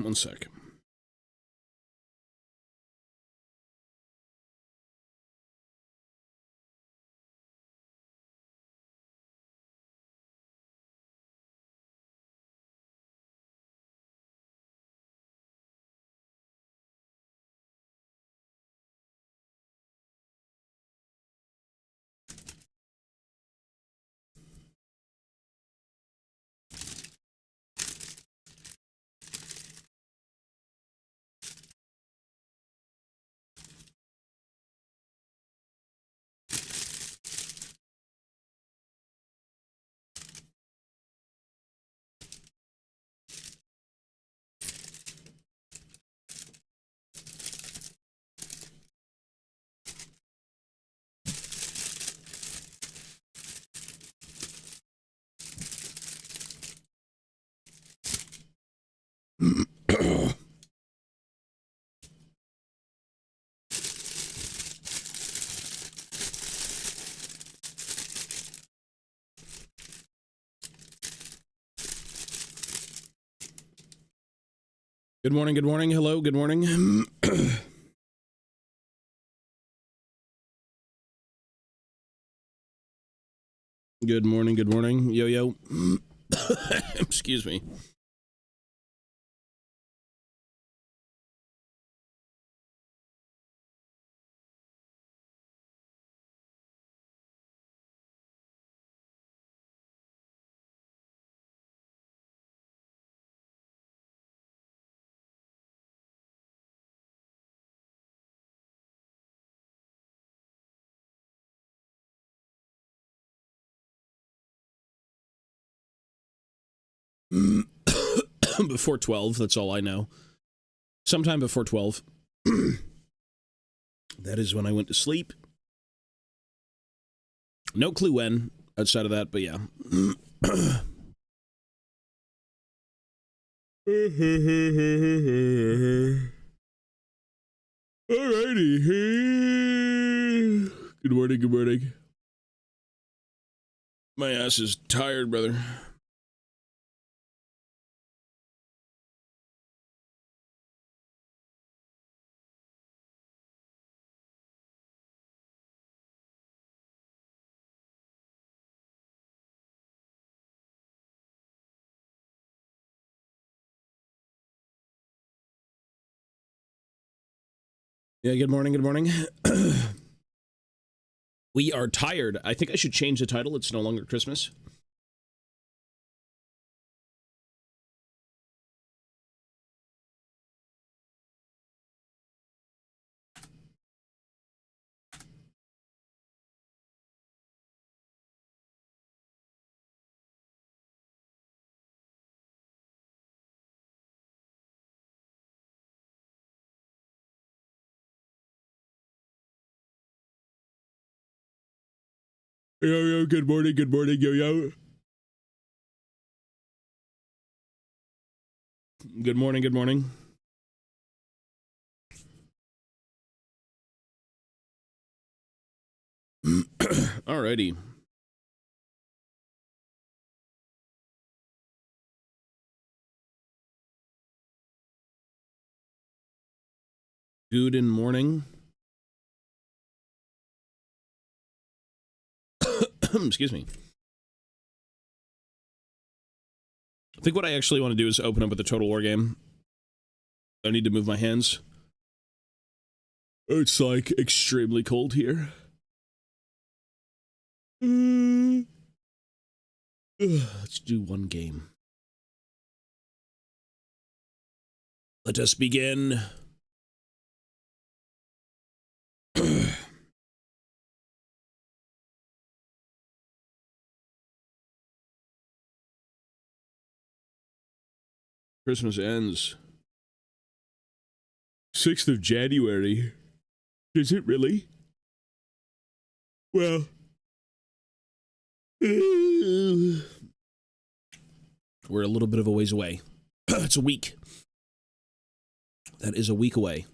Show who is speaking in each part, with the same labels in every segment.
Speaker 1: One sec. Good morning, good morning, hello, good morning. Good morning, yo, yo. Excuse me. Before 12, that's all I know. Sometime before 12. That is when I went to sleep. No clue when, outside of that, but yeah. Alrighty. Good morning, good morning. My ass is tired, brother. Yeah, good morning, good morning. We are tired. I think I should change the title. It's no longer Christmas. Yo, yo, good morning, yo, yo. Good morning, good morning. Alrighty. Good in morning. Excuse me. I think what I actually want to do is open up with a Total War game. I need to move my hands. It's like extremely cold here. Let's do one game. Let us begin. Christmas ends 6th of January. Is it really? Well, we're a little bit of a ways away. It's a week. That is a week away.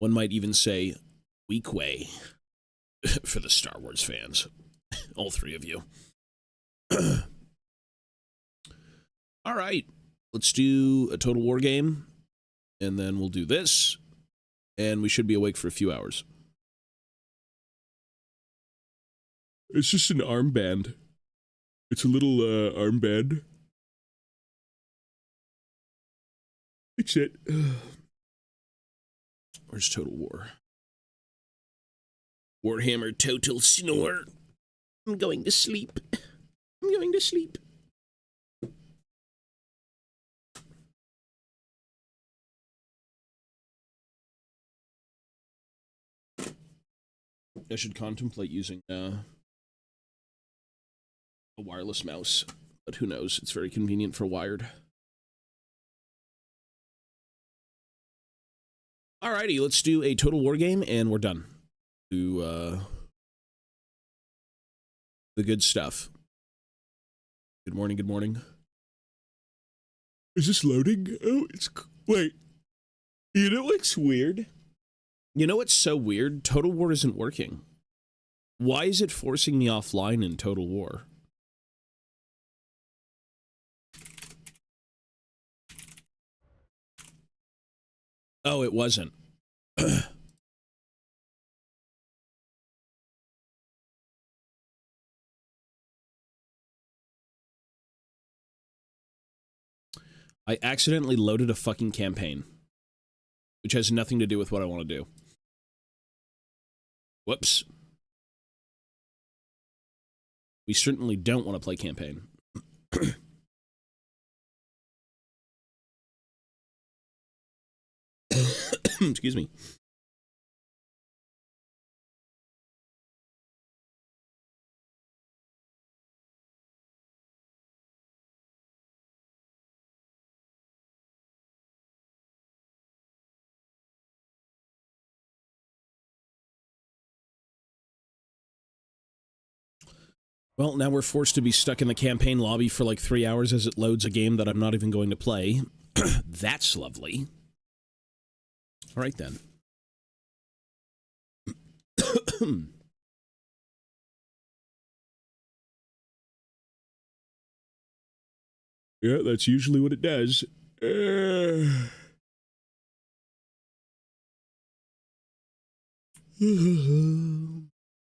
Speaker 1: One might even say week way for the Star Wars fans. All three of you. All right, let's do a Total War game, and then we'll do this, and we should be awake for a few hours. It's just an armband. It's a little armband. It's it. Where's Total War? Warhammer Total Snore. I'm going to sleep. I'm going to sleep. I should contemplate using a wireless mouse, but who knows? It's very convenient for wired. Alrighty, let's do a Total War game, and we're done. Do the good stuff. Good morning, good morning. Is this loading? Oh, it's... Wait. You know what's weird? You know what's so weird? Total War isn't working. Why is it forcing me offline in Total War? Oh, it wasn't. I accidentally loaded a fucking campaign, which has nothing to do with what I want to do. Whoops. We certainly don't want to play campaign. Excuse me. Well, now we're forced to be stuck in the campaign lobby for like 3 hours as it loads a game that I'm not even going to play. That's lovely. All right, then. Yeah, that's usually what it does.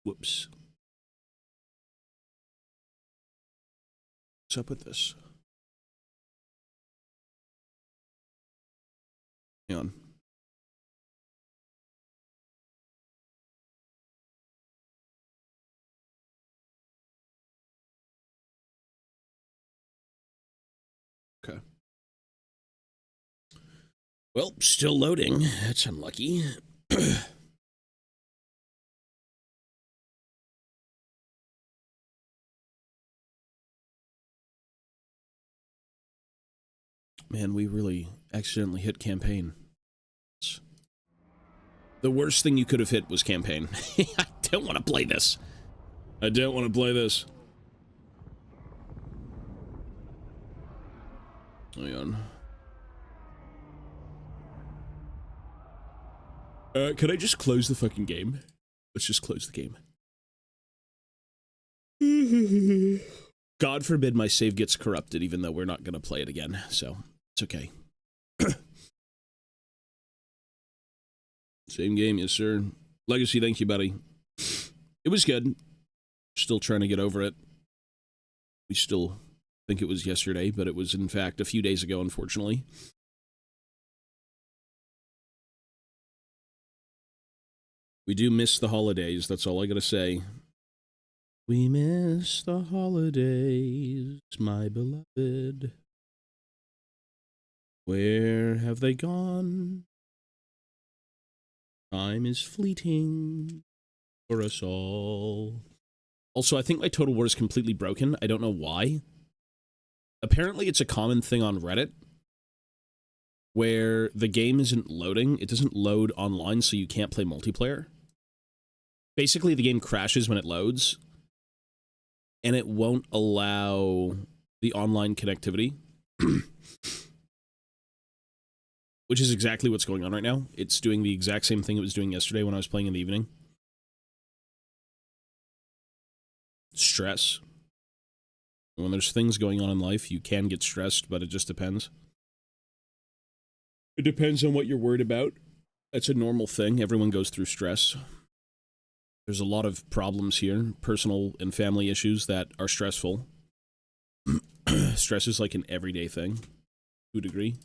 Speaker 1: Whoops. What's up with this? Hang on. Okay. Well, still loading. That's unlucky. Man, we really accidentally hit campaign. The worst thing you could have hit was campaign. I don't want to play this. I don't want to play this. Hang on. Can I just close the fucking game? Let's just close the game. God forbid my save gets corrupted, even though we're not going to play it again, so it's okay. Same game, yes, sir. Legacy, thank you, buddy. It was good. Still trying to get over it. We still think it was yesterday, but it was, in fact, a few days ago, unfortunately. We do miss the holidays, that's all I gotta say. We miss the holidays, my beloved. Where have they gone? Time is fleeting for us all. Also, I think my Total War is completely broken. I don't know why. Apparently, it's a common thing on Reddit where the game isn't loading. It doesn't load online, so you can't play multiplayer. Basically, the game crashes when it loads, and it won't allow the online connectivity. Which is exactly what's going on right now. It's doing the exact same thing it was doing yesterday when I was playing in the evening. Stress. When there's things going on in life, you can get stressed, but it just depends. It depends on what you're worried about. That's a normal thing. Everyone goes through stress. There's a lot of problems here, personal and family issues that are stressful. Stress is like an everyday thing, to a degree.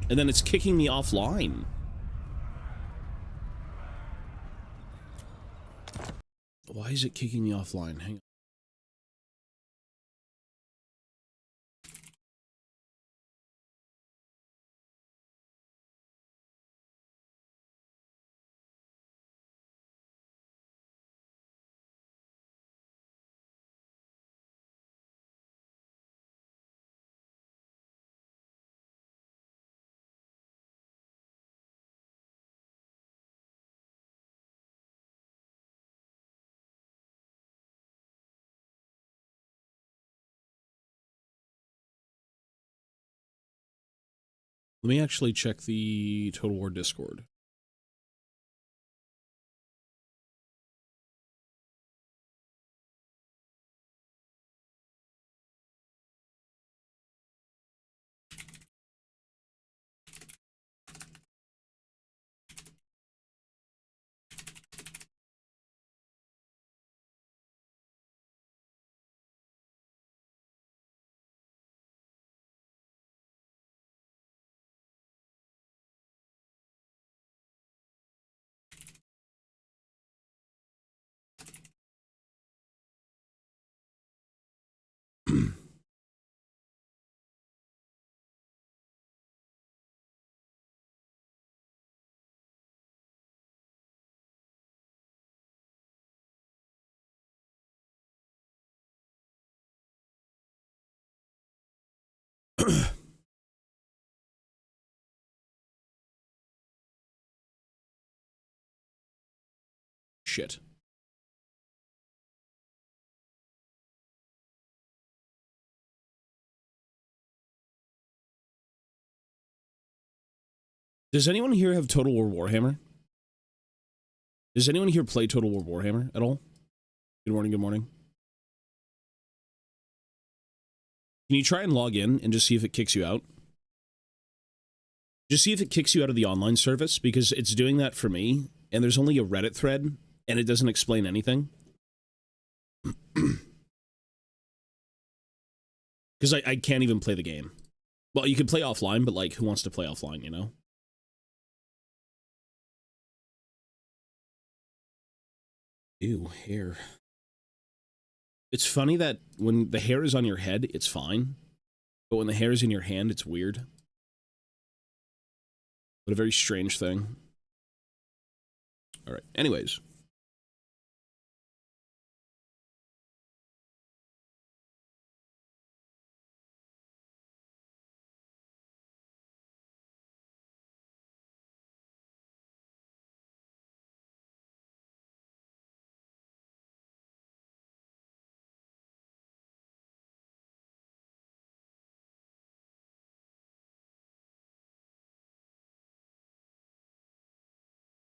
Speaker 1: And then it's kicking me offline. Why is it kicking me offline? Hang on. Let me actually check the Total War Discord. Shit. Does anyone here have Total War Warhammer? Does anyone here play Total War Warhammer at all? Good morning, good morning. Can you try and log in and just see if it kicks you out? Just see if it kicks you out of the online service, because it's doing that for me, and there's only a Reddit thread, and it doesn't explain anything. Because I can't even play the game. Well, you can play offline, but, like, who wants to play offline, you know? Ew, hair. It's funny that when the hair is on your head, it's fine. But when the hair is in your hand, it's weird. What a very strange thing. All right, anyways.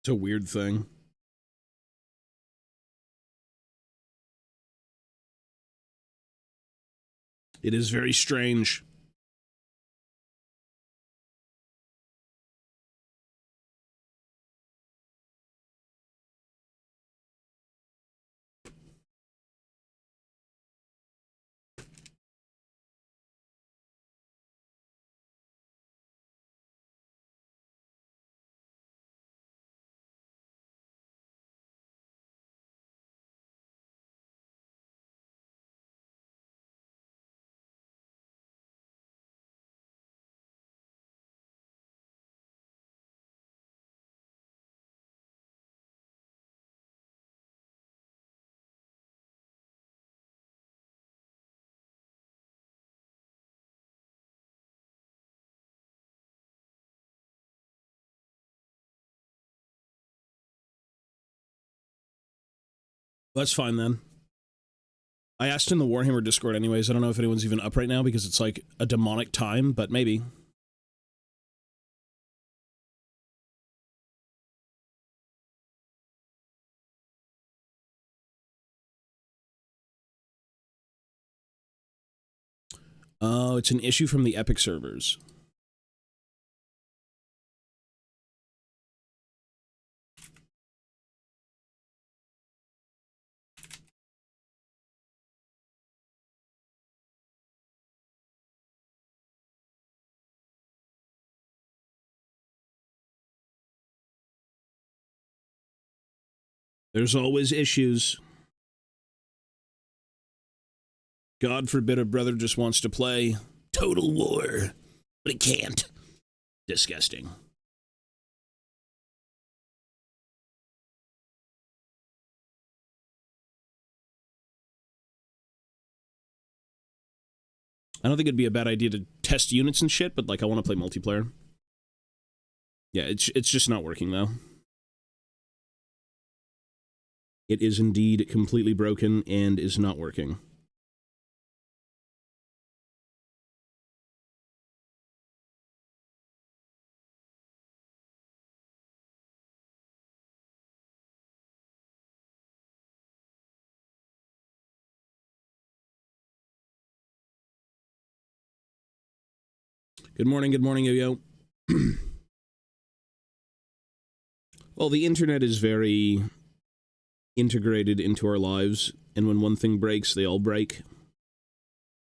Speaker 1: It's a weird thing. It is very strange. That's fine then. I asked in the Warhammer Discord anyways. I don't know if anyone's even up right now because it's like a demonic time, but maybe. Oh, it's an issue from the Epic servers. There's always issues. God forbid a brother just wants to play Total War, but he can't. Disgusting. I don't think it'd be a bad idea to test units and shit, but like I want to play multiplayer. Yeah, it's just not working though. It is indeed completely broken and is not working. Good morning, yo-yo. Well, the internet is very integrated into our lives, and when one thing breaks, they all break.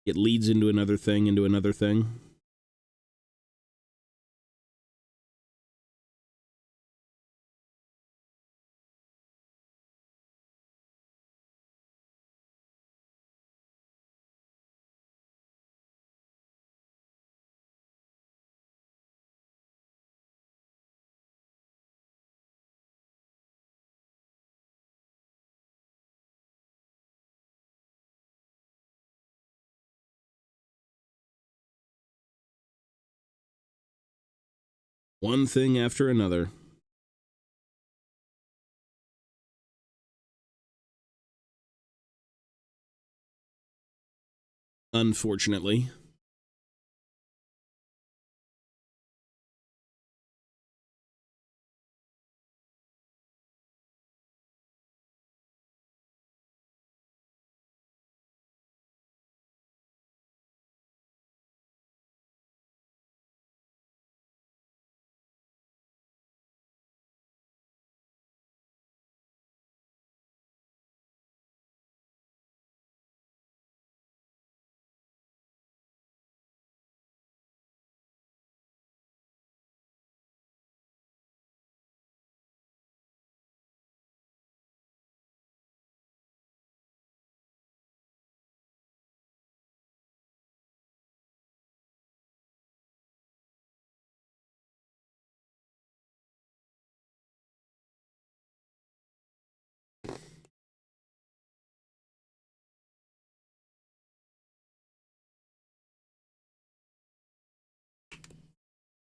Speaker 1: It leads into another thing, into another thing. One thing after another. Unfortunately.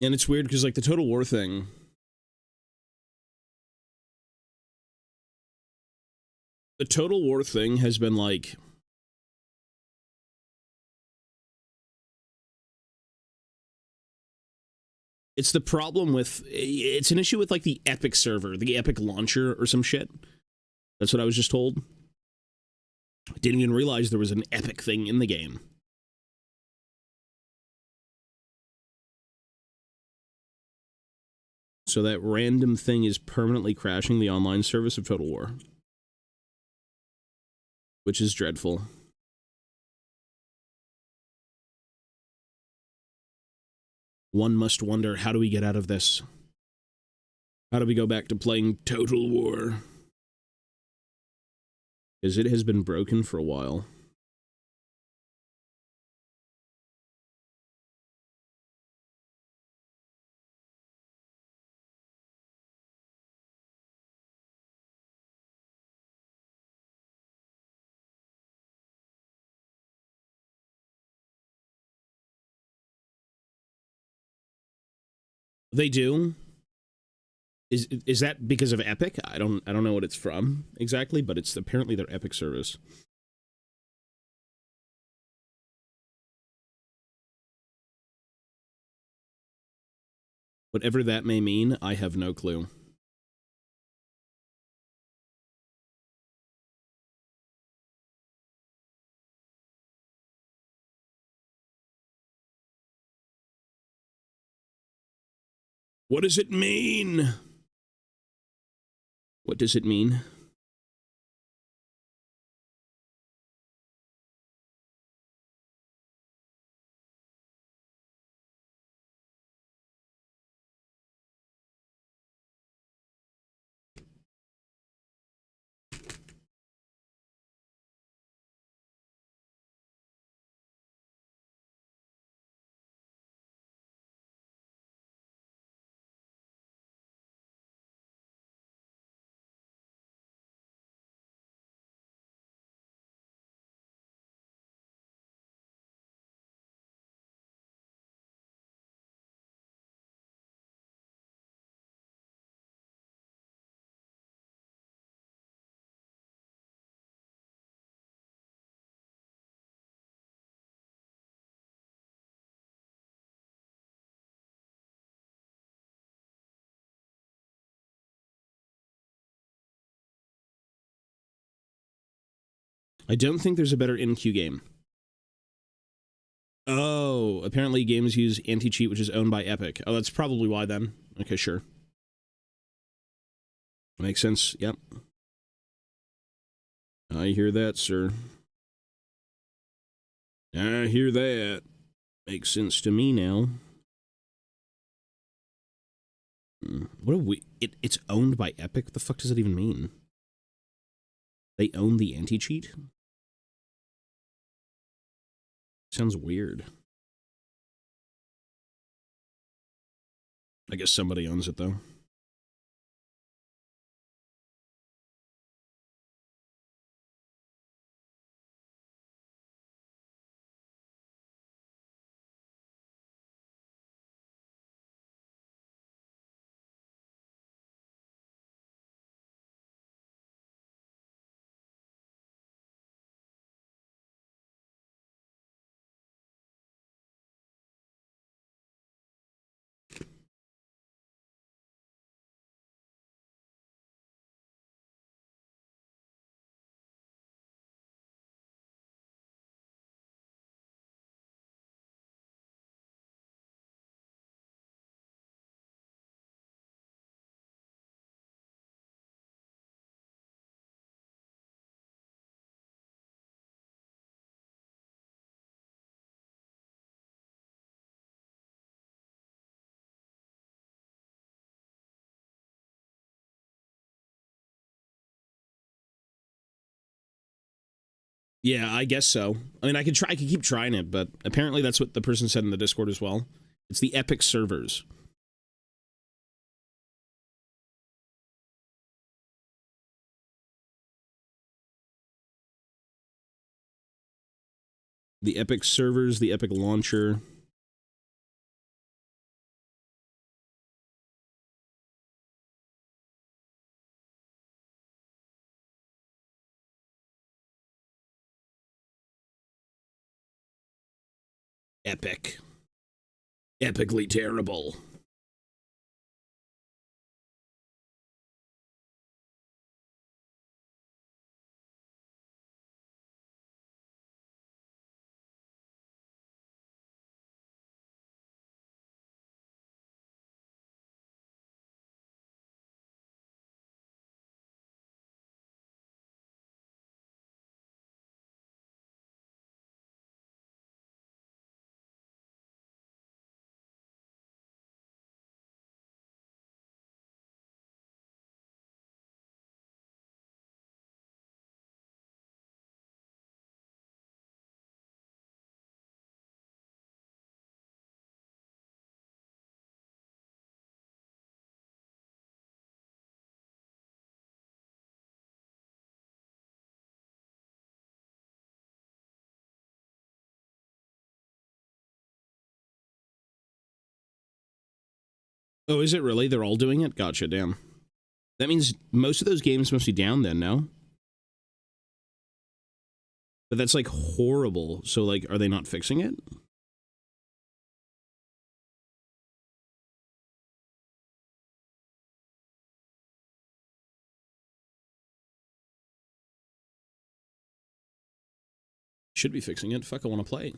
Speaker 1: And it's weird because, like, the Total War thing... The Total War thing has been, like... It's the problem with... It's an issue with, like, the Epic server, the Epic launcher or some shit. That's what I was just told. I didn't even realize there was an Epic thing in the game. So that random thing is permanently crashing the online service of Total War. Which is dreadful. One must wonder, how do we get out of this? How do we go back to playing Total War? Because it has been broken for a while. They do. Is that because of Epic? I don't know what it's from exactly, but it's apparently their Epic service. Whatever that may mean, I have no clue. What does it mean? What does it mean? I don't think there's a better in-queue game. Oh, apparently games use anti-cheat, which is owned by Epic. Oh, that's probably why then. Okay, sure. Makes sense, yep. I hear that, sir. I hear that. Makes sense to me now. What are we... It's owned by Epic? What the fuck does that even mean? They own the anti-cheat? Sounds weird. I guess somebody owns it, though. Yeah, I guess so. I mean, I could keep trying it, but apparently that's what the person said in the Discord as well. It's the Epic servers. The Epic servers, the Epic launcher. Epic. Epically terrible. Oh, is it really? They're all doing it? Gotcha, damn. That means most of those games must be down then, no? But that's, like, horrible. So, like, are they not fixing it? Should be fixing it. Fuck, I want to play.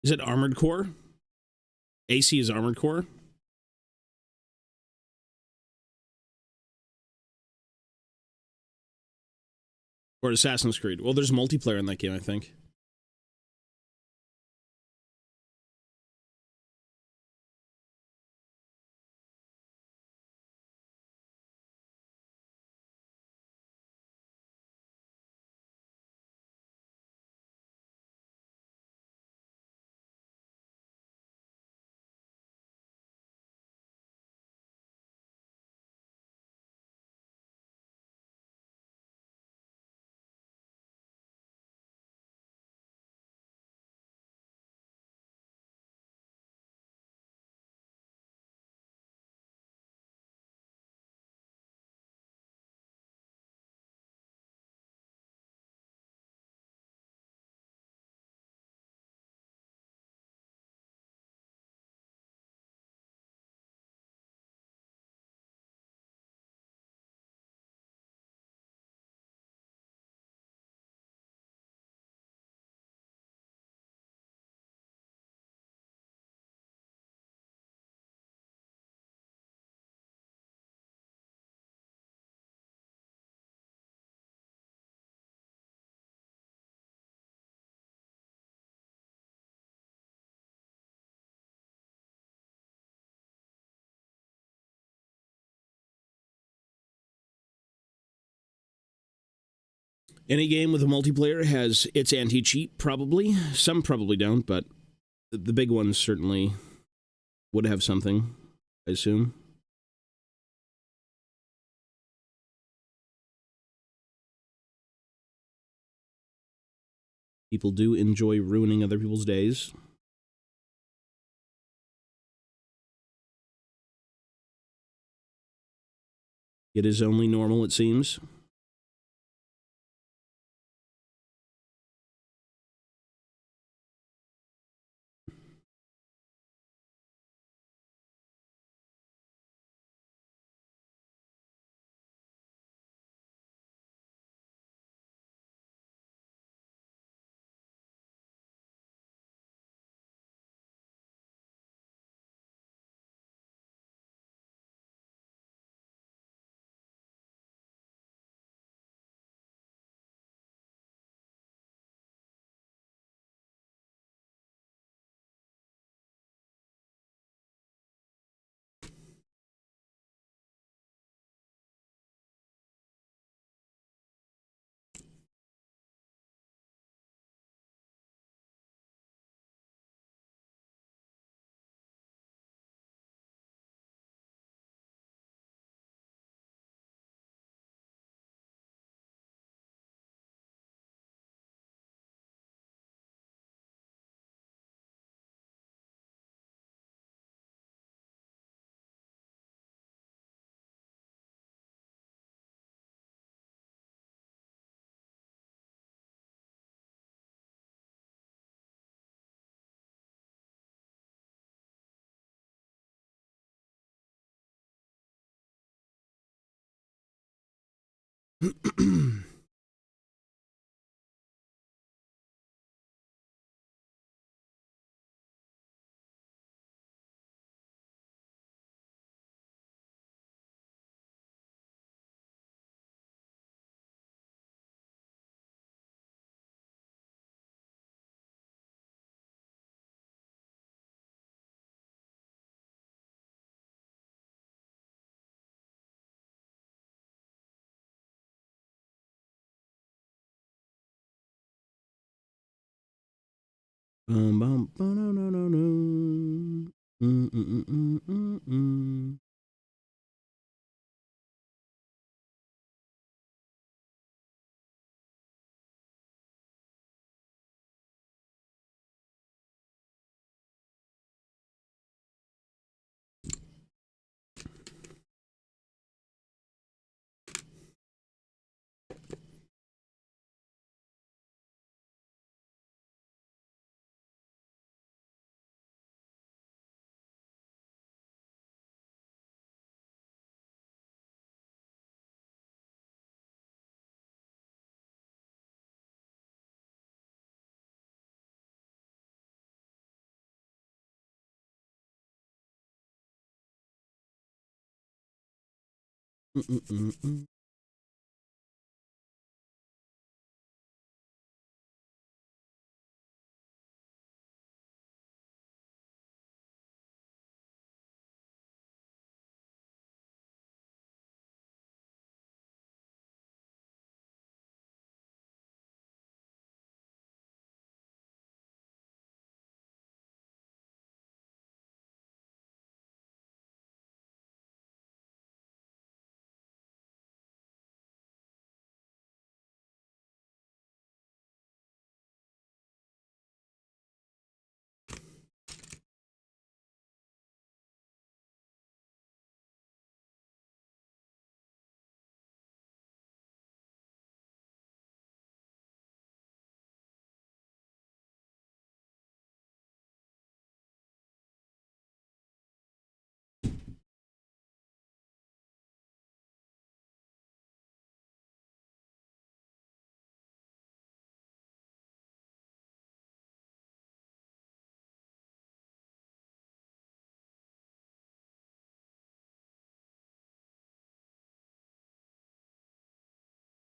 Speaker 1: Is it Armored Core? AC is Armored Core? Or Assassin's Creed? Well, there's multiplayer in that game, I think. Any game with a multiplayer has its anti-cheat, probably. Some probably don't, but the big ones certainly would have something, I assume. People do enjoy ruining other people's days. It is only normal, it seems.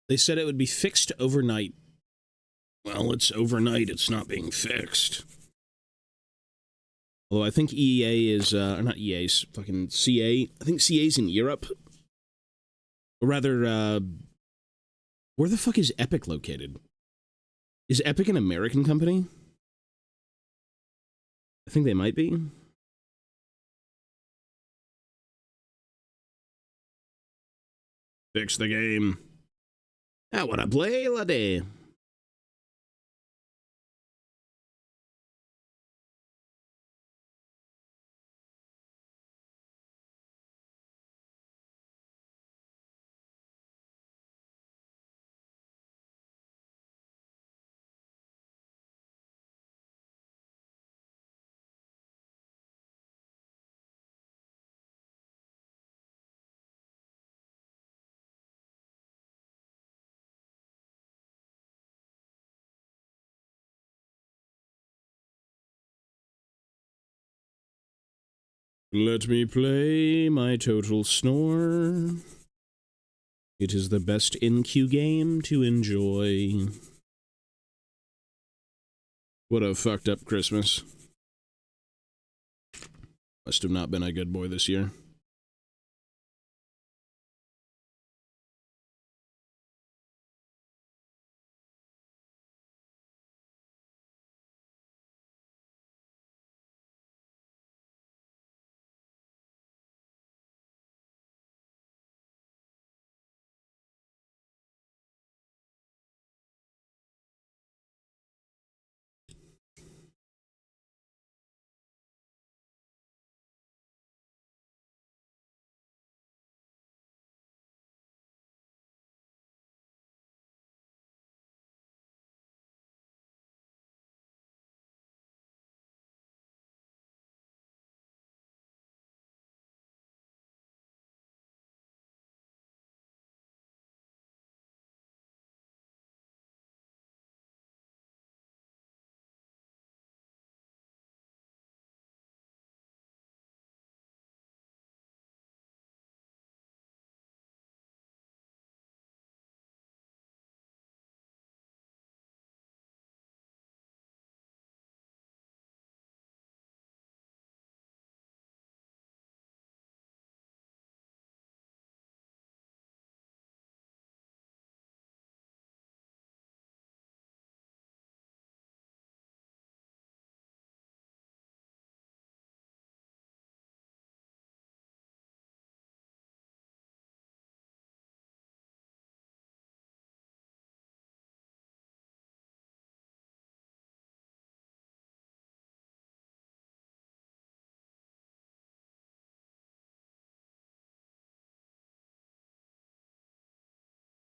Speaker 1: They said it would be fixed overnight. Well, it's overnight. It's not being fixed. Although I think EA is, not EA's, fucking CA. I think CA's in Europe. Or rather, where the fuck is Epic located? Is Epic an American company? I think they might be. Fix the game. I wanna play laddie. Let me play my total snore. It is the best in-queue game to enjoy. What a fucked up Christmas. Must have not been a good boy this year.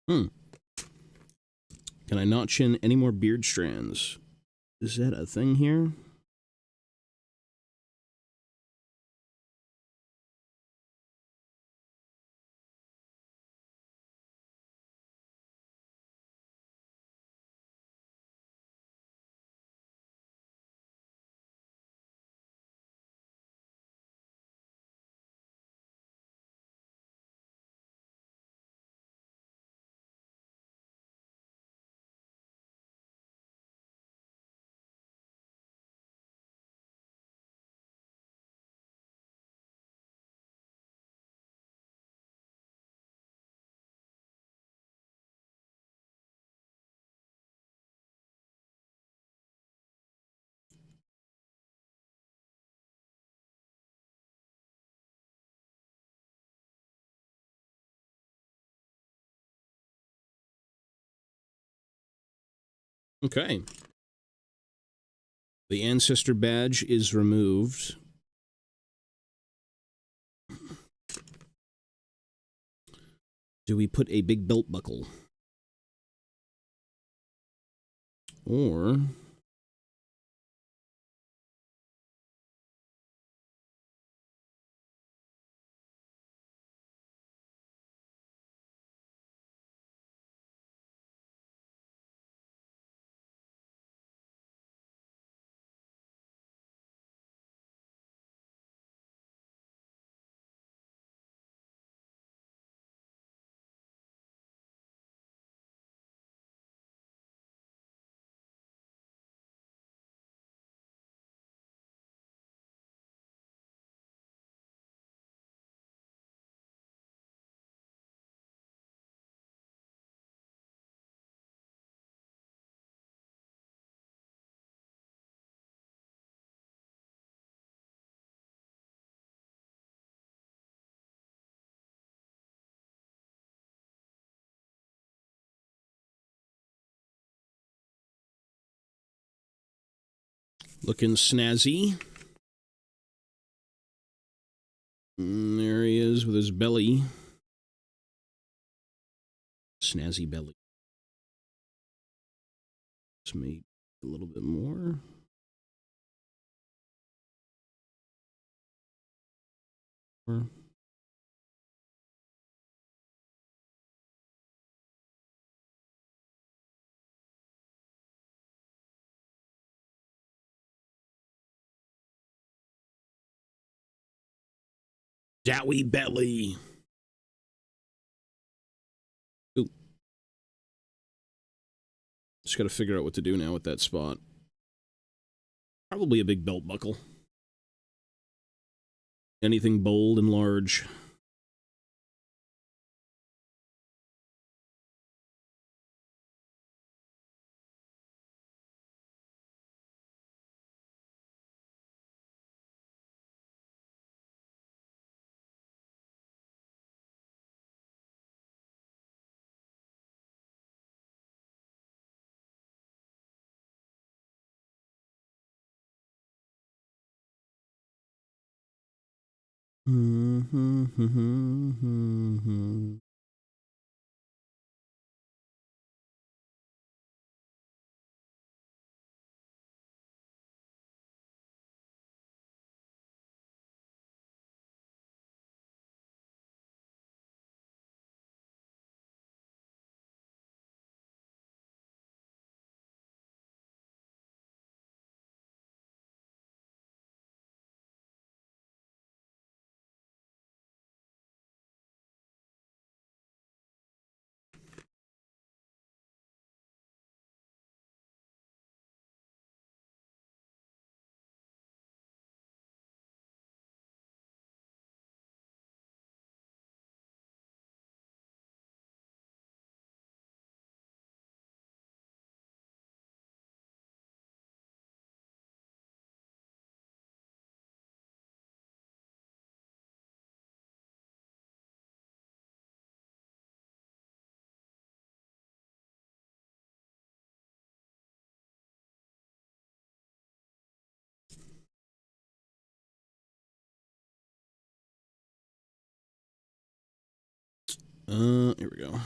Speaker 1: Hmm. Can I notch in any more beard strands? Is that a thing here? Okay. The ancestor badge is removed. Do we put a big belt buckle? Or... looking snazzy. There he is with his belly. Snazzy belly. Just made a little bit more. Dowie belly. Ooh. Just got to figure out what to do now with that spot. Probably a big belt buckle. Anything bold and large. Here we go.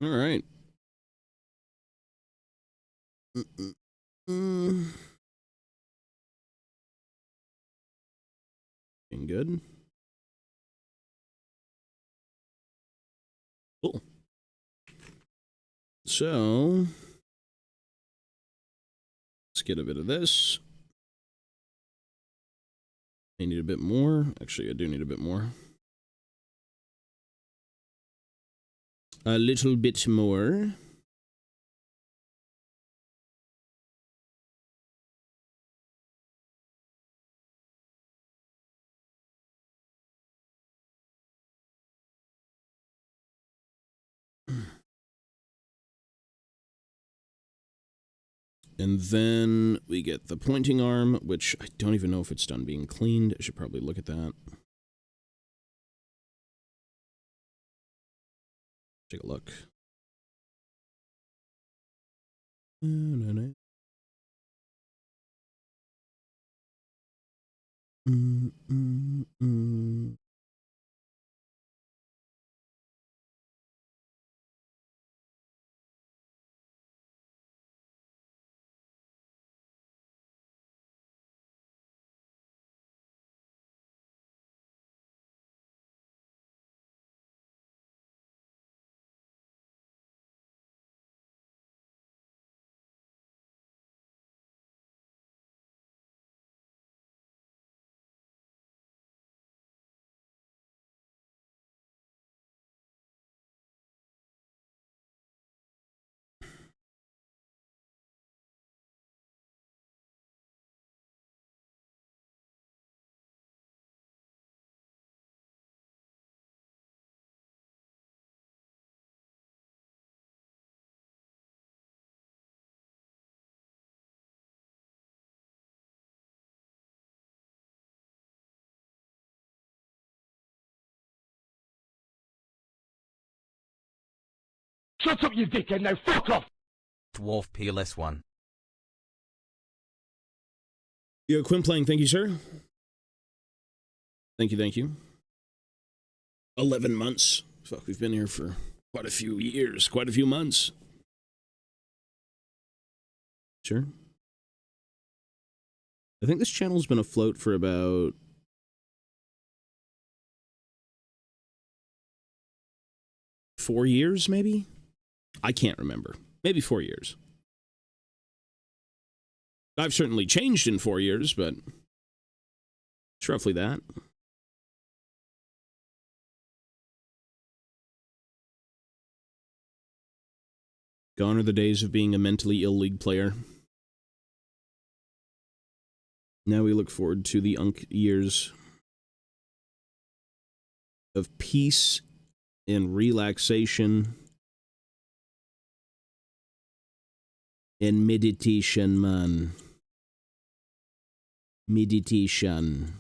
Speaker 1: All right. Being good. Cool. So let's get a bit of this. I need a bit more. Actually, I do need a bit more. A little bit more. And then we get the pointing arm, which I don't even know if it's done being cleaned. I should probably look at that. Take a look.
Speaker 2: Shut up, you dickhead, now fuck off!
Speaker 3: Dwarf PLS1.
Speaker 1: Yo, Quimplaying, thank you, sir. Thank you, thank you. 11 months. Fuck, we've been here for quite a few years, quite a few months. Sure. I think this channel's been afloat for about 4 years, maybe? I can't remember. Maybe 4 years. I've certainly changed in 4 years, but it's roughly that. Gone are the days of being a mentally ill League player. Now we look forward to the years of peace and relaxation and meditation, man. Meditation.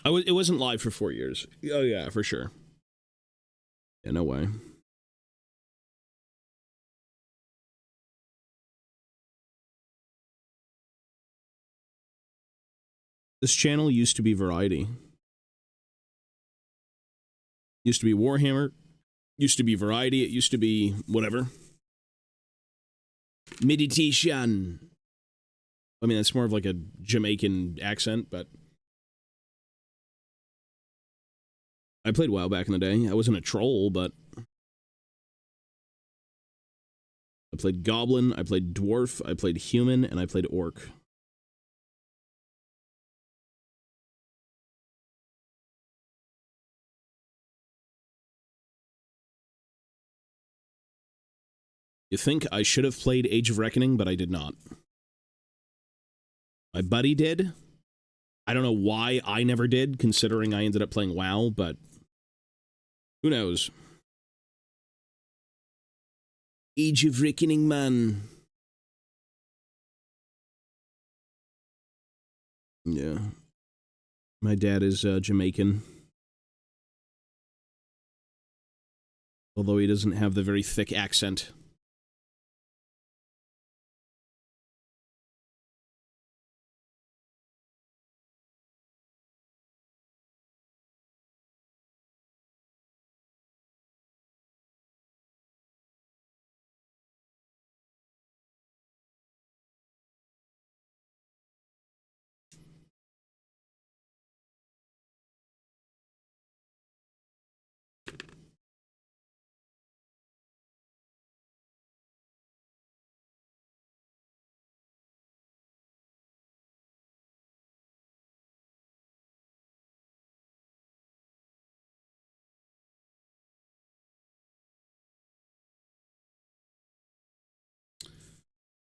Speaker 1: It wasn't live for 4 years. Oh yeah, for sure. Yeah, no way. This channel used to be Variety. Used to be Warhammer. Used to be Variety. It used to be whatever. Meditation. I mean, that's more of like a Jamaican accent, but I played WoW back in the day. I wasn't a troll, but I played Goblin, I played Dwarf, I played Human, and I played Orc. You think I should have played Age of Reckoning, but I did not. My buddy did. I don't know why I never did, considering I ended up playing WoW, but who knows? Age of Reckoning, man. Yeah. My dad is Jamaican. Although he doesn't have the very thick accent.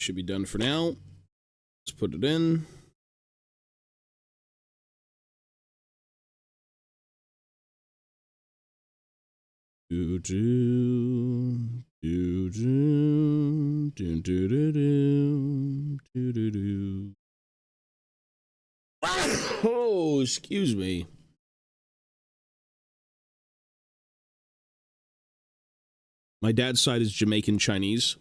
Speaker 1: Should be done for now. Let's put it in. Oh, excuse me. My dad's side is Jamaican Chinese.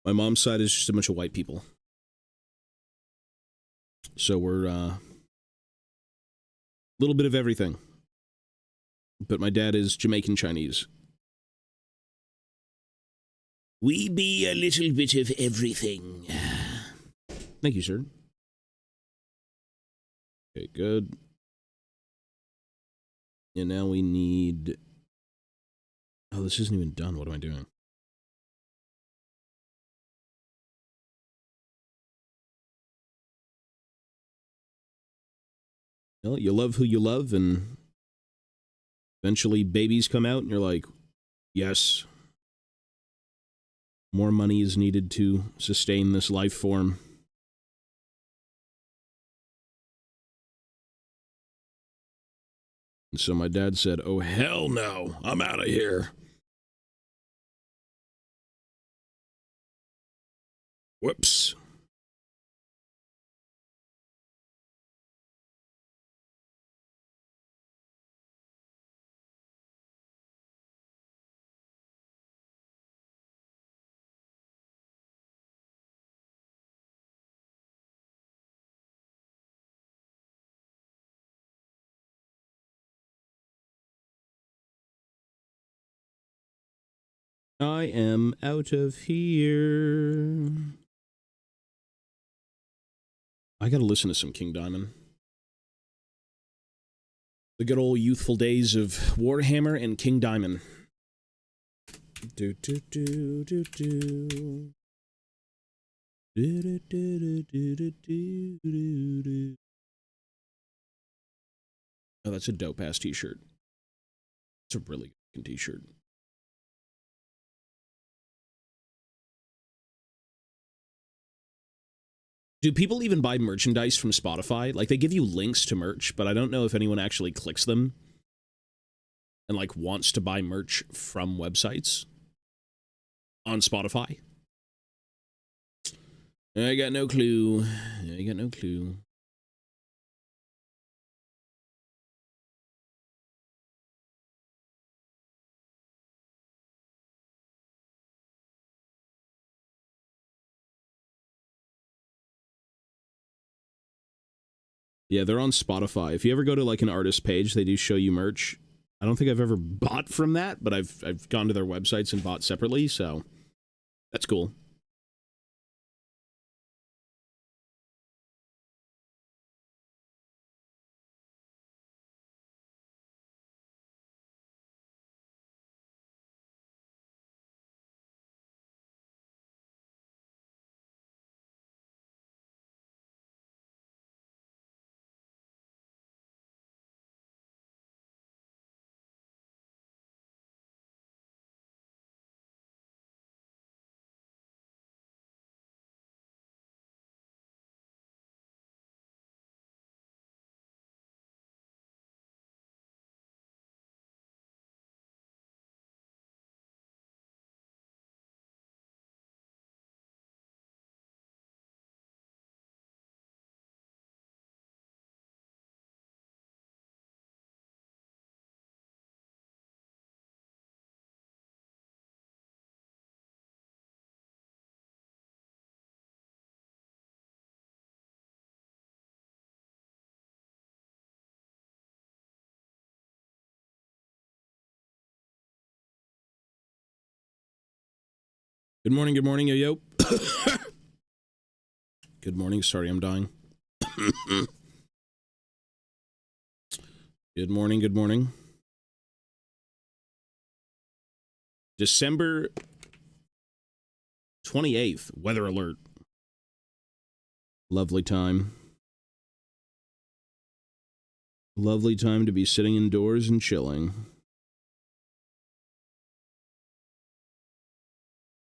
Speaker 1: My mom's side is just a bunch of white people. So we're a little bit of everything. But my dad is Jamaican Chinese. We be a little bit of everything. Thank you, sir. Okay, good. And now we need... Oh, this isn't even done. What am I doing? Well, you love who you love, and eventually babies come out, and you're like, yes. More money is needed to sustain this life form. And so my dad said, oh, hell no, I'm out of here. Whoops. I am out of here. I gotta listen to some King Diamond. The good old youthful days of Warhammer and King Diamond. Do do do do do. Do do do do do do do do. Oh, that's a dope ass t-shirt. It's a really good t-shirt. Do people even buy merchandise from Spotify? Like, they give you links to merch, but I don't know if anyone actually clicks them and, like, wants to buy merch from websites on Spotify. I got no clue. I got no clue. Yeah, they're on Spotify. If you ever go to like an artist page, they do show you merch. I don't think I've ever bought from that, but I've gone to their websites and bought separately, so that's cool. Good morning, yo. Good morning, sorry I'm dying. Good morning. December 28th, weather alert. Lovely time. Lovely time to be sitting indoors and chilling.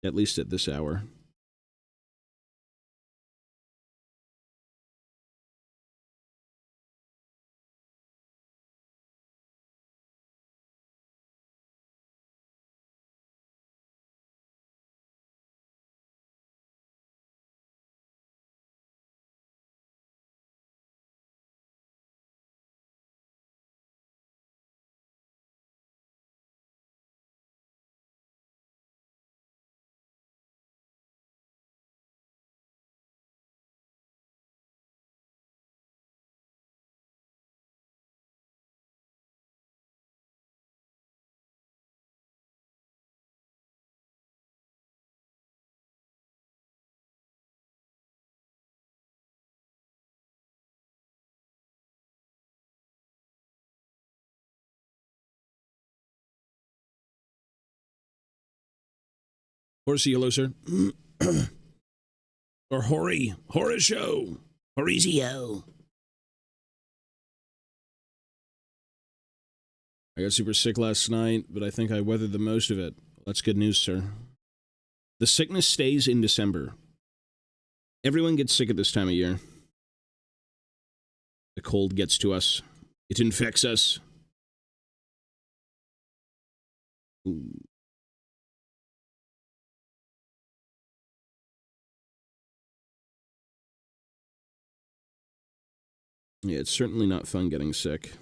Speaker 1: At least at this hour. Horsey, hello, sir. Or Hori. Horatio. Horizio. I got super sick last night, but I think I weathered the most of it. That's good news, sir. The sickness stays in December. Everyone gets sick at this time of year. The cold gets to us. It infects us. Ooh. Yeah, it's certainly not fun getting sick.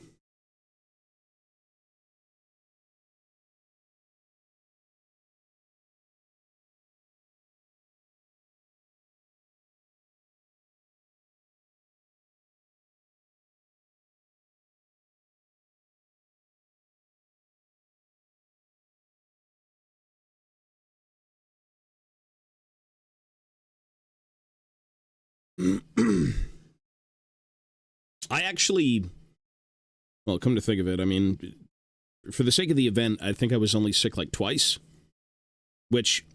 Speaker 1: I actually, well, come to think of it, I mean, for the sake of the event, I think I was only sick like twice, which,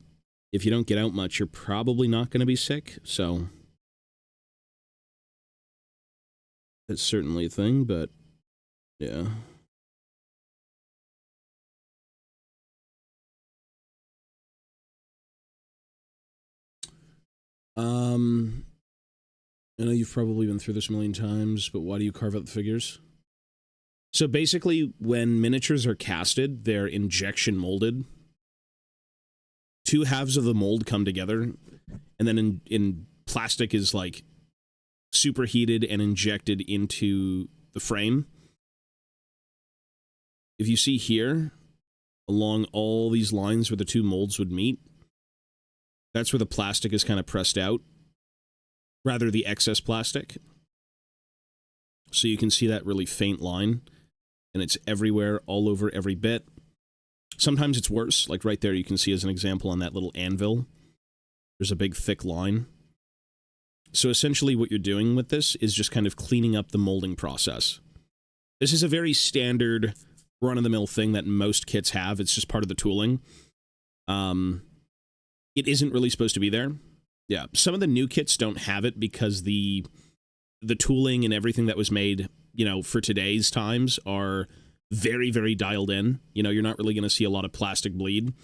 Speaker 1: if you don't get out much, you're probably not going to be sick, so that's certainly a thing, but yeah. I know you've probably been through this a million times, but why do you carve out the figures? So basically, when miniatures are casted, they're injection molded. Two halves of the mold come together, and then in plastic is like superheated and injected into the frame. If you see here, along all these lines where the two molds would meet, that's where the plastic is kind of pressed out. Rather, the excess plastic. So you can see that really faint line, and it's everywhere, all over every bit. Sometimes it's worse, like right there you can see as an example on that little anvil. There's a big thick line. So essentially what you're doing with this is just kind of cleaning up the molding process. This is a very standard run-of-the-mill thing that most kits have. It's just part of the tooling. It isn't really supposed to be there. Yeah, some of the new kits don't have it because the tooling and everything that was made, you know, for today's times are very, very dialed in. You know, you're not really going to see a lot of plastic bleed.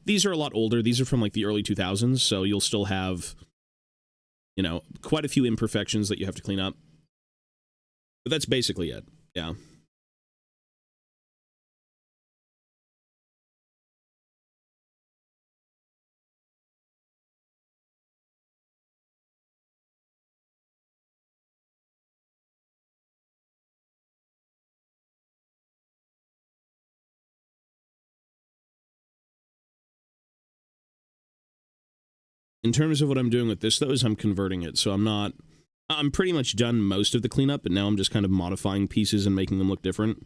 Speaker 1: These are a lot older. These are from like the early 2000s, so you'll still have, you know, quite a few imperfections that you have to clean up. But that's basically it. Yeah. In terms of what I'm doing with this, though, is I'm converting it. So I'm pretty much done most of the cleanup, and now I'm just kind of modifying pieces and making them look different.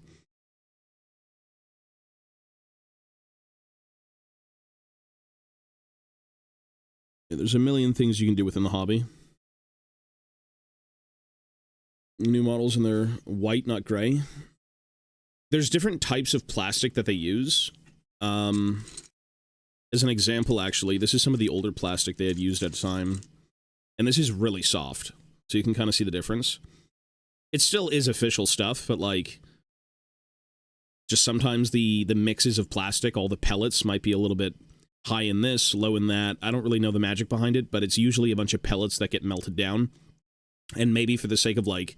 Speaker 1: Yeah, there's a million things you can do within the hobby. New models, and they're white, not gray. There's different types of plastic that they use. As an example, actually, this is some of the older plastic they had used at the time. And this is really soft, so you can kind of see the difference. It still is official stuff, but, like, just sometimes the mixes of plastic, all the pellets might be a little bit high in this, low in that. I don't really know the magic behind it, but it's usually a bunch of pellets that get melted down. And maybe for the sake of, like,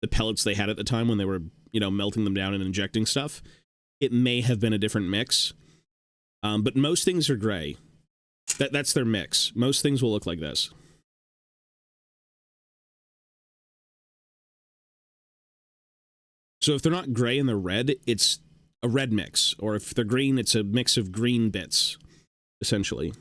Speaker 1: the pellets they had at the time when they were, you know, melting them down and injecting stuff, it may have been a different mix. But most things are gray. That's their mix. Most things will look like this. So if they're not gray and they're red, it's a red mix. Or if they're green, it's a mix of green bits, essentially.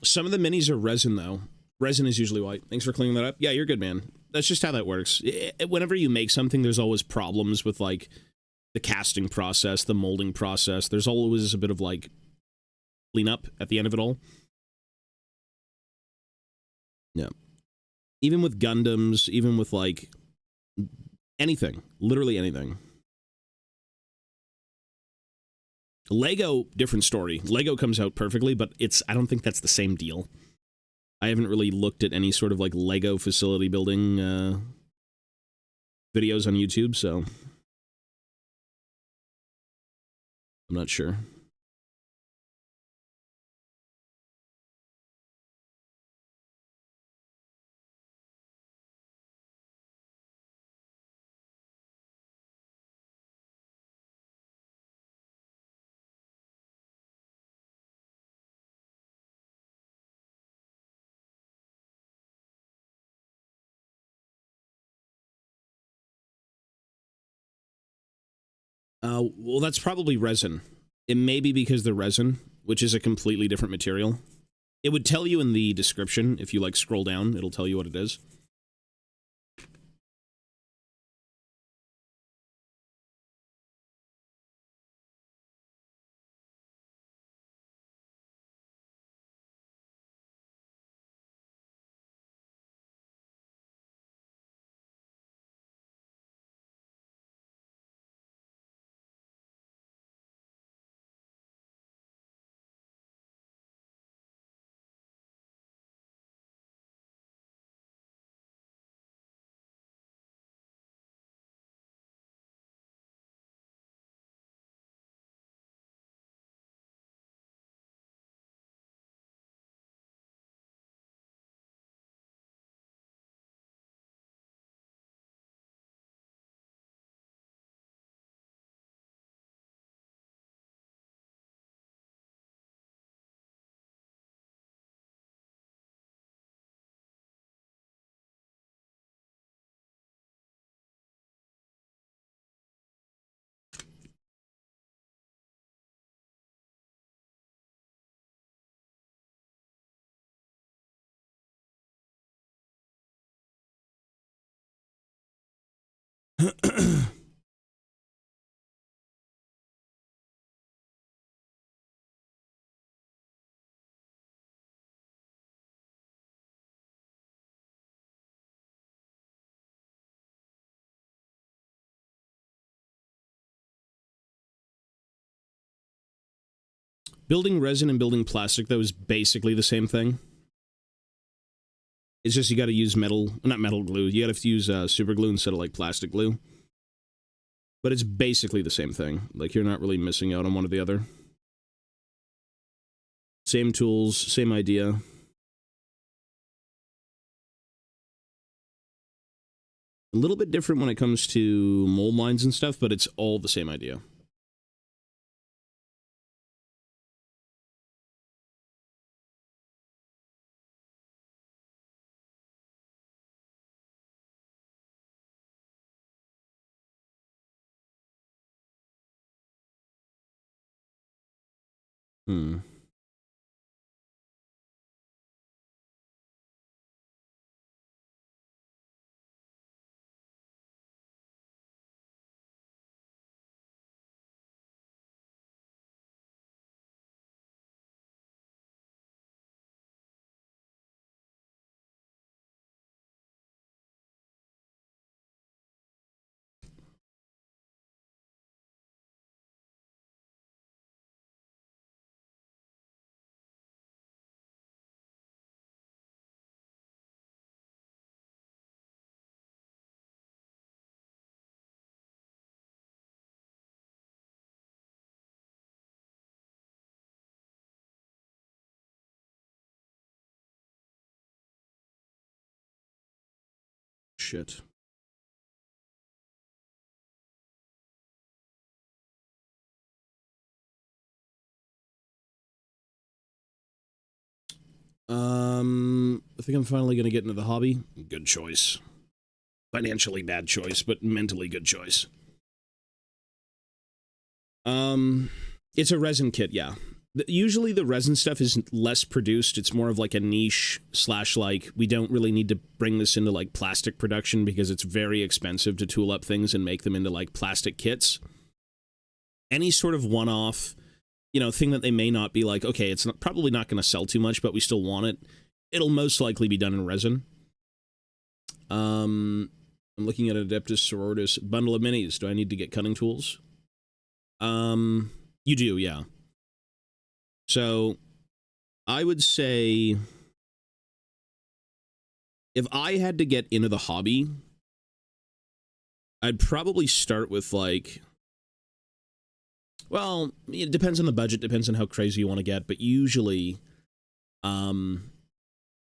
Speaker 1: Some of the minis are resin, though. Resin is usually white. Thanks for cleaning that up. Yeah, you're good, man. That's just how that works. Whenever you make something, there's always problems with, like, the casting process, the molding process. There's always a bit of, like, cleanup at the end of it all. Yeah. Even with Gundams, even with, like, anything. Literally anything. Lego, different story. Lego comes out perfectly, but I don't think that's the same deal. I haven't really looked at any sort of, like, Lego facility building videos on YouTube, so I'm not sure. Well, that's probably resin. It may be because the resin, which is a completely different material. It would tell you in the description, if you, like, scroll down, it'll tell you what it is. Building resin and building plastic, though, is basically the same thing. It's just you gotta use not metal glue, you gotta use super glue instead of, like, plastic glue. But it's basically the same thing. Like, you're not really missing out on one or the other. Same tools, same idea. A little bit different when it comes to mold lines and stuff, but it's all the same idea. Hmm. Shit. I think I'm finally going to get into the hobby. Good choice. Financially bad choice, but mentally good choice. It's a resin kit, yeah. Usually the resin stuff is less produced. It's more of like a niche / like, we don't really need to bring this into like plastic production because it's very expensive to tool up things and make them into like plastic kits. Any sort of one-off, you know, thing that they may not be like, okay, it's probably not going to sell too much, but we still want it. It'll most likely be done in resin. I'm looking at Adeptus Sororitas bundle of minis. Do I need to get cutting tools? You do, yeah. So, I would say, if I had to get into the hobby, I'd probably start with, like, well, it depends on the budget, depends on how crazy you want to get, but usually, I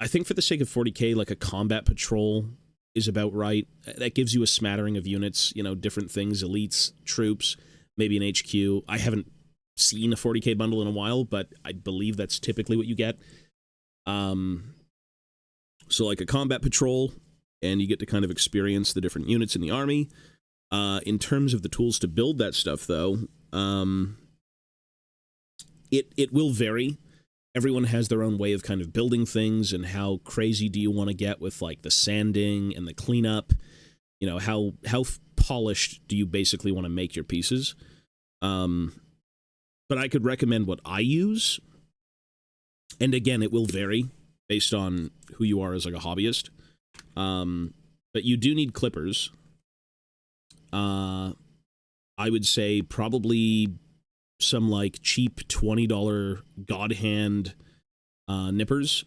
Speaker 1: think for the sake of 40k, like a combat patrol is about right. That gives you a smattering of units, you know, different things, elites, troops, maybe an HQ. I haven't seen a 40k bundle in a while, but I believe that's typically what you get. So like a combat patrol, and you get to kind of experience the different units in the army. In terms of the tools to build that stuff, though, it will vary. Everyone has their own way of kind of building things, and how crazy do you want to get with like the sanding and the cleanup? You know, how polished do you basically want to make your pieces? But I could recommend what I use. And again, it will vary based on who you are as like a hobbyist. But you do need clippers. I would say probably some like cheap $20 God Hand nippers.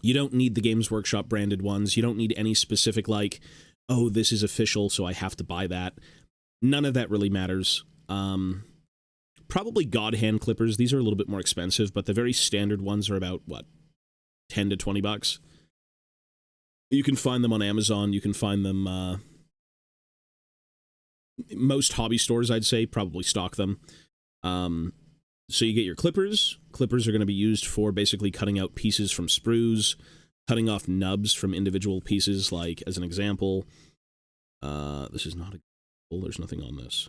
Speaker 1: You don't need the Games Workshop branded ones. You don't need any specific like, oh, this is official, so I have to buy that. None of that really matters. Probably God Hand clippers. These are a little bit more expensive, but the very standard ones are about, what, 10 to 20 bucks? You can find them on Amazon. You can find them... most hobby stores, I'd say, probably stock them. So you get your clippers. Clippers are going to be used for basically cutting out pieces from sprues, cutting off nubs from individual pieces, like, as an example, this is not a... well, there's nothing on this.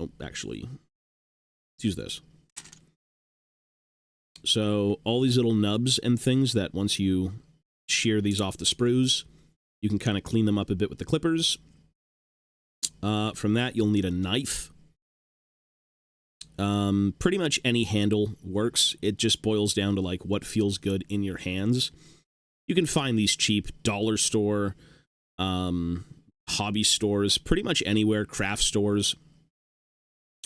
Speaker 1: Oh, actually... let's use this. So all these little nubs and things that once you shear these off the sprues, you can kind of clean them up a bit with the clippers. From that, you'll need a knife. Pretty much any handle works. It just boils down to like what feels good in your hands. You can find these cheap dollar store, hobby stores, pretty much anywhere, craft stores.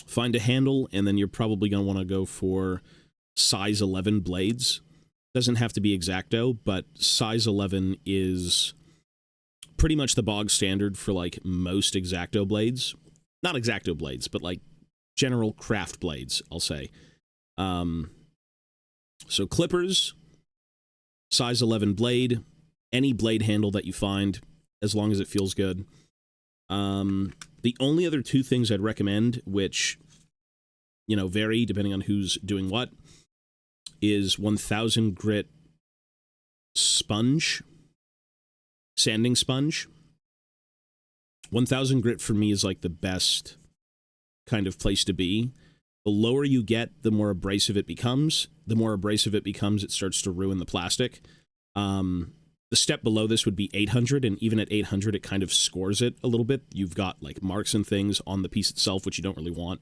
Speaker 1: Find a handle, and then you're probably going to want to go for size 11 blades. Doesn't have to be X-Acto, but size 11 is pretty much the bog standard for like most X-Acto blades. Not X-Acto blades, but like general craft blades, I'll say. So clippers, size 11 blade, any blade handle that you find, as long as it feels good. The only other two things I'd recommend, which, you know, vary depending on who's doing what, is 1000 grit sponge, sanding sponge. 1000 grit for me is like the best kind of place to be. The lower you get, the more abrasive it becomes. The more abrasive it becomes, it starts to ruin the plastic. The step below this would be 800, and even at 800, it kind of scores it a little bit. You've got like marks and things on the piece itself, which you don't really want.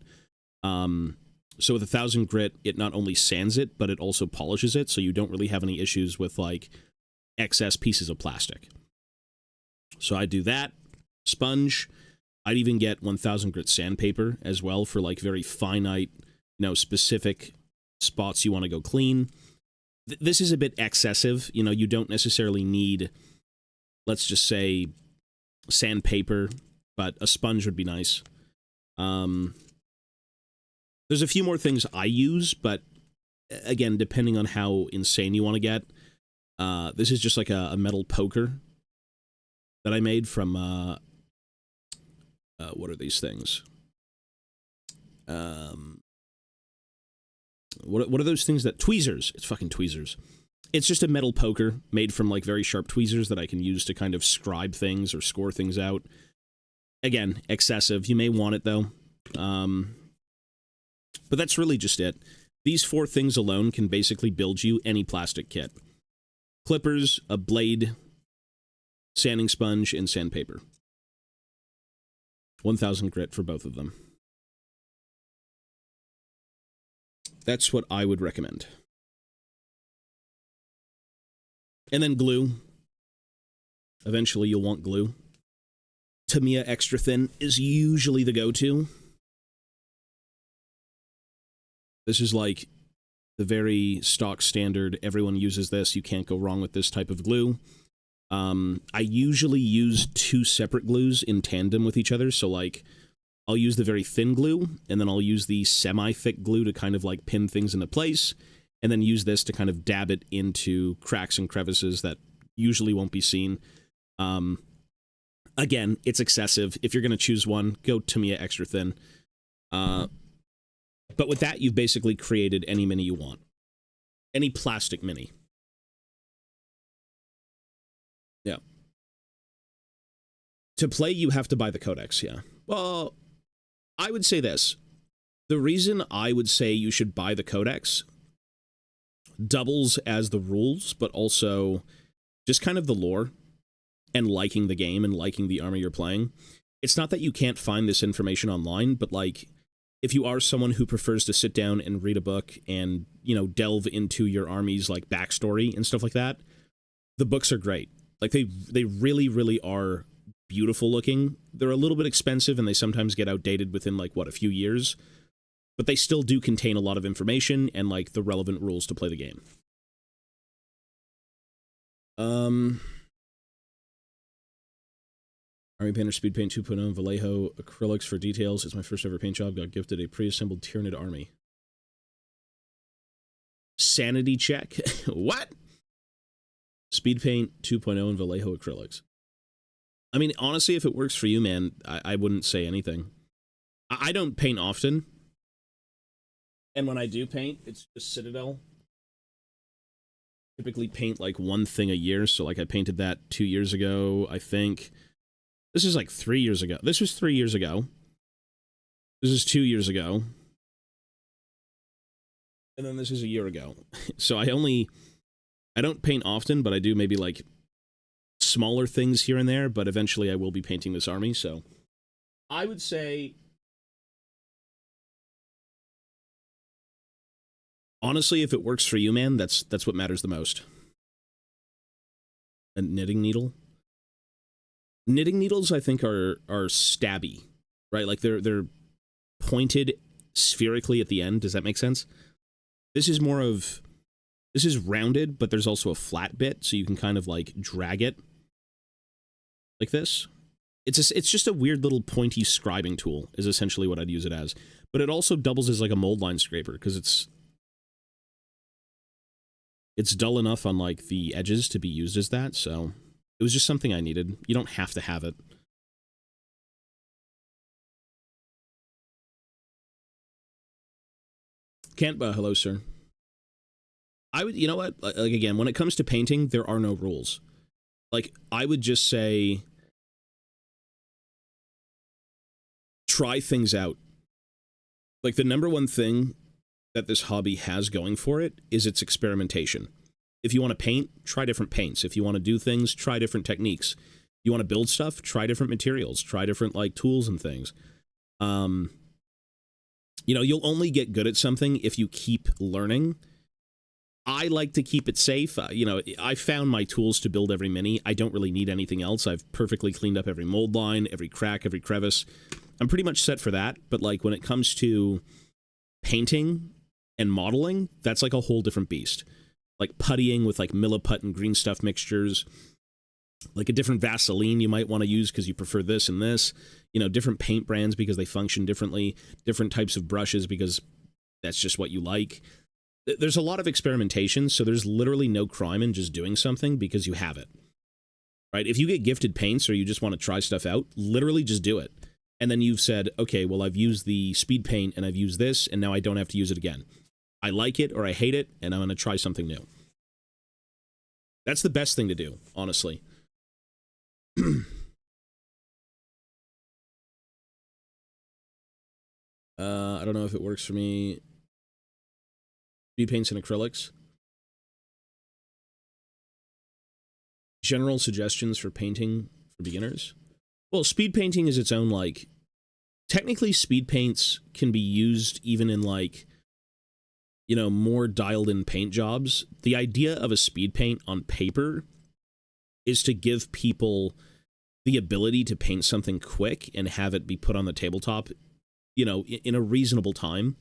Speaker 1: So with 1000 grit, it not only sands it, but it also polishes it, so you don't really have any issues with like excess pieces of plastic. So I do that. Sponge. I'd even get 1000 grit sandpaper as well for like very finite, specific spots you want to go clean. This is a bit excessive. You don't necessarily need, let's just say, sandpaper, but a sponge would be nice. There's a few more things I use, but again, depending on how insane you want to get, this is just like a metal poker that I made from, what are these things? What are those things that... Tweezers. It's fucking tweezers. It's just a metal poker made from, like, very sharp tweezers that I can use to kind of scribe things or score things out. Again, excessive. You may want it, though. But that's really just it. These 4 things alone can basically build you any plastic kit. Clippers, a blade, sanding sponge, and sandpaper. 1000 grit for both of them. That's what I would recommend. And then glue. Eventually you'll want glue. Tamiya Extra Thin is usually the go-to. This is like the very stock standard. Everyone uses this. You can't go wrong with this type of glue. I usually use 2 separate glues in tandem with each other. So, like, I'll use the very thin glue, and then I'll use the semi-thick glue to kind of, like, pin things into place, and then use this to kind of dab it into cracks and crevices that usually won't be seen. Again, it's excessive. If you're going to choose one, go Tamiya Extra Thin. But with that, you've basically created any mini you want. Any plastic mini. Yeah. To play, you have to buy the codex, yeah. Well, I would say this. The reason I would say you should buy the codex doubles as the rules, but also just kind of the lore and liking the game and liking the army you're playing. It's not that you can't find this information online, but, like, if you are someone who prefers to sit down and read a book and, delve into your army's, like, backstory and stuff like that, the books are great. Like, they really, really are beautiful looking. They're a little bit expensive, and they sometimes get outdated within, like, a few years. But they still do contain a lot of information and, like, the relevant rules to play the game. Army Painter Speed Paint 2.0 Vallejo acrylics for details. It's my first ever paint job. Got gifted a pre-assembled Tyranid army. Sanity check. What? Speed Paint 2.0 and Vallejo acrylics. I mean, honestly, if it works for you, man, I wouldn't say anything. I don't paint often. And when I do paint, it's just Citadel. Typically paint like one thing a year. So like I painted that 2 years ago, I think. This is like 3 years ago. This was 3 years ago. This is 2 years ago. And then this is a year ago. So I don't paint often, but I do maybe like smaller things here and there, but eventually I will be painting this army, so I would say, honestly, if it works for you, man, that's what matters the most. A knitting needle? Knitting needles, I think, are stabby, right? Like they're pointed spherically at the end. Does that make sense? This is rounded, but there's also a flat bit, so you can kind of like drag it like this. It's just a weird little pointy scribing tool is essentially what I'd use it as. But it also doubles as like a mold line scraper because it's dull enough on like the edges to be used as that, so it was just something I needed. You don't have to have it. Can't, hello, sir. I would, you know what? Like, again, when it comes to painting, there are no rules. Like, I would just say, try things out. Like, the number one thing that this hobby has going for it is its experimentation. If you want to paint, try different paints. If you want to do things, try different techniques. You want to build stuff, try different materials, try different, like, tools and things. You know, you'll only get good at something if you keep learning. I like to keep it safe. You know, I found my tools to build every mini. I don't really need anything else. I've perfectly cleaned up every mold line, every crack, every crevice. I'm pretty much set for that. But, like, when it comes to painting and modeling, that's like a whole different beast. Like puttying with, like, milliput and green stuff mixtures, like a different Vaseline you might want to use because you prefer this and this, you know, different paint brands because they function differently, different types of brushes because that's just what you like. There's a lot of experimentation, so there's literally no crime in just doing something because you have it, right? If you get gifted paints or you just want to try stuff out, literally just do it. And then you've said, okay, well, I've used the speed paint and I've used this, and now I don't have to use it again. I like it or I hate it, and I'm going to try something new. That's the best thing to do, honestly. I don't know if it works for me. Speed paints and acrylics. General suggestions for painting for beginners. Well, speed painting is its own, like, technically speed paints can be used even in, like, you know, more dialed in paint jobs. The idea of a speed paint on paper is to give people the ability to paint something quick and have it be put on the tabletop, you know, in a reasonable time.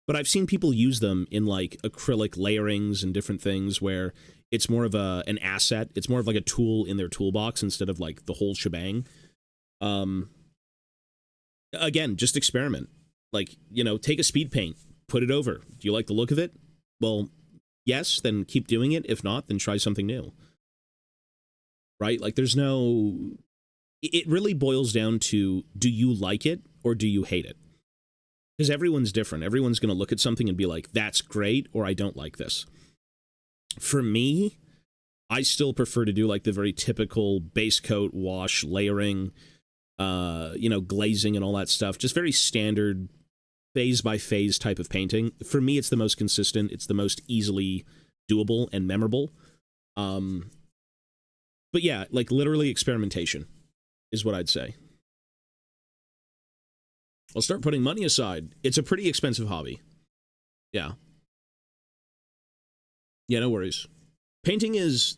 Speaker 1: But I've seen people use them in, like, acrylic layerings and different things where it's more of an asset. It's more of like a tool in their toolbox instead of, like, the whole shebang. Again, just experiment. Like, you know, take a speed paint, put it over. Do you like the look of it? Well, yes, then keep doing it. If not, then try something new. Right? Like, there's no... It really boils down to, do you like it or do you hate it? Because everyone's different. Everyone's going to look at something and be like, that's great, or I don't like this. For me, I still prefer to do, like, the very typical base coat, wash, layering, you know, glazing and all that stuff. Just very standard, phase-by-phase type of painting. For me, it's the most consistent. It's the most easily doable and memorable. But yeah, like, literally experimentation is what I'd say. I'll start putting money aside. It's a pretty expensive hobby. Yeah. Yeah, no worries. Painting is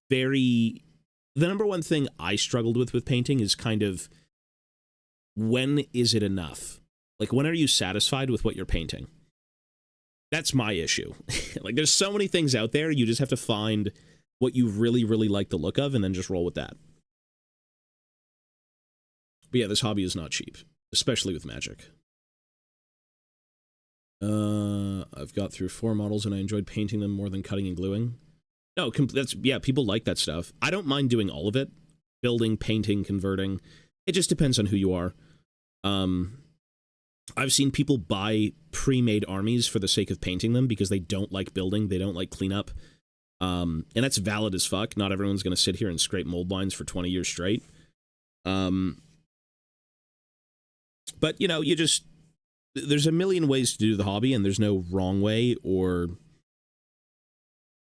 Speaker 1: very... The number one thing I struggled with painting is kind of, when is it enough? Like, when are you satisfied with what you're painting? That's my issue. Like, there's so many things out there, you just have to find what you really, really like the look of and then just roll with that. But yeah, this hobby is not cheap, especially with Magic. I've got through 4 models and I enjoyed painting them more than cutting and gluing. No, yeah, people like that stuff. I don't mind doing all of it. Building, painting, converting. It just depends on who you are. I've seen people buy pre-made armies for the sake of painting them because they don't like building, they don't like cleanup. And that's valid as fuck. Not everyone's going to sit here and scrape mold lines for 20 years straight. But, you know, there's a million ways to do the hobby, and there's no wrong way or,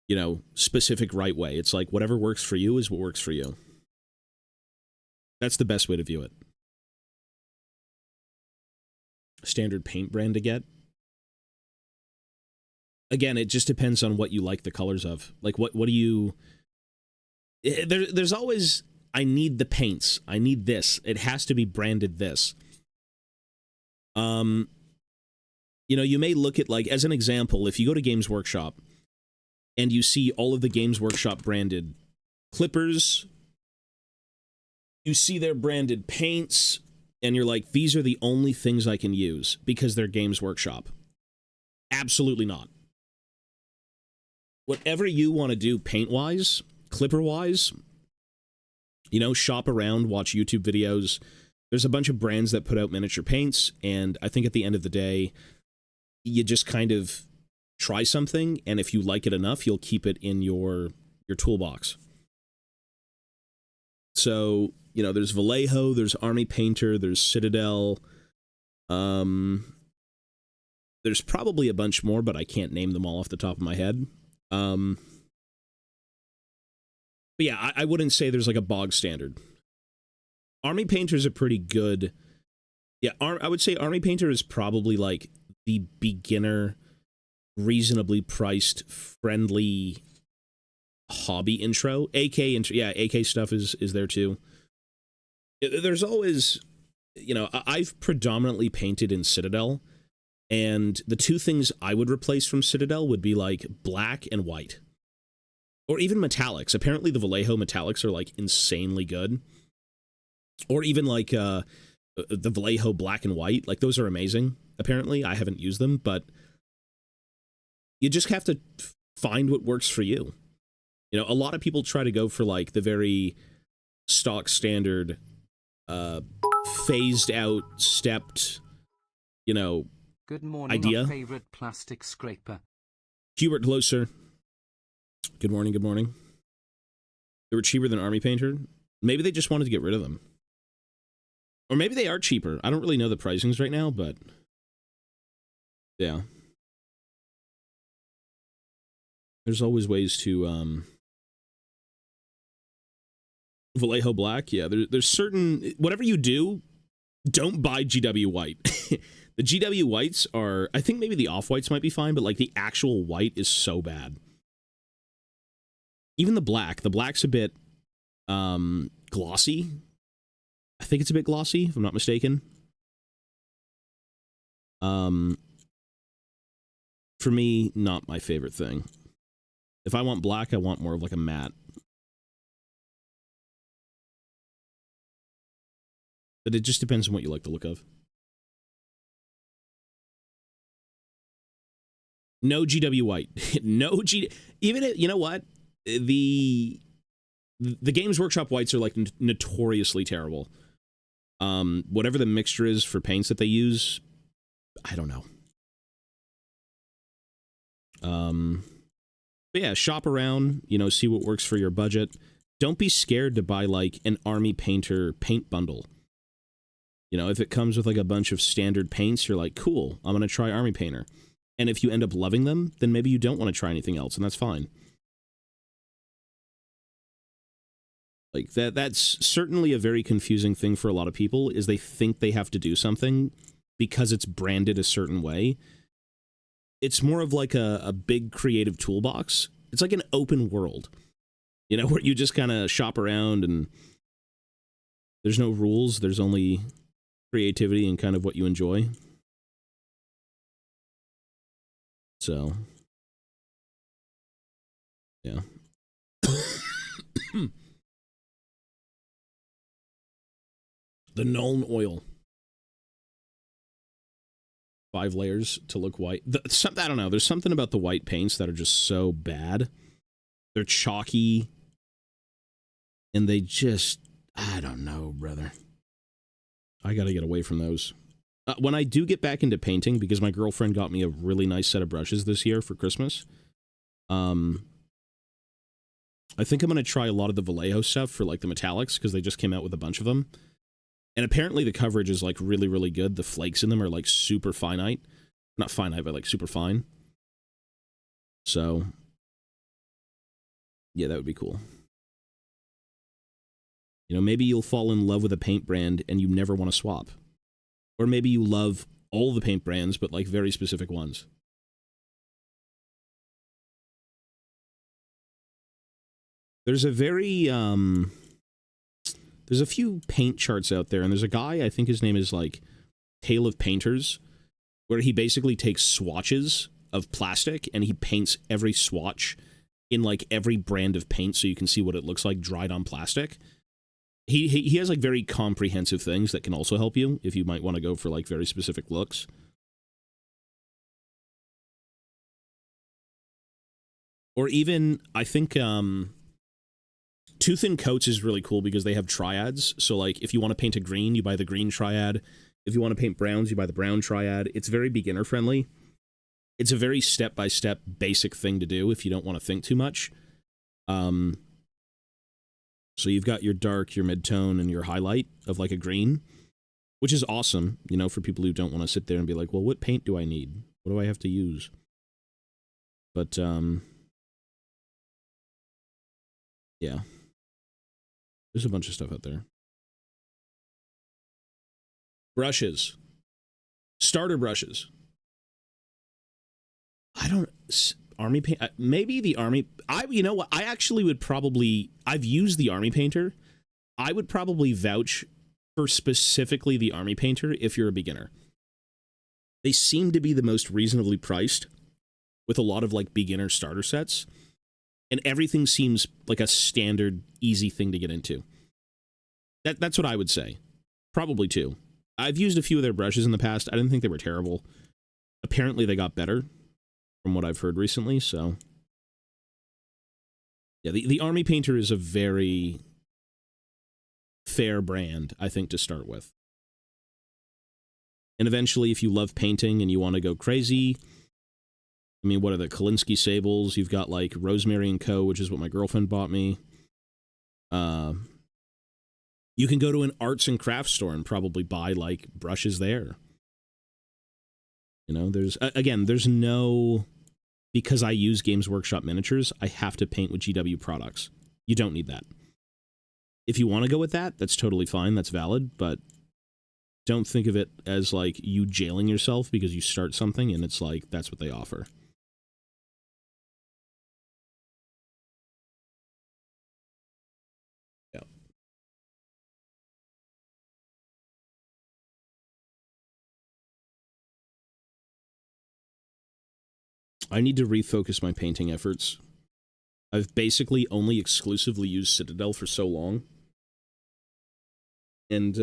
Speaker 1: you know, specific right way. It's like, whatever works for you is what works for you. That's the best way to view it. Standard paint brand to get. Again, it just depends on what you like the colors of. Like, what do you... There's always, I need the paints. I need this. It has to be branded this. You know, you may look at, like, as an example, if you go to Games Workshop and you see all of the Games Workshop branded clippers, you see their branded paints, and you're like, these are the only things I can use because they're Games Workshop. Absolutely not. Whatever you want to do paint-wise, clipper-wise, you know, shop around, watch YouTube videos. There's a bunch of brands that put out miniature paints, and I think at the end of the day, you just kind of try something, and if you like it enough, you'll keep it in your toolbox. So, you know, there's Vallejo, there's Army Painter, there's Citadel, There's probably a bunch more, but I can't name them all off the top of my head. But yeah, I wouldn't say there's like a bog standard. Army Painter's a pretty good... Yeah, I would say Army Painter is probably like the beginner, reasonably priced, friendly hobby intro. AK stuff is there too. There's always, you know, I've predominantly painted in Citadel, and the two things I would replace from Citadel would be like black and white. Or even metallics. Apparently the Vallejo metallics are like insanely good. Or even like the Vallejo black and white. Like those are amazing. Apparently I haven't used them, but you just have to find what works for you. You know, a lot of people try to go for like the very stock standard, phased out, stepped, you know,
Speaker 4: Good morning,
Speaker 1: idea.
Speaker 4: Our favorite plastic scraper.
Speaker 1: Hubert, hello, sir. Good morning, good morning. They were cheaper than Army Painter. Maybe they just wanted to get rid of them. Or maybe they are cheaper. I don't really know the pricings right now, but yeah. There's always ways to, Vallejo Black, yeah, there's certain... Whatever you do, don't buy GW White. The GW Whites are... I think maybe the Off-Whites might be fine, but, like, the actual white is so bad. Even the black's a bit, glossy. I think it's a bit glossy, if I'm not mistaken. For me, not my favorite thing. If I want black, I want more of like a matte. But it just depends on what you like the look of. No GW White. No G... Even, you know what? The Games Workshop whites are like notoriously terrible. Whatever the mixture is for paints that they use, I don't know. But yeah, shop around, you know, see what works for your budget. Don't be scared to buy like an Army Painter paint bundle. You know, if it comes with like a bunch of standard paints, you're like, cool, I'm going to try Army Painter. And if you end up loving them, then maybe you don't want to try anything else, and that's fine. Like, that's certainly a very confusing thing for a lot of people, is they think they have to do something because it's branded a certain way. It's more of like a big creative toolbox. It's like an open world, you know, where you just kind of shop around and there's no rules. There's only creativity and kind of what you enjoy. So, yeah. The Nuln Oil. 5 layers to look white. I don't know. There's something about the white paints that are just so bad. They're chalky. And they just... I don't know, brother. I gotta get away from those. When I do get back into painting, because my girlfriend got me a really nice set of brushes this year for Christmas, I think I'm gonna try a lot of the Vallejo stuff for, like, the metallics, because they just came out with a bunch of them. And apparently the coverage is, like, really, really good. The flakes in them are, like, super finite. Not finite, but, like, super fine. So, yeah, that would be cool. You know, maybe you'll fall in love with a paint brand and you never want to swap. Or maybe you love all the paint brands, but, like, very specific ones. There's a very, there's a few paint charts out there, and there's a guy, I think his name is, like, Tale of Painters, where he basically takes swatches of plastic, and he paints every swatch in, like, every brand of paint so you can see what it looks like dried on plastic. He has, like, very comprehensive things that can also help you, if you might want to go for, like, very specific looks. Or even, I think, Too Thin Coats is really cool because they have triads. So, like, if you want to paint a green, you buy the green triad. If you want to paint browns, you buy the brown triad. It's very beginner-friendly. It's a very step-by-step basic thing to do if you don't want to think too much. So you've got your dark, your mid-tone, and your highlight of, like, a green. which is awesome, you know, for people who don't want to sit there and be like, well, what paint do I need? What do I have to use? But, yeah. There's a bunch of stuff out there. Brushes. Starter brushes. I don't... Army paint... Maybe the army... you know what? I actually would probably... I've used the army painter. I would probably vouch for specifically the army painter if you're a beginner. They seem to be the most reasonably priced with a lot of, like, beginner starter sets. And everything seems like a standard, easy thing to get into. That's what I would say. Probably, too. I've used a few of their brushes in the past. I didn't think they were terrible. Apparently, they got better from what I've heard recently, so... Yeah, the Army Painter is a very fair brand, I think, to start with. And eventually, if you love painting and you want to go crazy... I mean, what are the Kolinsky Sables? You've got, like, Rosemary & Co., which is what my girlfriend bought me. You can go to an arts and crafts store and probably buy, like, brushes there. You know, there's... Again, there's no... Because I use Games Workshop miniatures, I have to paint with GW products. You don't need that. If you want to go with that, that's totally fine, that's valid, but don't think of it as, like, you jailing yourself because you start something and it's like, that's what they offer. Yeah. I need to refocus my painting efforts. I've basically only exclusively used Citadel for so long. And,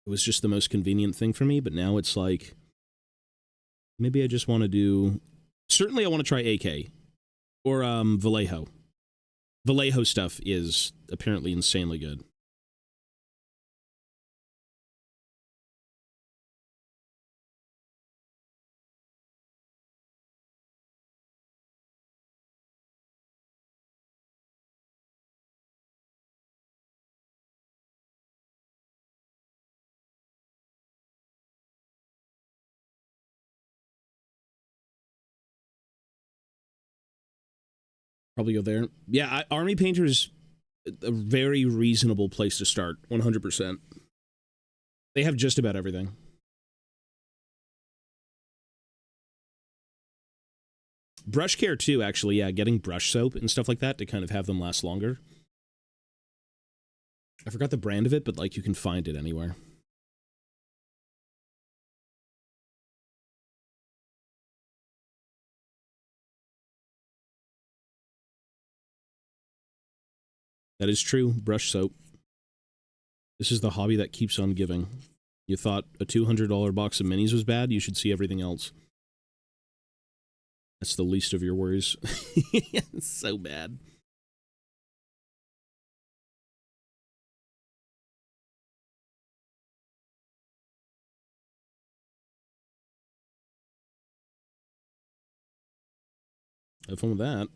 Speaker 1: it was just the most convenient thing for me, but now it's like, maybe I just want to do... Certainly I want to try AK. Or, Vallejo. Vallejo stuff is apparently insanely good. Probably go there. Yeah, Army Painter is a very reasonable place to start, 100%. They have just about everything. Brush care, too, actually, yeah, getting brush soap and stuff like that to kind of have them last longer. I forgot the brand of it, but, like, you can find it anywhere. That is true, brush soap. This is the hobby that keeps on giving. You thought a $200 box of minis was bad? You should see everything else. That's the least of your worries. It's so bad. Have fun with that.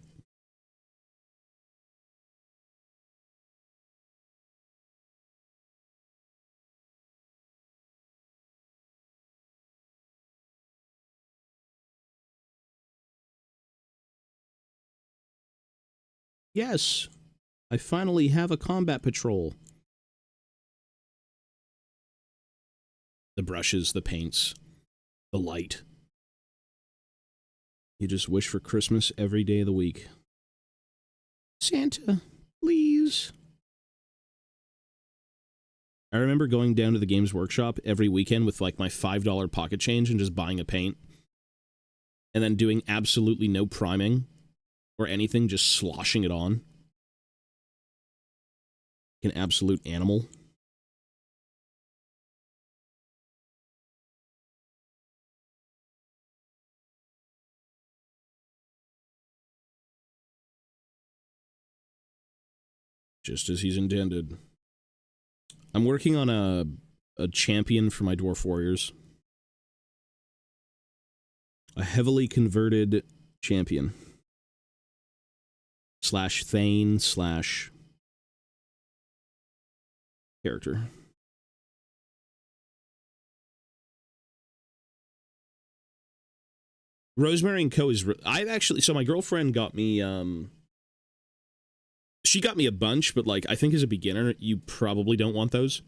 Speaker 1: Yes, I finally have a combat patrol. The brushes, the paints, the light. You just wish for Christmas every day of the week. Santa, please. I remember going down to the Games Workshop every weekend with, like, my $5 pocket change and just buying a paint. And then doing absolutely no priming or anything, just sloshing it on. An absolute animal. Just as he's intended. I'm working on a champion for my Dwarf Warriors. A heavily converted champion. /Thane/ character. Rosemary and Co. is... I've actually... So my girlfriend got me... She got me a bunch, but, like, I think as a beginner, you probably don't want those.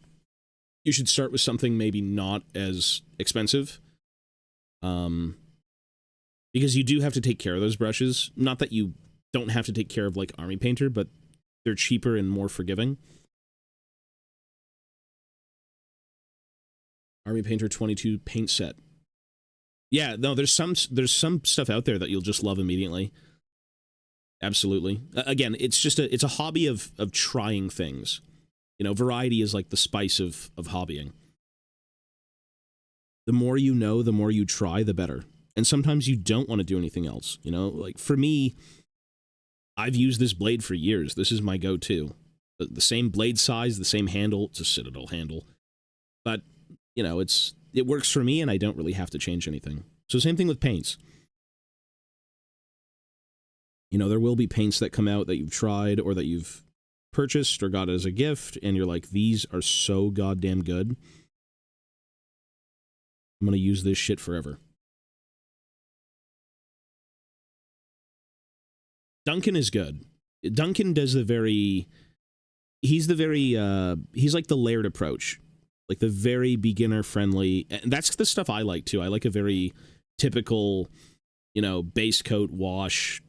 Speaker 1: You should start with something maybe not as expensive. Because you do have to take care of those brushes. Not that you don't have to take care of, like, Army Painter, but they're cheaper and more forgiving. Army Painter 22 paint set. Yeah, no, there's some stuff out there that you'll just love immediately. Absolutely. Again, it's just it's a hobby of trying things. You know, variety is like the spice of hobbying. The more you know, the more you try, the better. And sometimes you don't want to do anything else. You know, like for me, I've used this blade for years. This is my go-to. The same blade size, the same handle. It's a Citadel handle. But, you know, it works for me and I don't really have to change anything. So same thing with paints. You know, there will be paints that come out that you've tried or that you've purchased or got as a gift, and you're like, these are so goddamn good. I'm going to use this shit forever. Duncan is good. Duncan does the very... He's like the layered approach. Like the very beginner-friendly... And that's the stuff I like, too. I like a very typical, you know, base coat, wash,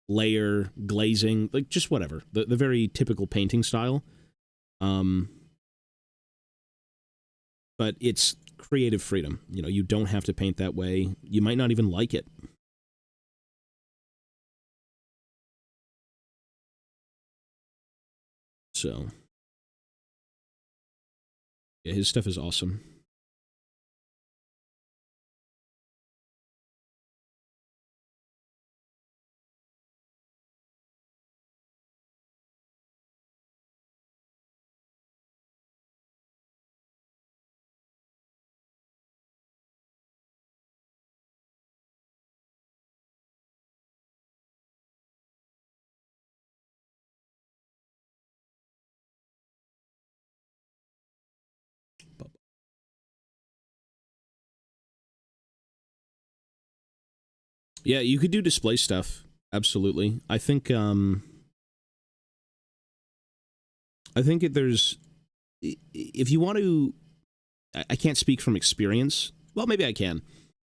Speaker 1: layer, glazing, like just whatever. The very typical painting style. But it's creative freedom. You know, you don't have to paint that way. You might not even like it. So, yeah, his stuff is awesome. Yeah, you could do display stuff. Absolutely. I think there's... If you want to... I can't speak from experience. Well, maybe I can.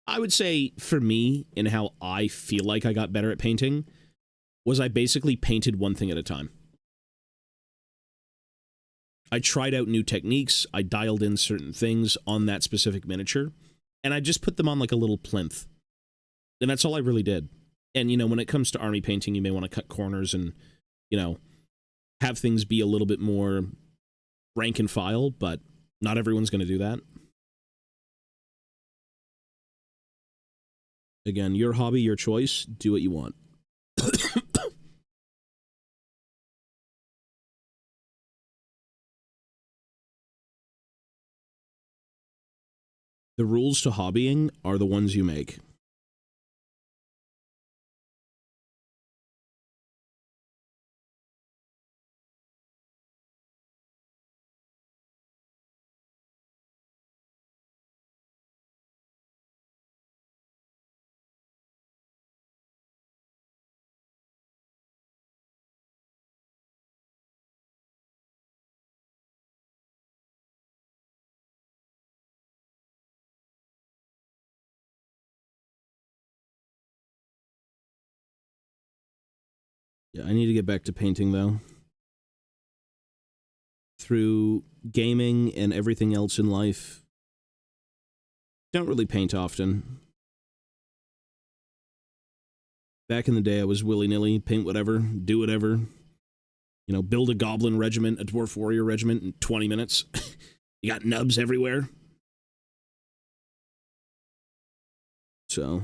Speaker 1: I would say, for me, and how I feel like I got better at painting, was I basically painted one thing at a time. I tried out new techniques, I dialed in certain things on that specific miniature, and I just put them on like a little plinth. And that's all I really did. And, you know, when it comes to army painting, you may want to cut corners and, you know, have things be a little bit more rank and file, but not everyone's going to do that. Again, your hobby, your choice, do what you want. The rules to hobbying are the ones you make. Yeah, I need to get back to painting, though. Through gaming and everything else in life, don't really paint often. Back in the day, I was willy-nilly, paint whatever, do whatever. You know, build a goblin regiment, a dwarf warrior regiment in 20 minutes. You got nubs everywhere. So...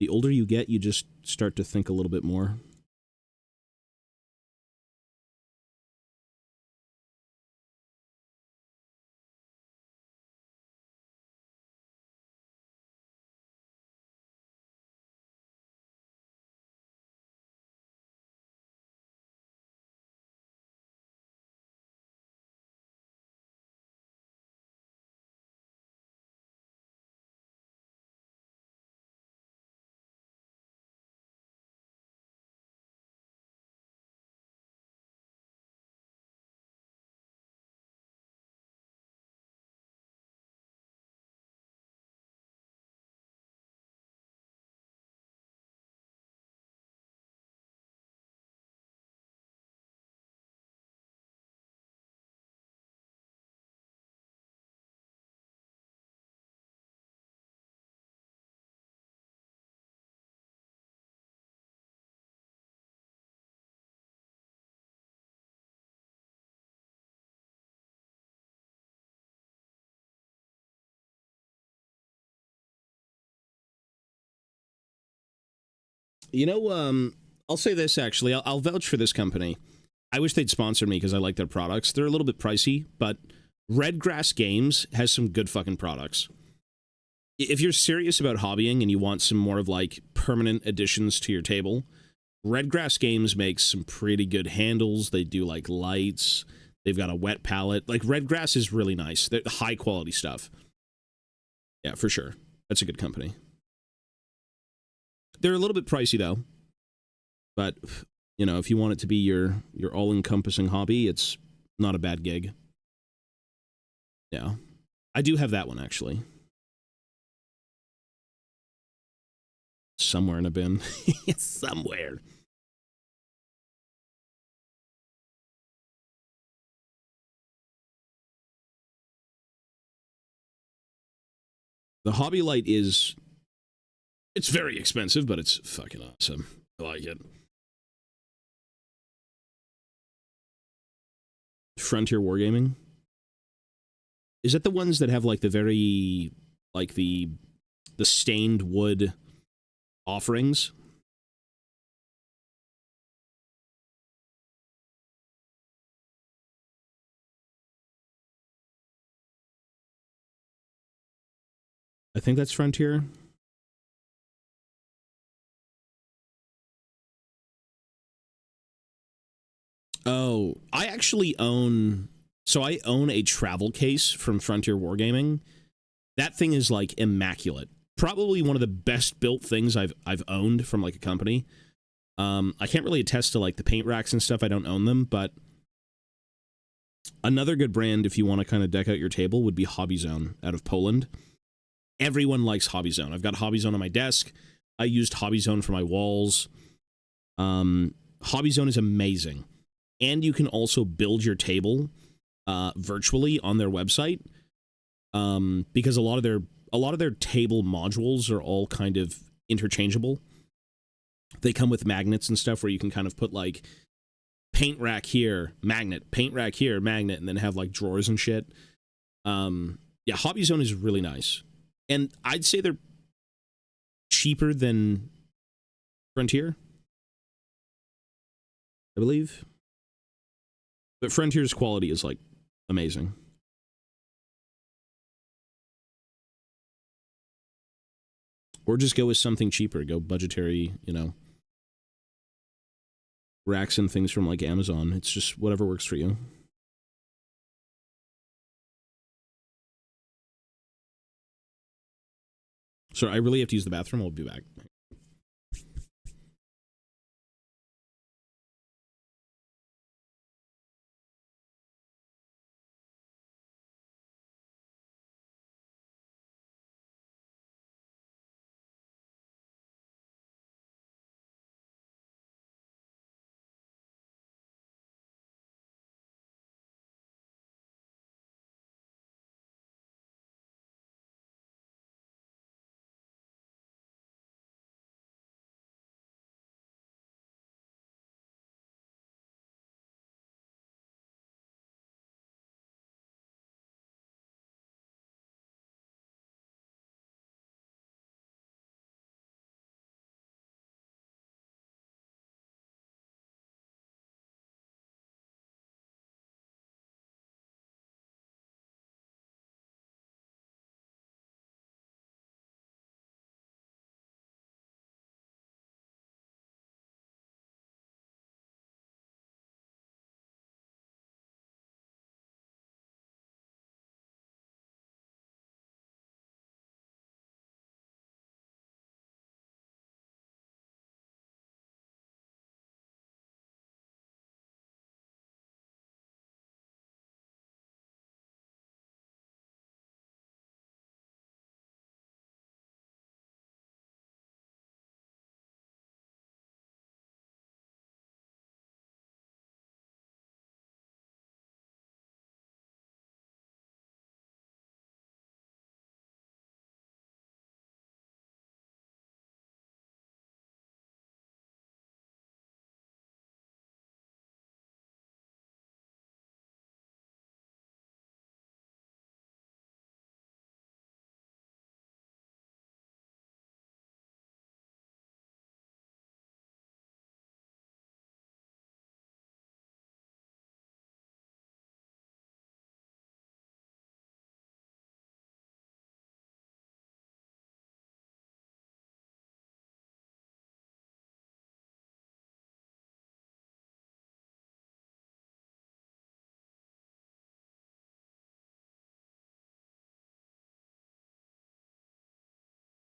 Speaker 1: the older you get, you just start to think a little bit more. You know, I'll say this, actually. I'll vouch for this company. I wish they'd sponsor me because I like their products. They're a little bit pricey, but Redgrass Games has some good fucking products. If you're serious about hobbying and you want some more of, like, permanent additions to your table, Redgrass Games makes some pretty good handles. They do, like, lights. They've got a wet palette. Like, Redgrass is really nice. They're high-quality stuff. Yeah, for sure. That's a good company. They're a little bit pricey, though. But, you know, if you want it to be your all-encompassing hobby, it's not a bad gig. Yeah. I do have that one, actually. Somewhere in a bin. Somewhere. The Hobby Light is... It's very expensive, but it's fucking awesome. I like it. Frontier Wargaming. Is that the ones that have, like, the very... Like, the stained wood offerings? I think that's Frontier. Oh, I actually own... So I own a travel case from Frontier Wargaming. That thing is, like, immaculate. Probably one of the best built things I've owned from, like, a company. I can't really attest to, like, the paint racks and stuff. I don't own them, but another good brand, if you want to kind of deck out your table, would be Hobby Zone out of Poland. Everyone likes Hobby Zone. I've got Hobby Zone on my desk. I used Hobby Zone for my walls. Hobby Zone is amazing. And you can also build your table virtually on their website, because a lot of their table modules are all kind of interchangeable. They come with magnets and stuff where you can kind of put, like, paint rack here, magnet, paint rack here, magnet, and then have, like, drawers and shit. Yeah, Hobby Zone is really nice. And I'd say they're cheaper than Frontier, I believe. But Frontier's quality is, like, amazing. Or just go with something cheaper. Go budgetary, you know, racks and things from, like, Amazon. It's just whatever works for you. Sorry, I really have to use the bathroom. I'll be back.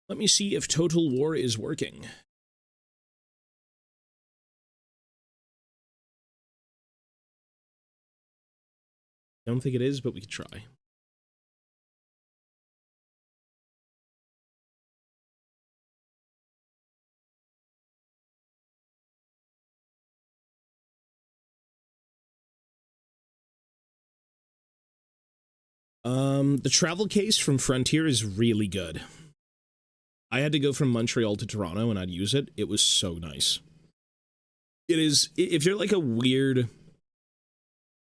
Speaker 1: Let me see if Total War is working. I don't think it is, but we could try. The travel case from Frontier is really good. I had to go from Montreal to Toronto and I'd use it. It was so nice. It is, if you're like a weird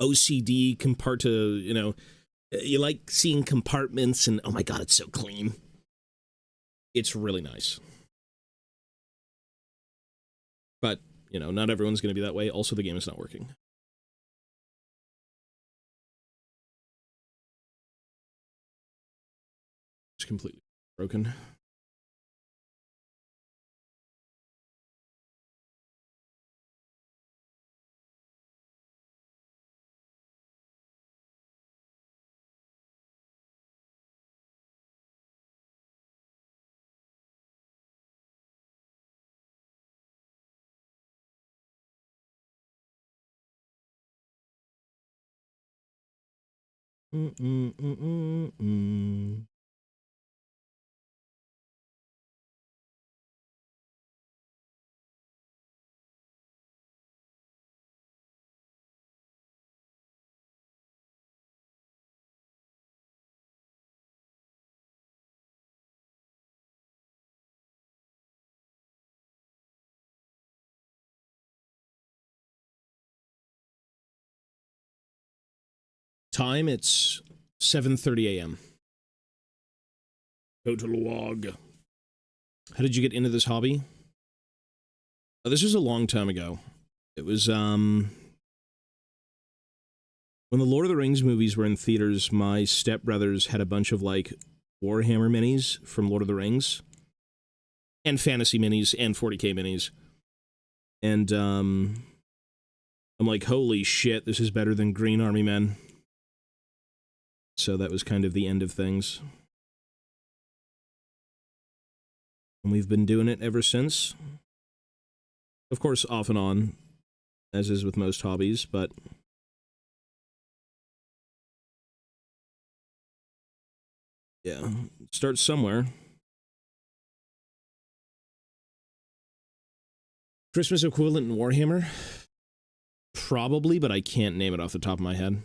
Speaker 1: OCD you know, you like seeing compartments and, oh my god, it's so clean. It's really nice. But, you know, not everyone's going to be that way. Also, the game is not working. It's completely broken. Time, it's 7:30 a.m. Total log. How did you get into this hobby? Oh, this was a long time ago. It was, when the Lord of the Rings movies were in theaters, my stepbrothers had a bunch of, like, Warhammer minis from Lord of the Rings. And fantasy minis and 40k minis. And, I'm like, holy shit, this is better than Green Army Men. So that was kind of the end of things. And we've been doing it ever since. Of course, off and on, as is with most hobbies, but... yeah, start somewhere. Christmas equivalent in Warhammer? Probably, but I can't name it off the top of my head.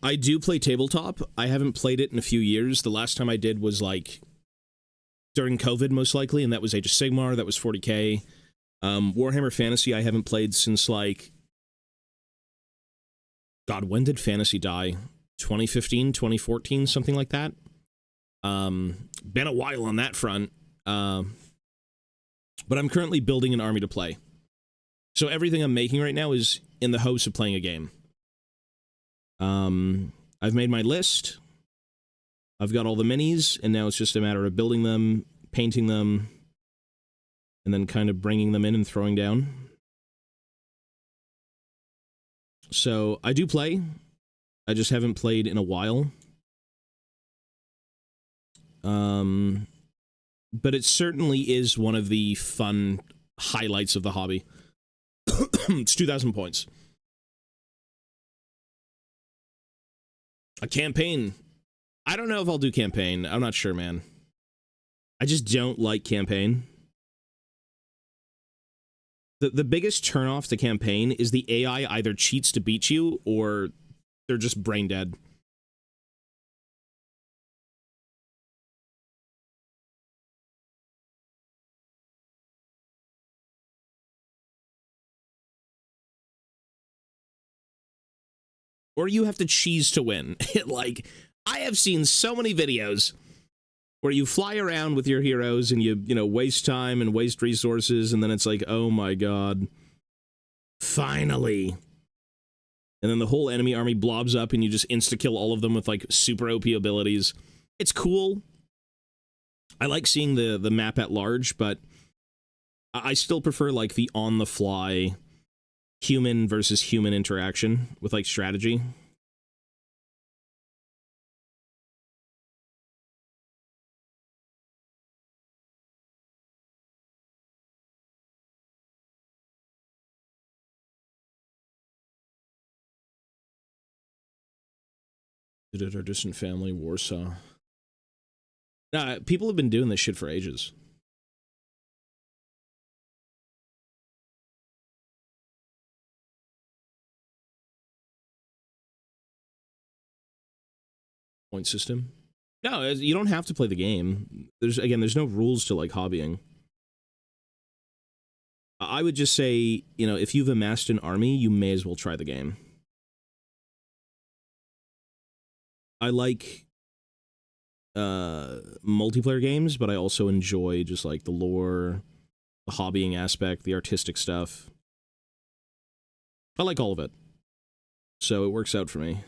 Speaker 1: I do play tabletop. I haven't played it in a few years. The last time I did was, like, during COVID, most likely, and that was Age of Sigmar, that was 40k. Warhammer Fantasy I haven't played since, like... God, when did Fantasy die? 2015, 2014, something like that? Been a while on that front. But I'm currently building an army to play. So everything I'm making right now is in the hopes of playing a game. I've made my list. I've got all the minis, and now it's just a matter of building them, painting them, and then kind of bringing them in and throwing down. So, I do play. I just haven't played in a while. But it certainly is one of the fun highlights of the hobby. It's 2,000 points. A campaign. I don't know if I'll do campaign. I'm not sure, man. I just don't like campaign. The biggest turnoff to campaign is the AI either cheats to beat you or they're just brain dead. Or you have to cheese to win. Like, I have seen so many videos where you fly around with your heroes and you know, waste time and waste resources, and then it's like, oh my god, finally. And then the whole enemy army blobs up and you just insta-kill all of them with, like, super OP abilities. It's cool. I like seeing the map at large, but I still prefer, like, the on-the-fly human versus human interaction with, like, strategy. Our distant family, Warsaw. Nah, people have been doing this shit for ages. Point system. No, you don't have to play the game. There's no rules to, like, hobbying. I would just say, you know, if you've amassed an army, you may as well try the game. I like multiplayer games, but I also enjoy just, like, the lore, the hobbying aspect, the artistic stuff. I like all of it. So it works out for me.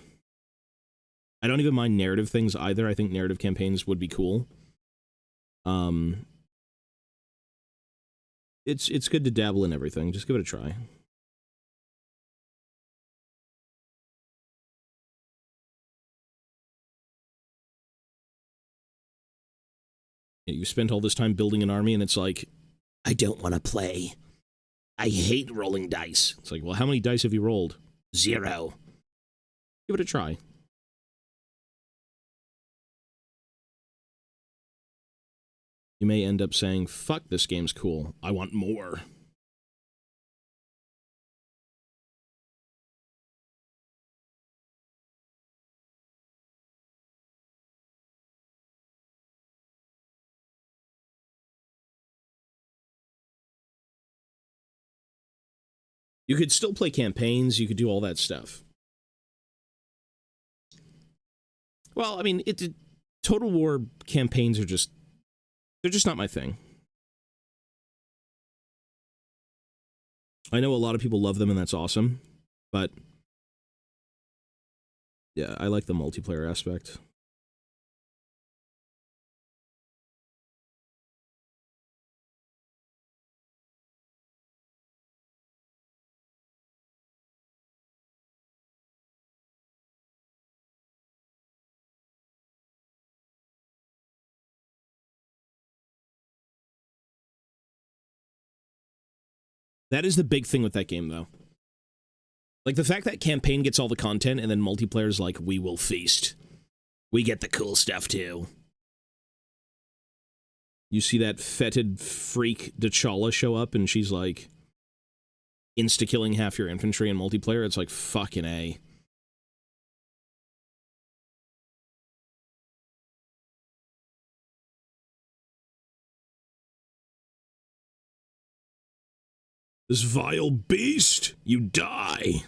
Speaker 1: I don't even mind narrative things either. I think narrative campaigns would be cool. It's good to dabble in everything. Just give it a try. You spent all this time building an army, and it's like, I don't want to play. I hate rolling dice. It's like, well, how many dice have you rolled? 0. Give it a try. You may end up saying, fuck, this game's cool. I want more. You could still play campaigns. You could do all that stuff. Well, I mean, Total War campaigns are just... they're just not my thing. I know a lot of people love them, and that's awesome. But... yeah, I like the multiplayer aspect. That is the big thing with that game, though. Like, the fact that campaign gets all the content, and then multiplayer's like, we will feast. We get the cool stuff, too. You see that fetid freak T'Challa show up, and she's like, insta-killing half your infantry in multiplayer. It's like, fucking A. This vile beast, you die.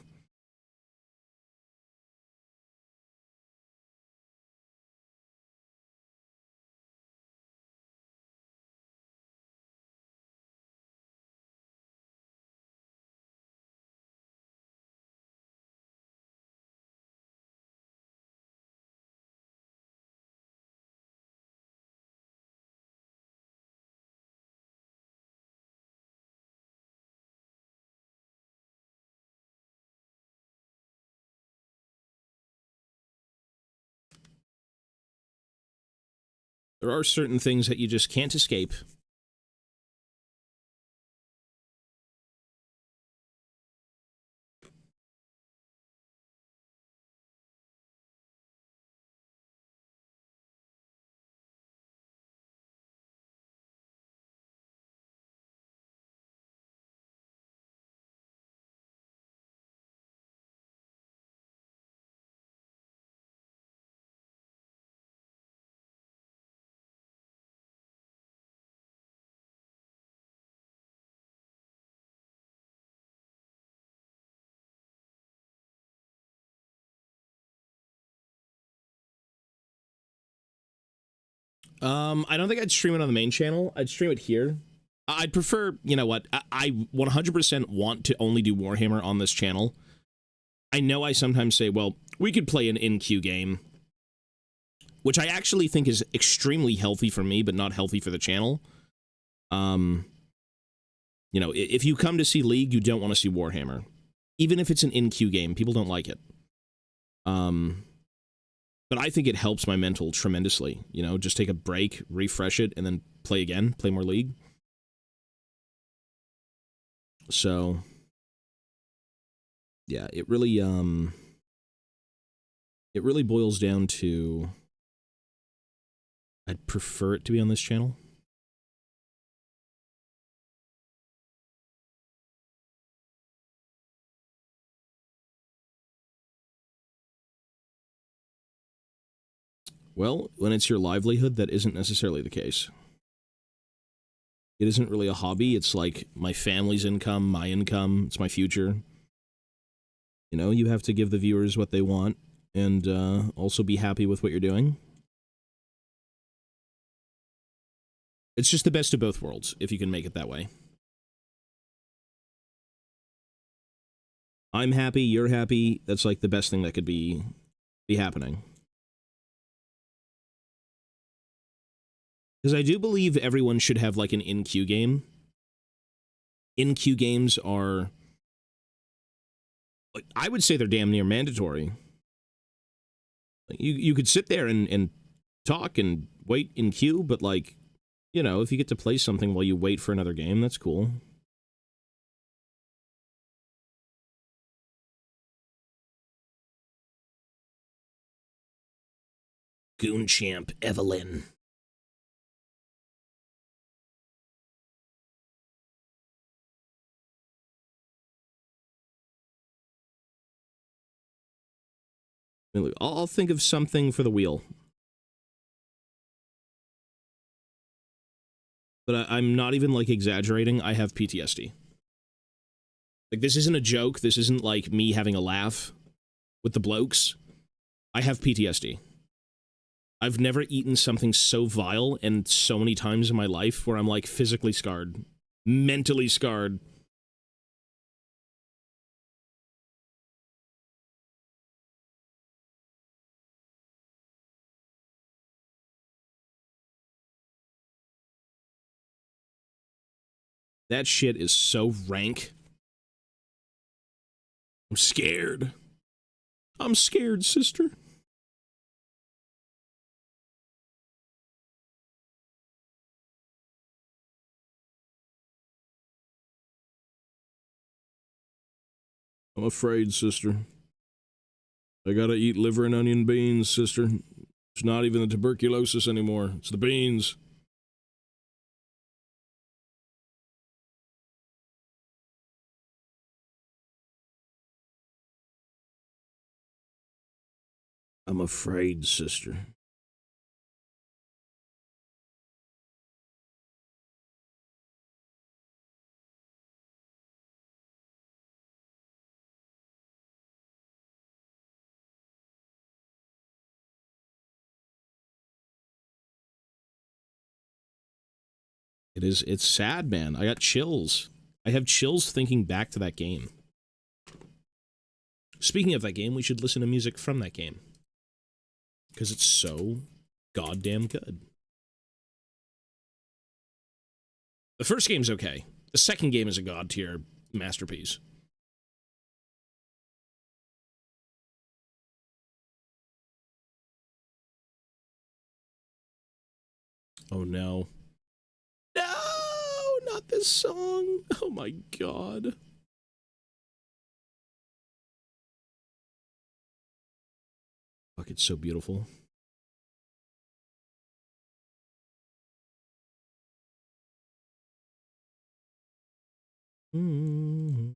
Speaker 1: There are certain things that you just can't escape. I don't think I'd stream it on the main channel. I'd stream it here. I'd prefer, you know what, I 100% want to only do Warhammer on this channel. I know I sometimes say, well, we could play an in-queue game, which I actually think is extremely healthy for me, but not healthy for the channel. You know, if you come to see League, you don't want to see Warhammer. Even if it's an in-queue game, people don't like it. But I think it helps my mental tremendously. You know, just take a break, refresh it, and then play again, play more League. So, yeah, it really boils down to I'd prefer it to be on this channel. Well, when it's your livelihood, that isn't necessarily the case. It isn't really a hobby. It's like my family's income, my income, it's my future. You know, you have to give the viewers what they want and also be happy with what you're doing. It's just the best of both worlds, if you can make it that way. I'm happy, you're happy. That's like the best thing that could be happening. Because I do believe everyone should have like an in-queue game. In-queue games are, I would say they're damn near mandatory. You could sit there and talk and wait in queue, but like, you know, if you get to play something while you wait for another game, that's cool. Goon Champ Evelyn. I'll think of something for the wheel. But I'm not even, like, exaggerating. I have PTSD. Like, this isn't a joke. This isn't, like, me having a laugh with the blokes. I have PTSD. I've never eaten something so vile and so many times in my life where I'm, like, physically scarred. Mentally scarred. That shit is so rank. I'm scared. I'm scared, sister. I'm afraid, sister. I gotta eat liver and onion beans, sister. It's not even the tuberculosis anymore. It's the beans. I'm afraid, sister. It's sad, man. I got chills. I have chills thinking back to that game. Speaking of that game, we should listen to music from that game. Because it's so goddamn good. The first game's okay. The second game is a god tier masterpiece. Oh no. No, not this song. Oh my god. Fuck, it's so beautiful. Mm-hmm.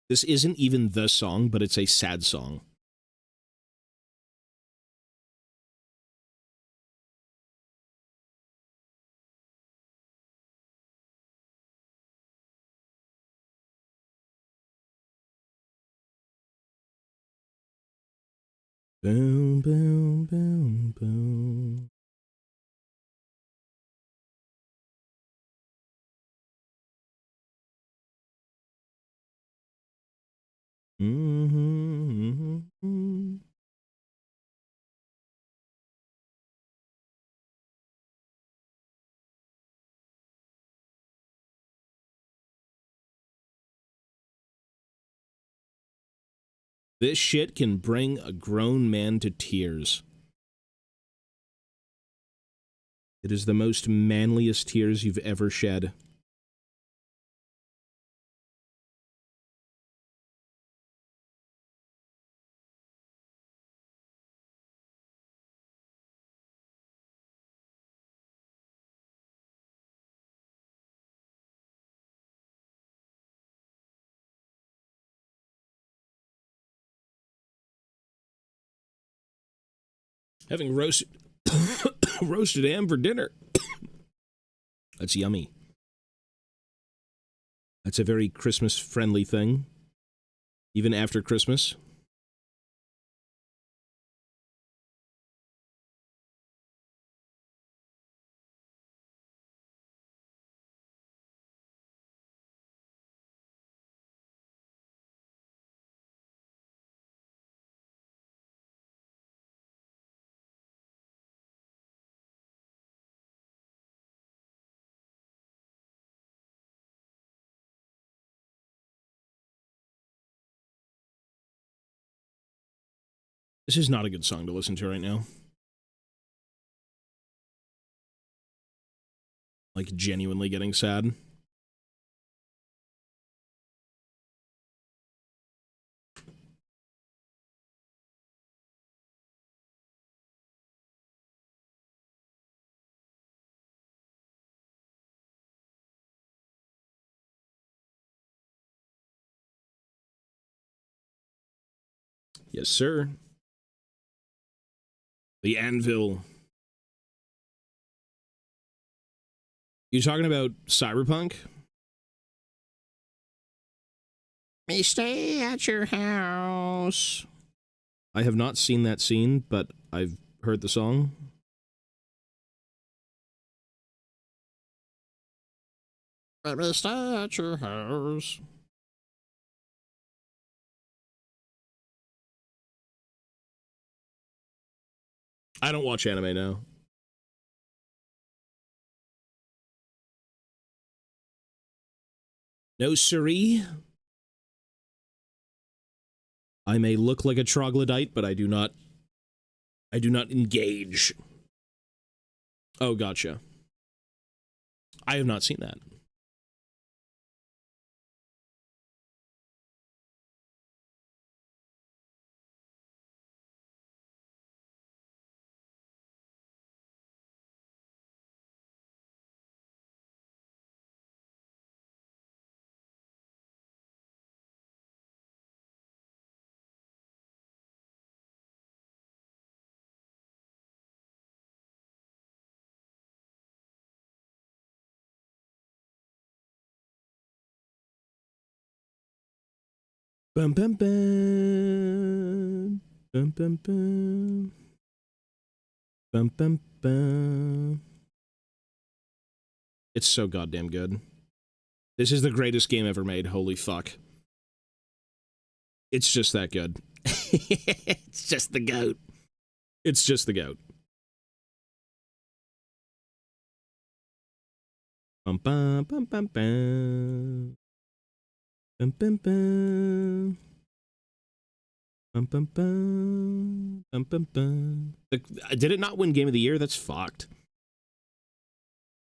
Speaker 1: This isn't even the song, but it's a sad song. Boom, boom, boom, boom. Mm-hmm. This shit can bring a grown man to tears. It is the most manliest tears you've ever shed. Having roasted ham for dinner. That's yummy. That's a very Christmas-friendly thing. Even after Christmas. This is not a good song to listen to right now. Like, genuinely getting sad. Yes, sir. The Anvil. You talking about Cyberpunk? May stay at your house. I have not seen that scene, but I've heard the song. I may stay at your house. I don't watch anime now. No siree. I may look like a troglodyte, but I do not engage. Oh, gotcha. I have not seen that. Bum bum bum. Bum bum bum. Bum bum bum. It's so goddamn good. This is the greatest game ever made. Holy fuck. It's just that good. It's just the goat. It's just the goat. Bum bum bum bum bum. Bum bum bum. Bum bum bum. Bum bum bum. Did it not win Game of the Year? That's fucked.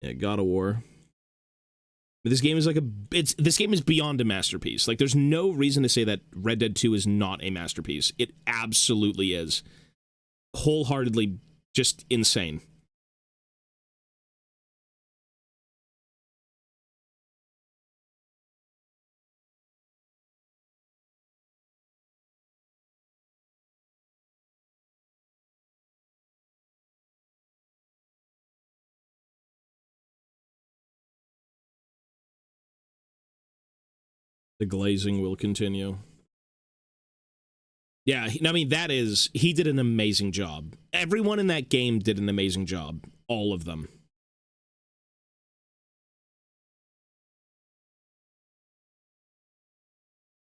Speaker 1: Yeah, God of War. But this game is like this game is beyond a masterpiece. Like, there's no reason to say that Red Dead 2 is not a masterpiece. It absolutely is. Wholeheartedly just insane. The glazing will continue. Yeah, I mean, he did an amazing job. Everyone in that game did an amazing job. All of them.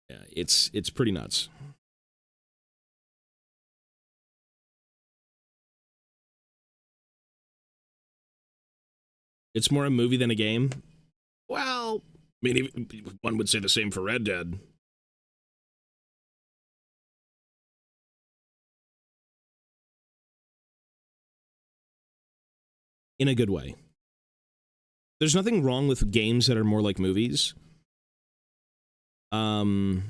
Speaker 1: Yeah, it's pretty nuts. It's more a movie than a game. Well, I mean, one would say the same for Red Dead. In a good way. There's nothing wrong with games that are more like movies. They're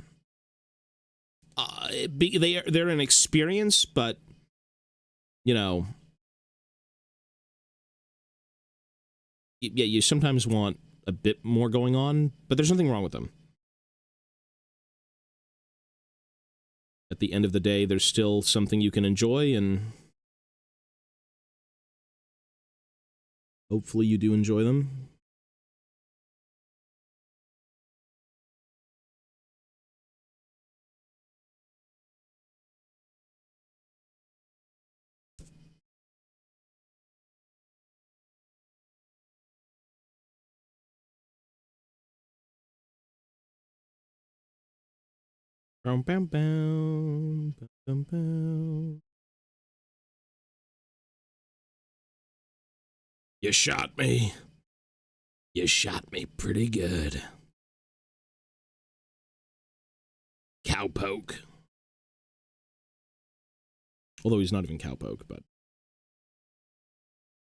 Speaker 1: an experience, but you know, yeah, you sometimes want a bit more going on, but there's nothing wrong with them. At the end of the day, there's still something you can enjoy, and hopefully you do enjoy them. Bum, bum, bum, bum, bum. You shot me. You shot me pretty good. Cowpoke. Although he's not even Cowpoke, but.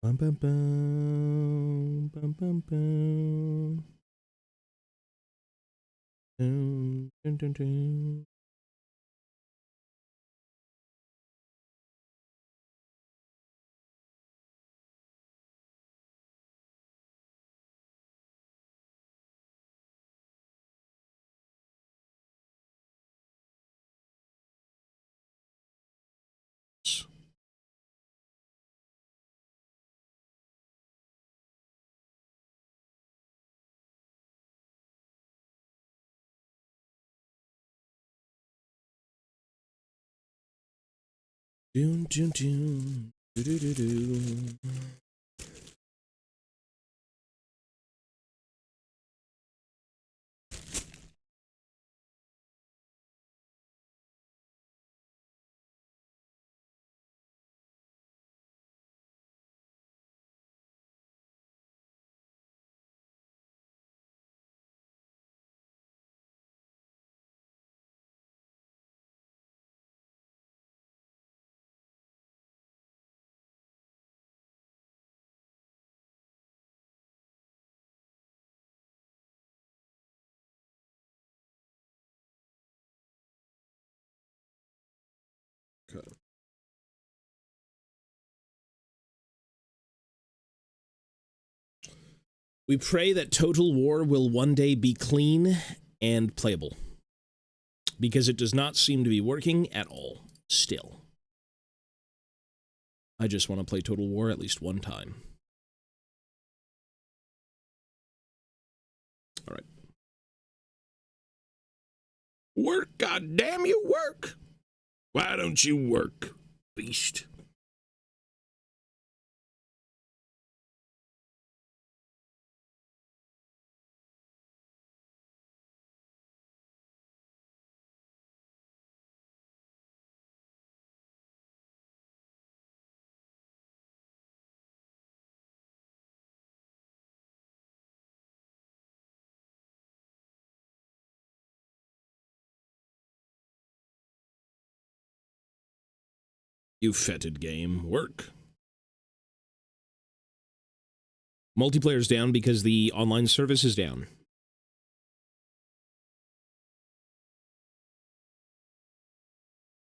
Speaker 1: Bum, bum, bum, bum, bum, bum. Dun, dun, dun, dun. Dun, dun, dun. Do, do, do, do. Okay. We pray that Total War will one day be clean and playable, because it does not seem to be working at all still. I just want to play Total War at least one time. All right. Work, goddamn you, work! Why don't you work, beast? You fetid game, work. Multiplayer's down because the online service is down.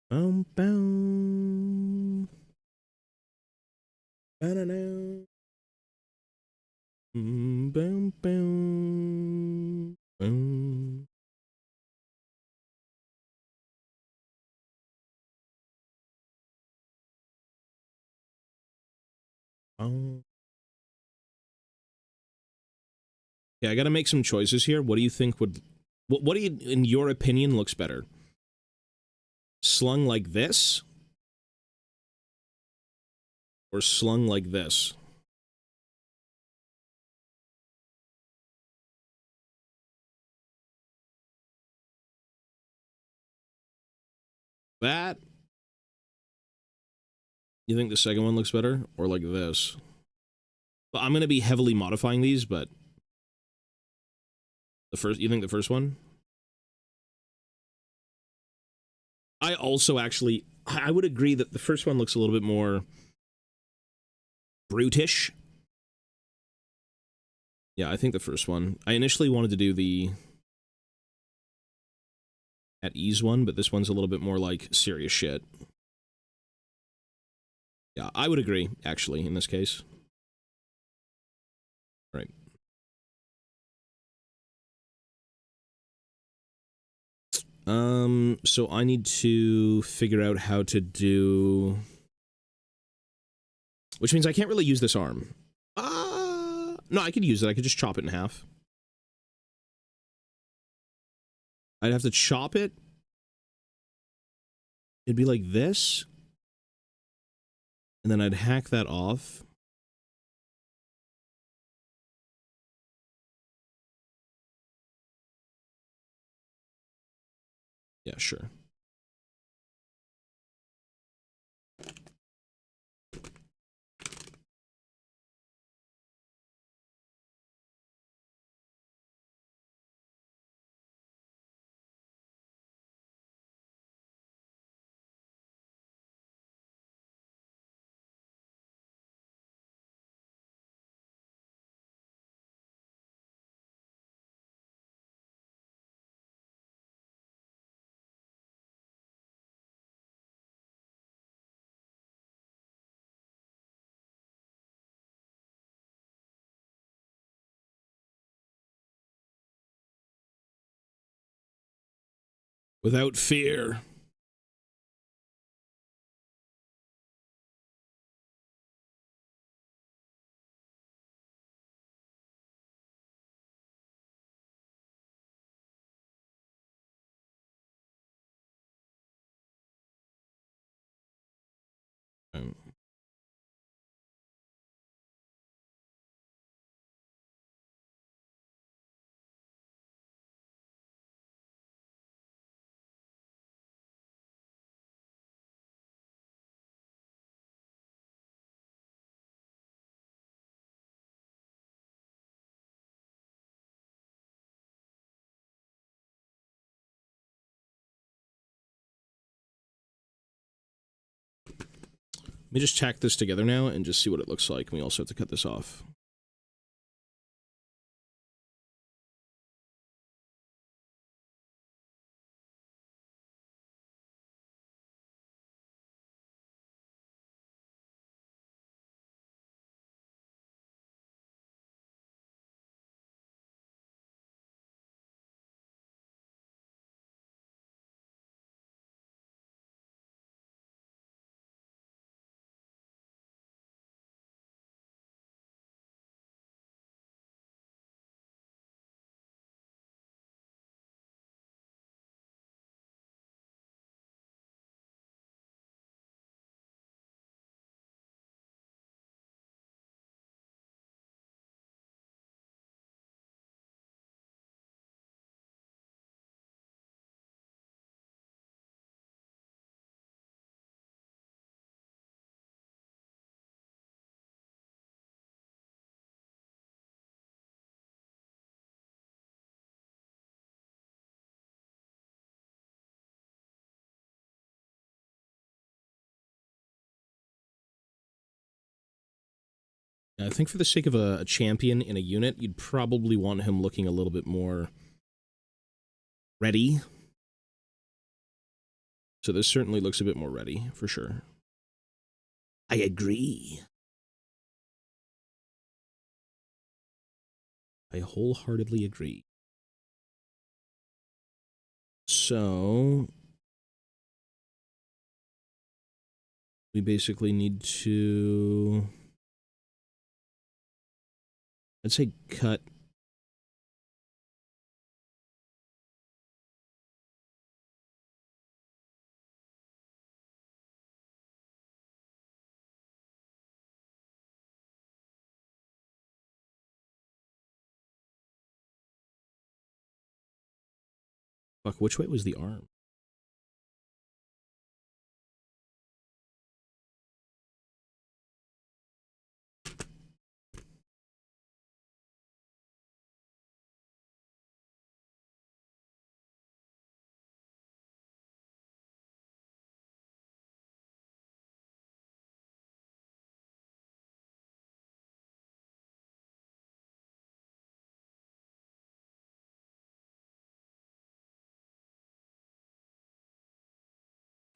Speaker 1: Boom, boom. Ba-da-da. Boom, boom, boom. Boom. Oh. Yeah, I gotta make some choices here. What do you think would... What do you, in your opinion, looks better? slung like this, or slung like this. That? You think the second one looks better? Or like this? Well, I'm going to be heavily modifying these, but... You think the first one? I also actually... I would agree that the first one looks a little bit more... brutish. Yeah, I think the first one. I initially wanted to do the... at ease one, but this one's a little bit more like serious shit. Yeah, I would agree, actually, in this case. Right. So I need to figure out how to do... Which means I can't really use this arm. No, I could use it. I could just chop it in half. I'd have to chop it. It'd be like this. And then I'd hack that off. Yeah, sure. Without fear. Let me just tack this together now and just see what it looks like. We also have to cut this off. I think for the sake of a champion in a unit, you'd probably want him looking a little bit more ready. So this certainly looks a bit more ready, for sure. I agree. I wholeheartedly agree. So... we basically need to... I'd say cut Fuck, which way was the arm?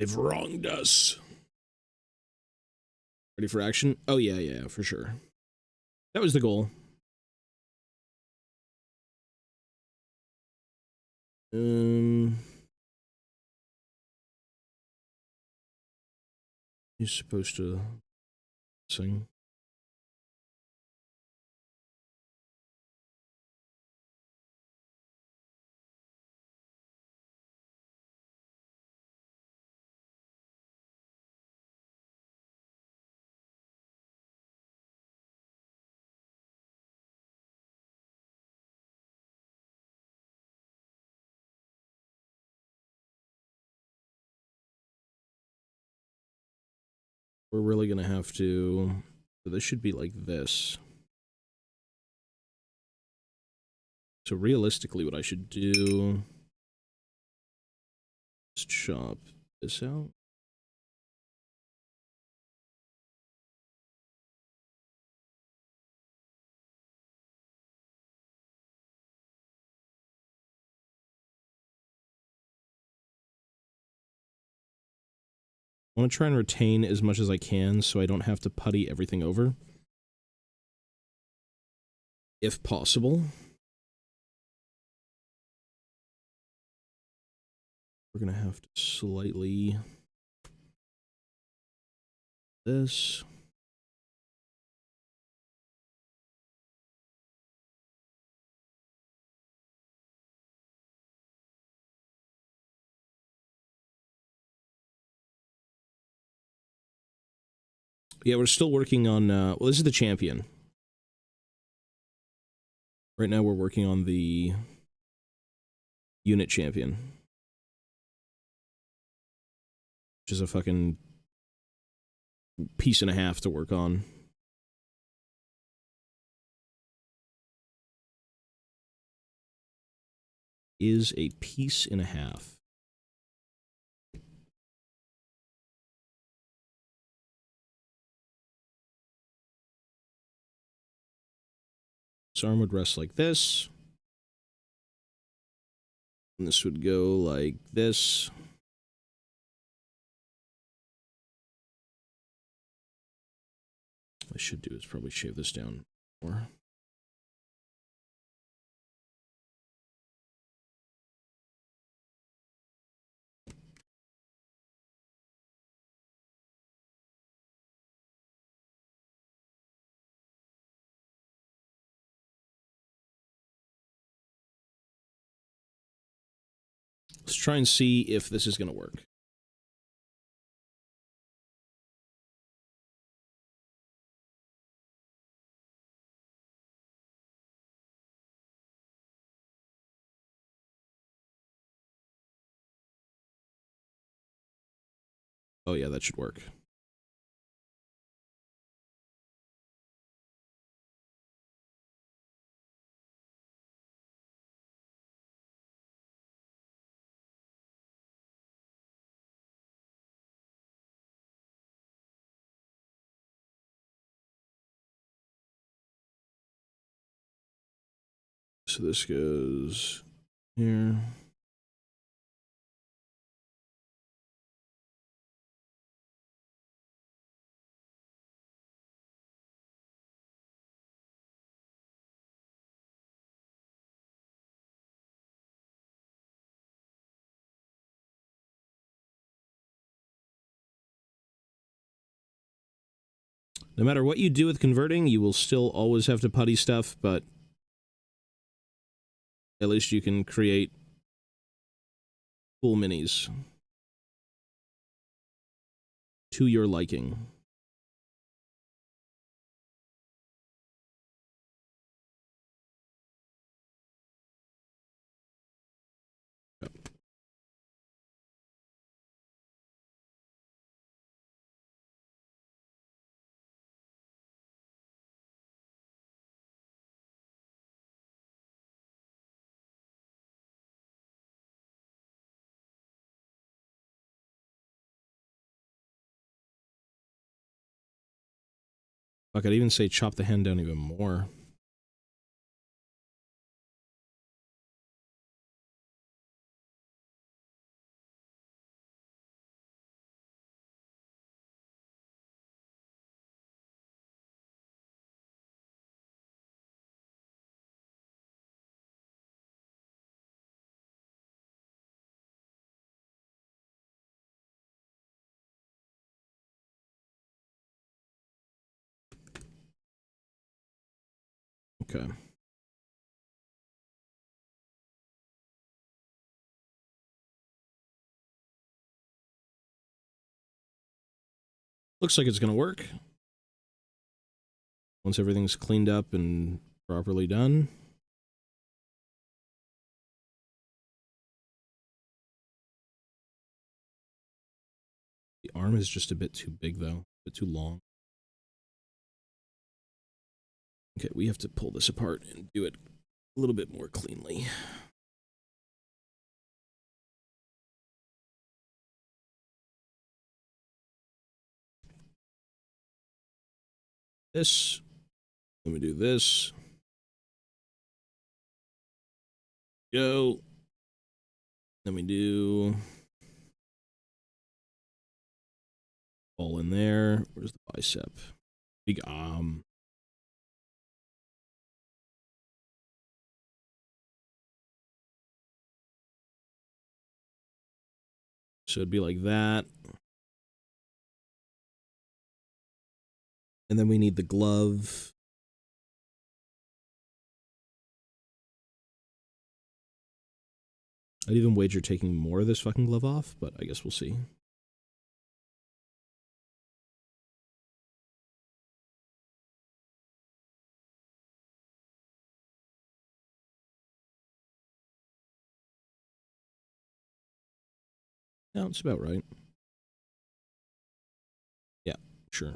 Speaker 1: They've wronged us. Ready for action? Oh, yeah, yeah, for sure. That was the goal. He's supposed to sing. We're really gonna have to... So this should be like this. So realistically, what I should do is chop this out. I want to try and retain as much as I can so I don't have to putty everything over. If possible. We're going to have to slightly... this. Yeah, we're still working on... well, this is the champion. Right now we're working on the unit champion. Which is a fucking piece and a half to work on. Is a piece and a half. This arm would rest like this. And this would go like this. What I should do is probably shave this down more. Let's try and see if this is going to work. Oh yeah, that should work. So this goes here. No matter what you do with converting, you will still always have to putty stuff, but at least you can create cool minis to your liking. Fuck, I'd even say chop the hand down even more. Okay. Looks like it's gonna work. Once everything's cleaned up and properly done. The arm is just a bit too big, though. A bit too long. Okay, we have to pull this apart and do it a little bit more cleanly. This. Let me do this. Go. Let me do all in there. Where's the bicep? Big arm. So it'd be like that. And then we need the glove. I'd even wager taking more of this fucking glove off, but I guess we'll see. No, it's about right. Yeah, sure.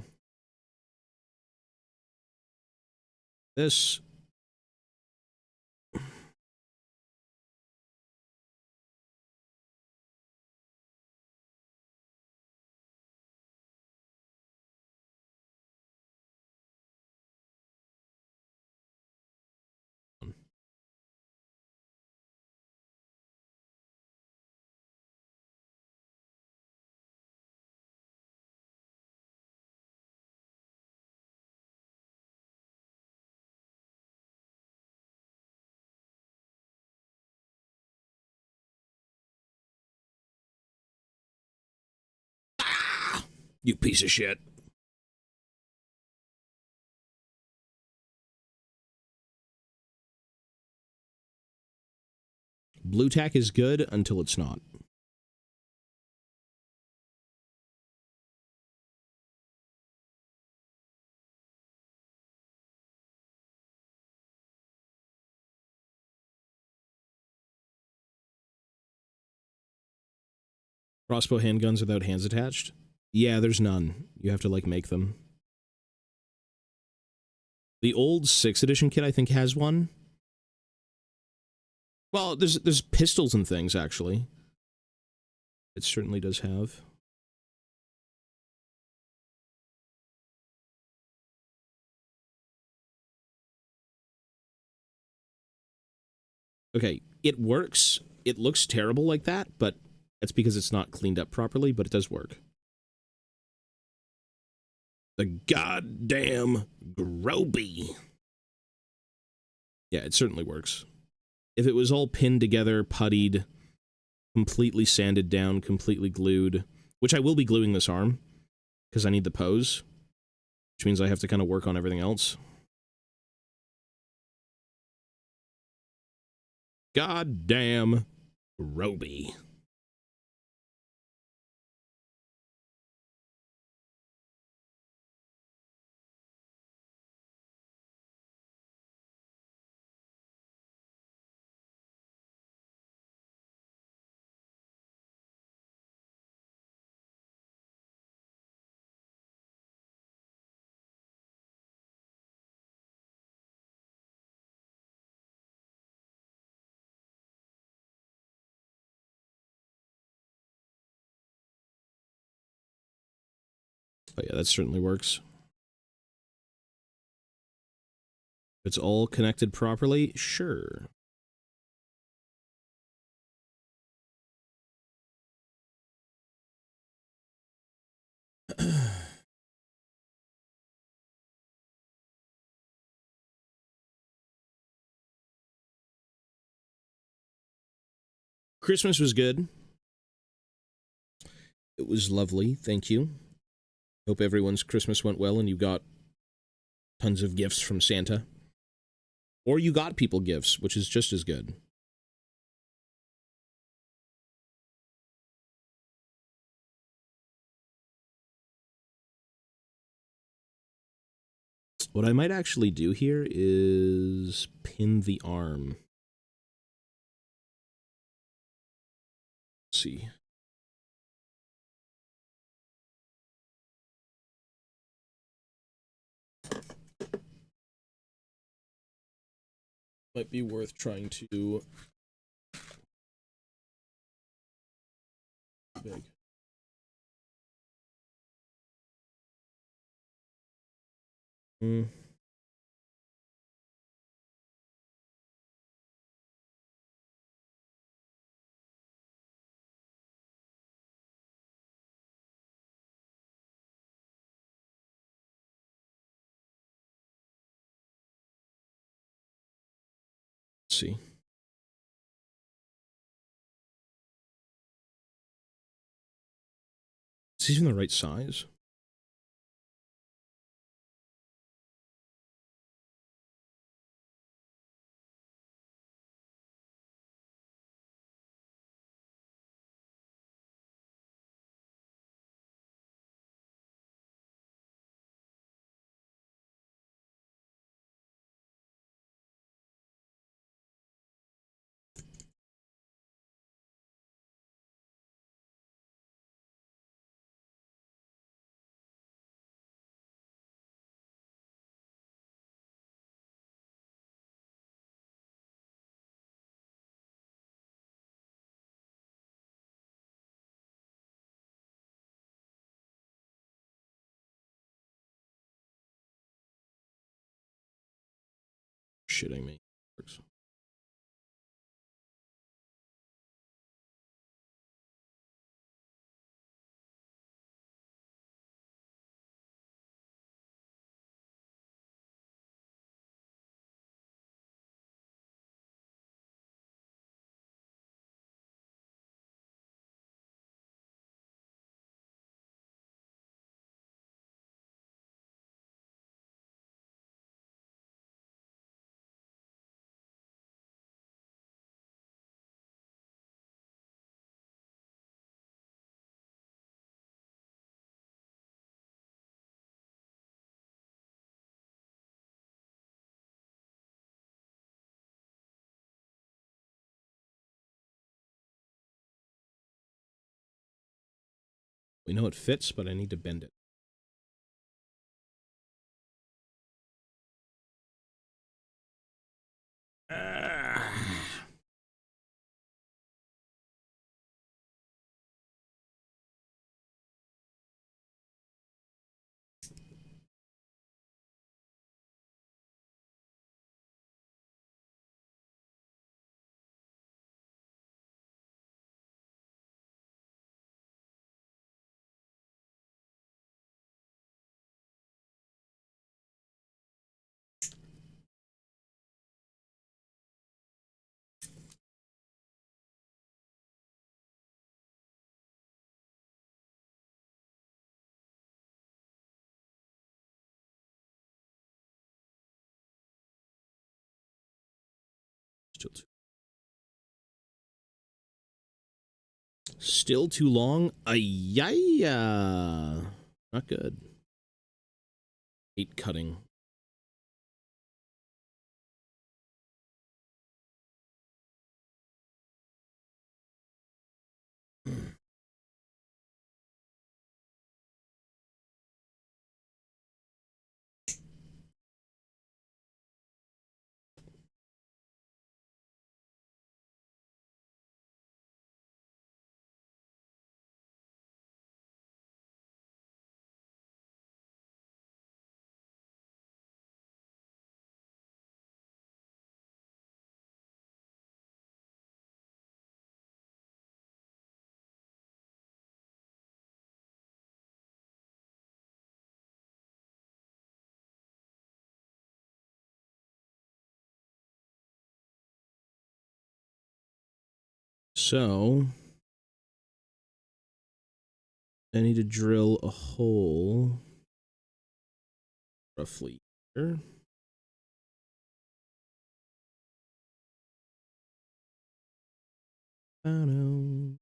Speaker 1: This. You piece of shit. Blue tack is good until it's not. Crossbow handguns without hands attached? Yeah, there's none. You have to, like, make them. The old 6th edition kit, I think, has one. Well, there's pistols and things, actually. It certainly does have. Okay, it works. It looks terrible like that, but that's because it's not cleaned up properly, but it does work. The goddamn Groby. Yeah, it certainly works. If it was all pinned together, puttied, completely sanded down, completely glued, which I will be gluing this arm, because I need the pose, which means I have to kind of work on everything else. Goddamn Groby. Oh yeah, that certainly works. If it's all connected properly, sure. Christmas was good. It was lovely, thank you. Hope everyone's Christmas went well and you got tons of gifts from Santa. Or you got people gifts, which is just as good. What I might actually do here is pin the arm. Let's see. Might be worth trying to... Big. Let's see. Is he even the right size? Shitting me. We know it fits, but I need to bend it. Still too long? Ay-ya. Not good. Hate cutting. So I need to drill a hole roughly here. I don't know.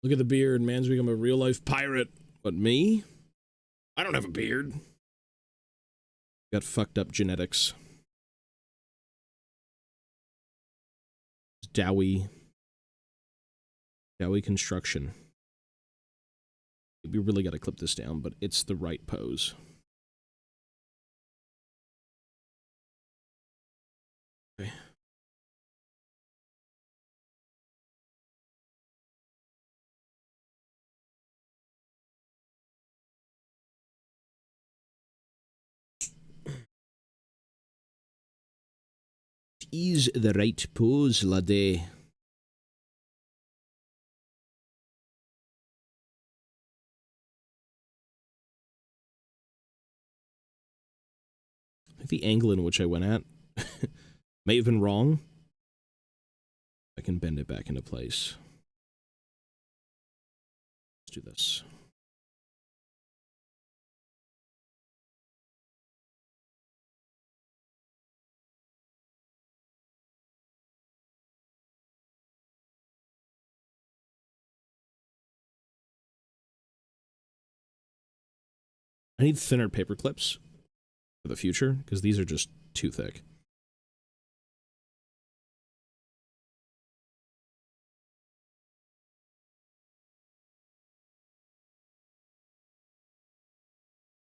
Speaker 1: Look at the beard. Man's become a real life pirate. But me? I don't have a beard. Got fucked up genetics. Dowie construction. We really got to clip this down, but it's the right pose. Okay. Is the right pose, laddie. I think the angle in which I went at may have been wrong. I can bend it back into place. Let's do this. I need thinner paper clips for the future, because these are just too thick.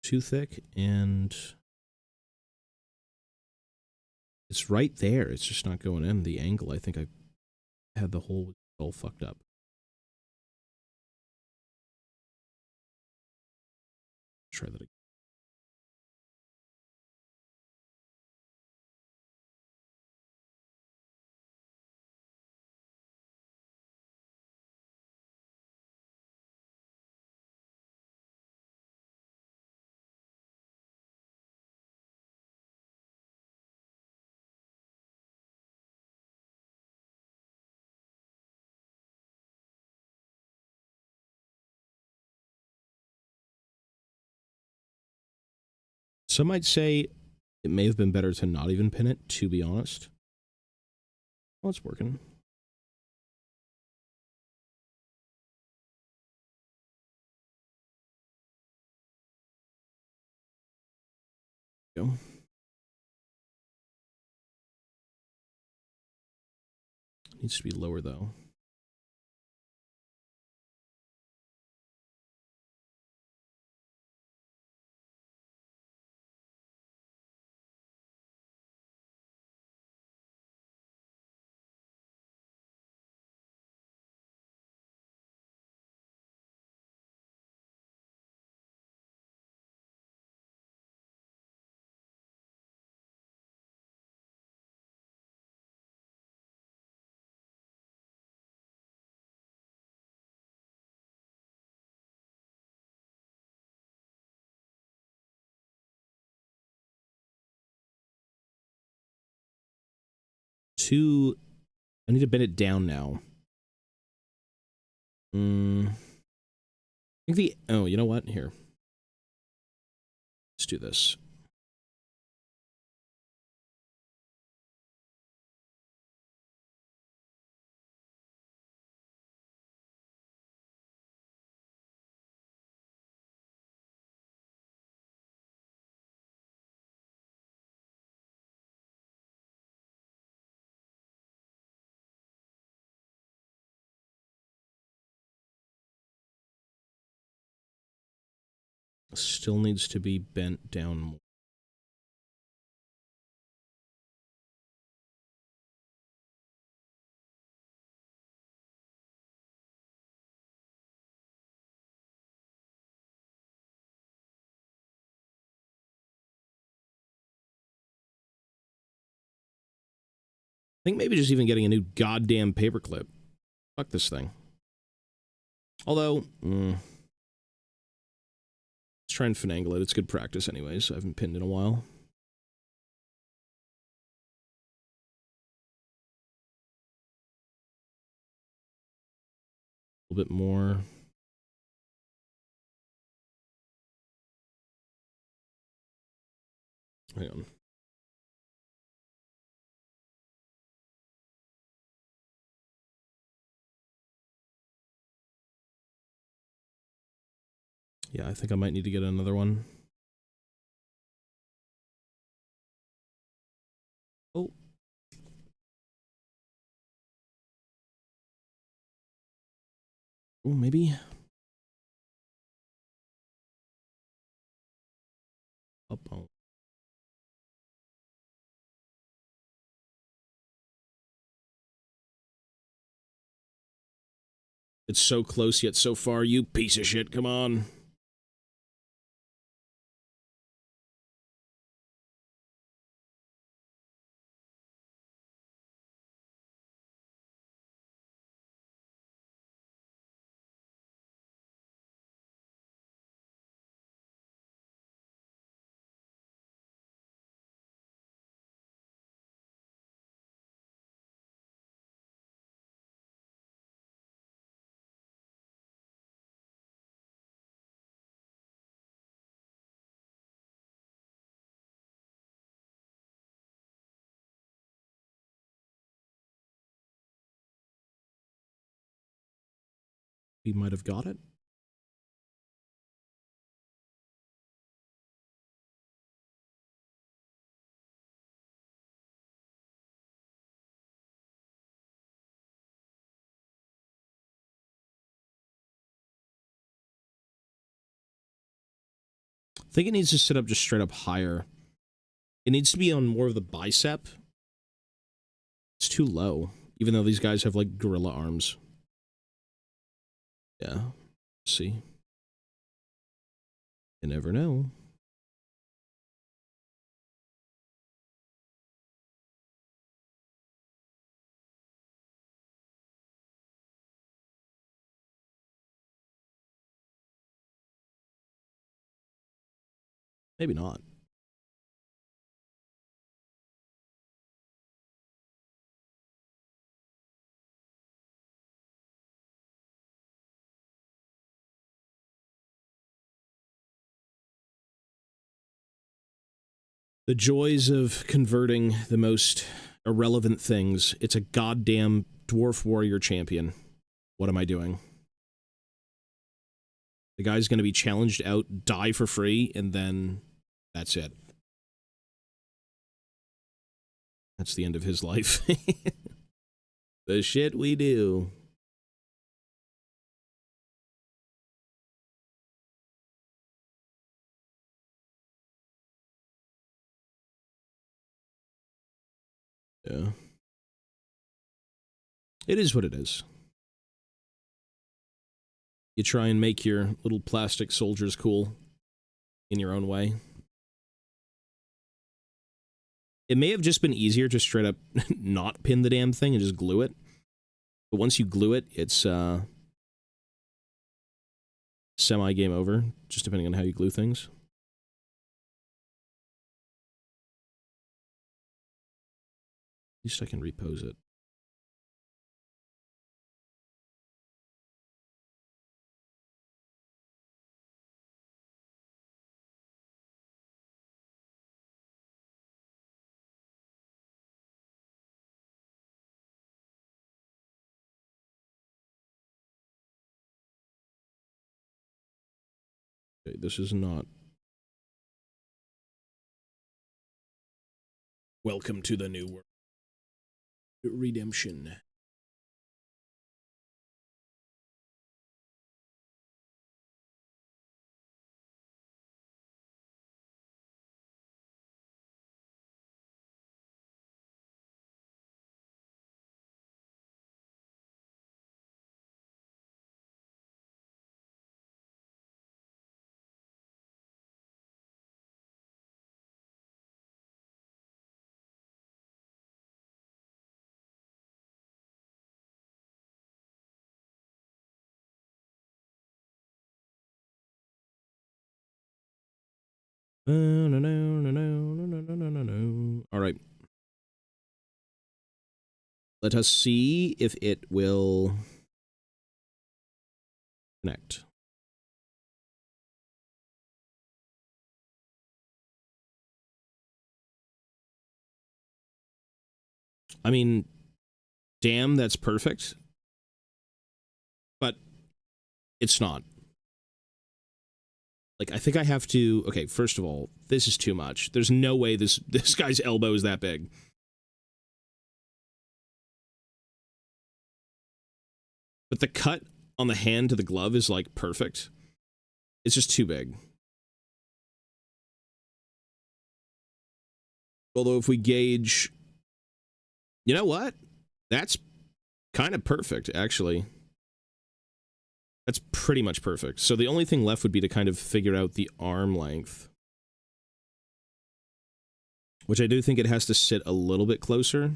Speaker 1: Too thick, and it's right there. It's just not going in. The angle, I think I had the whole all fucked up. Try that again. Some might say it may have been better to not even pin it, to be honest. Well, it's working. Go. Needs to be lower, though. I need to bend it down now. I think oh, you know what? Here. Let's do this. Still needs to be bent down more. think maybe just even getting a new goddamn paperclip. Fuck this thing. Although, let's try and finagle it. It's good practice anyways. I haven't pinned in a while. A little bit more. Hang on. Yeah, I think I might need to get another one. Oh. Oh, maybe. Up on. It's so close yet so far, you piece of shit. Come on. We might have got it. I think it needs to sit up just straight up higher. It needs to be on more of the bicep. It's too low, even though these guys have like gorilla arms. Yeah. See? You never know. Maybe not. The joys of converting the most irrelevant things. It's a goddamn dwarf warrior champion. What am I doing? The guy's going to be challenged out, die for free, and then that's it. That's the end of his life. The shit we do. Yeah. It is what it is. You try and make your little plastic soldiers cool in your own way. It may have just been easier to straight up not pin the damn thing and just glue it. But once you glue it, it's semi-game over, just depending on how you glue things. At least I can repose it. Okay, this is not. Welcome to the new world. Redemption. No, no, no, no, no, no, no, no, no. All right. Let us see if it will connect. I mean, damn, that's perfect. But it's not. Like, I think I have to... Okay, first of all, this is too much. There's no way this guy's elbow is that big. But the cut on the hand to the glove is, like, perfect. It's just too big. Although if we gauge... You know what? That's kind of perfect, actually. That's pretty much perfect. So the only thing left would be to kind of figure out the arm length. Which I do think it has to sit a little bit closer.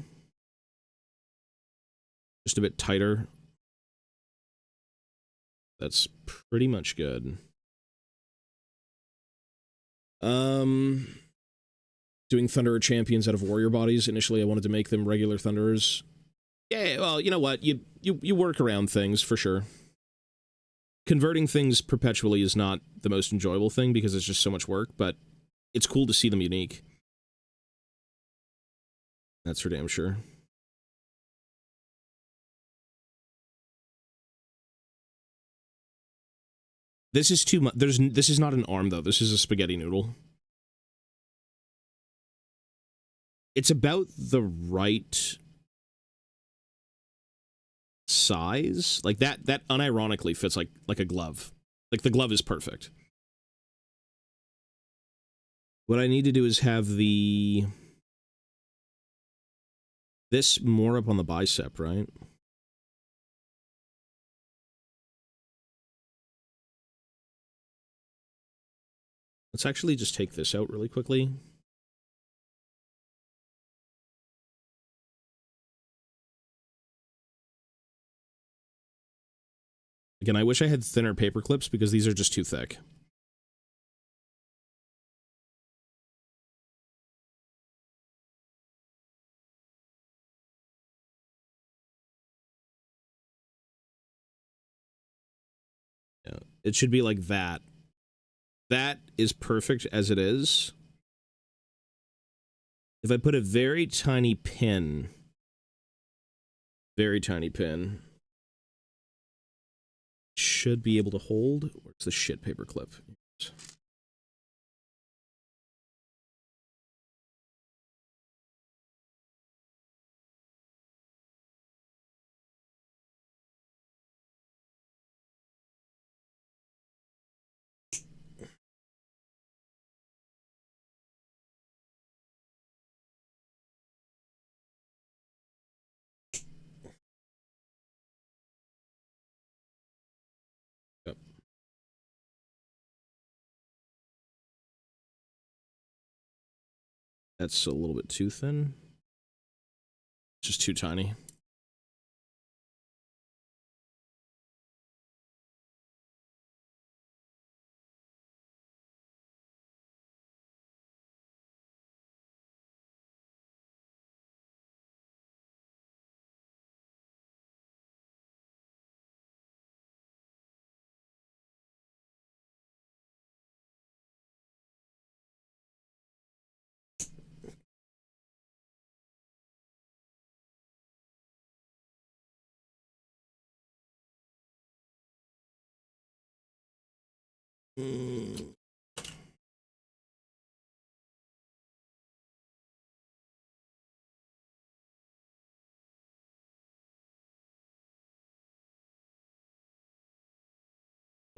Speaker 1: Just a bit tighter. That's pretty much good. Doing Thunderer champions out of warrior bodies. Initially, I wanted to make them regular Thunderers. Yeah, well, you know what? You work around things, for sure. Converting things perpetually is not the most enjoyable thing because it's just so much work, but it's cool to see them unique. That's for damn sure. This is too much. This is not an arm, though. This is a spaghetti noodle. It's about the right size. Like, that unironically fits like a glove. Like, the glove is perfect. What I need to do is have this more up on the bicep, right? Let's actually just take this out really quickly. Again, I wish I had thinner paper clips because these are just too thick. Yeah, it should be like that. That is perfect as it is. If I put a very tiny pin, should be able to hold. Where's the shit paper clip? Yep. That's a little bit too thin. It's just too tiny.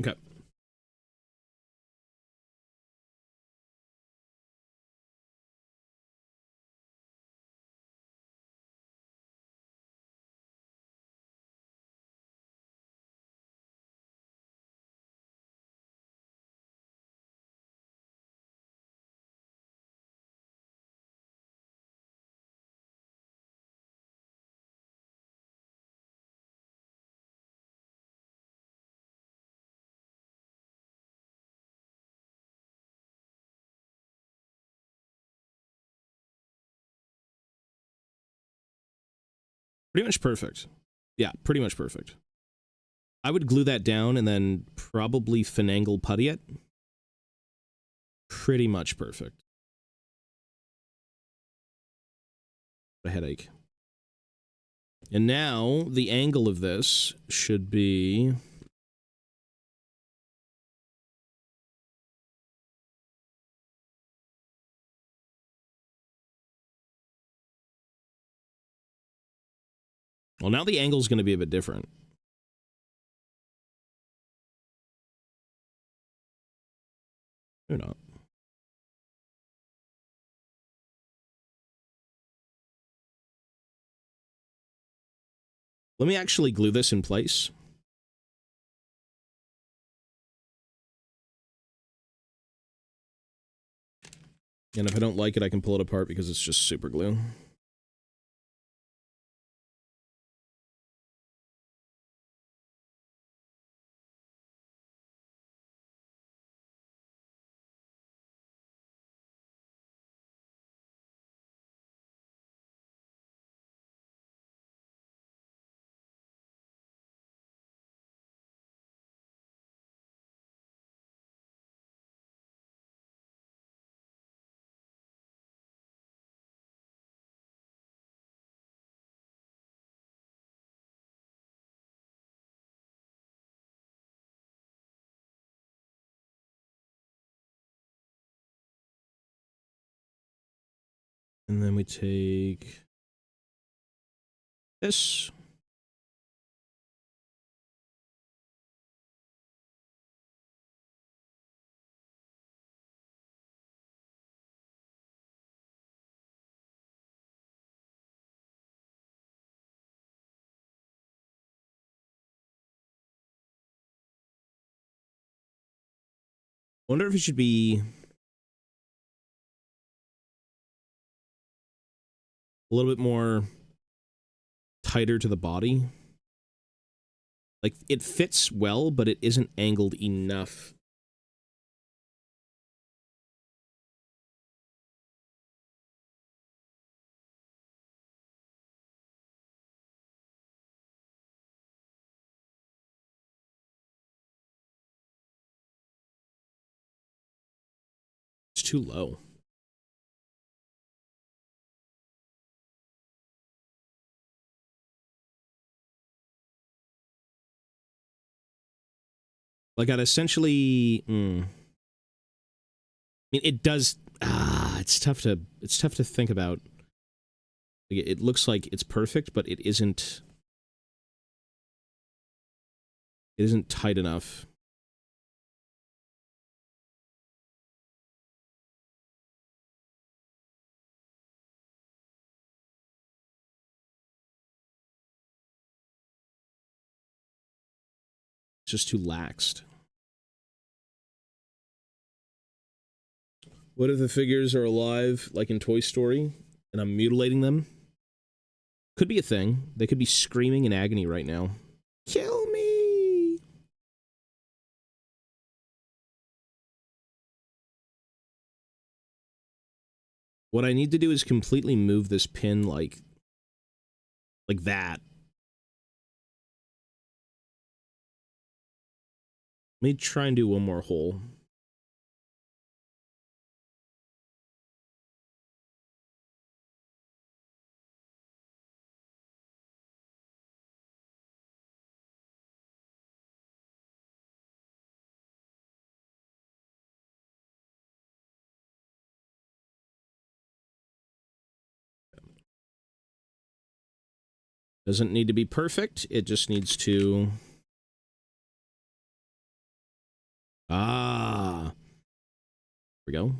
Speaker 1: Okay. Pretty much perfect. Yeah, pretty much perfect. I would glue that down and then probably finagle putty it. Pretty much perfect. A headache. And now the angle of this should be... Well, now the angle is going to be a bit different. Or not. Let me actually glue this in place. And if I don't like it, I can pull it apart because it's just super glue. And then we take this. Wonder if it should be a little bit more tighter to the body. Like, it fits well, but it isn't angled enough. It's too low. Like, I'd essentially... I mean, it does... it's tough to think about. Like, it looks like it's perfect, but it isn't... It isn't tight enough. It's just too laxed. What if the figures are alive, like in Toy Story, and I'm mutilating them? Could be a thing. They could be screaming in agony right now. Kill me! What I need to do is completely move this pin like that. Let me try and do one more hole. Doesn't need to be perfect, it just needs to... Here we go.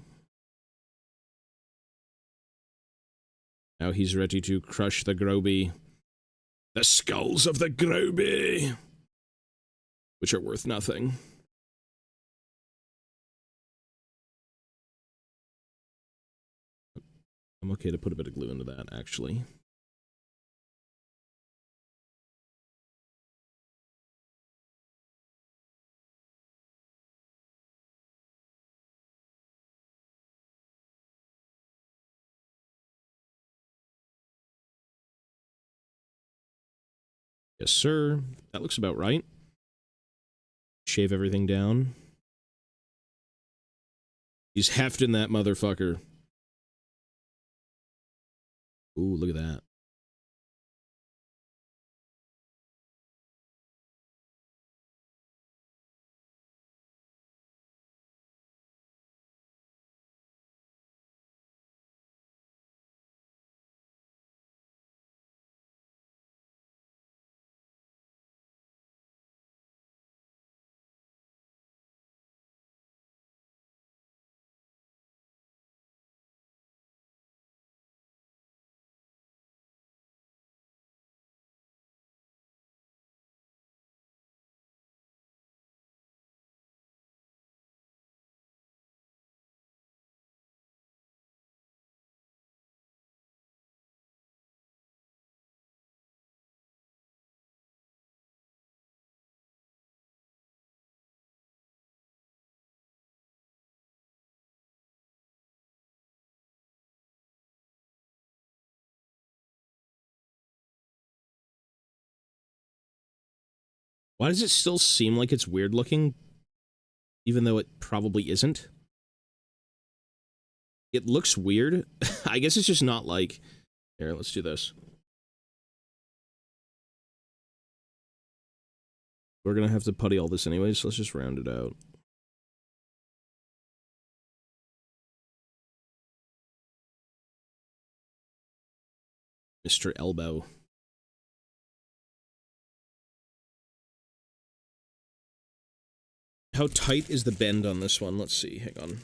Speaker 1: Now he's ready to crush the Groby. The skulls of the Groby! Which are worth nothing. I'm okay to put a bit of glue into that, actually. Yes, sir. That looks about right. Shave everything down. He's hefting that motherfucker. Ooh, look at that. Why does it still seem like it's weird looking, even though it probably isn't? It looks weird. I guess it's just not like... Here, let's do this. We're gonna have to putty all this anyway, so let's just round it out. Mr. Elbow. How tight is the bend on this one? Let's see, hang on.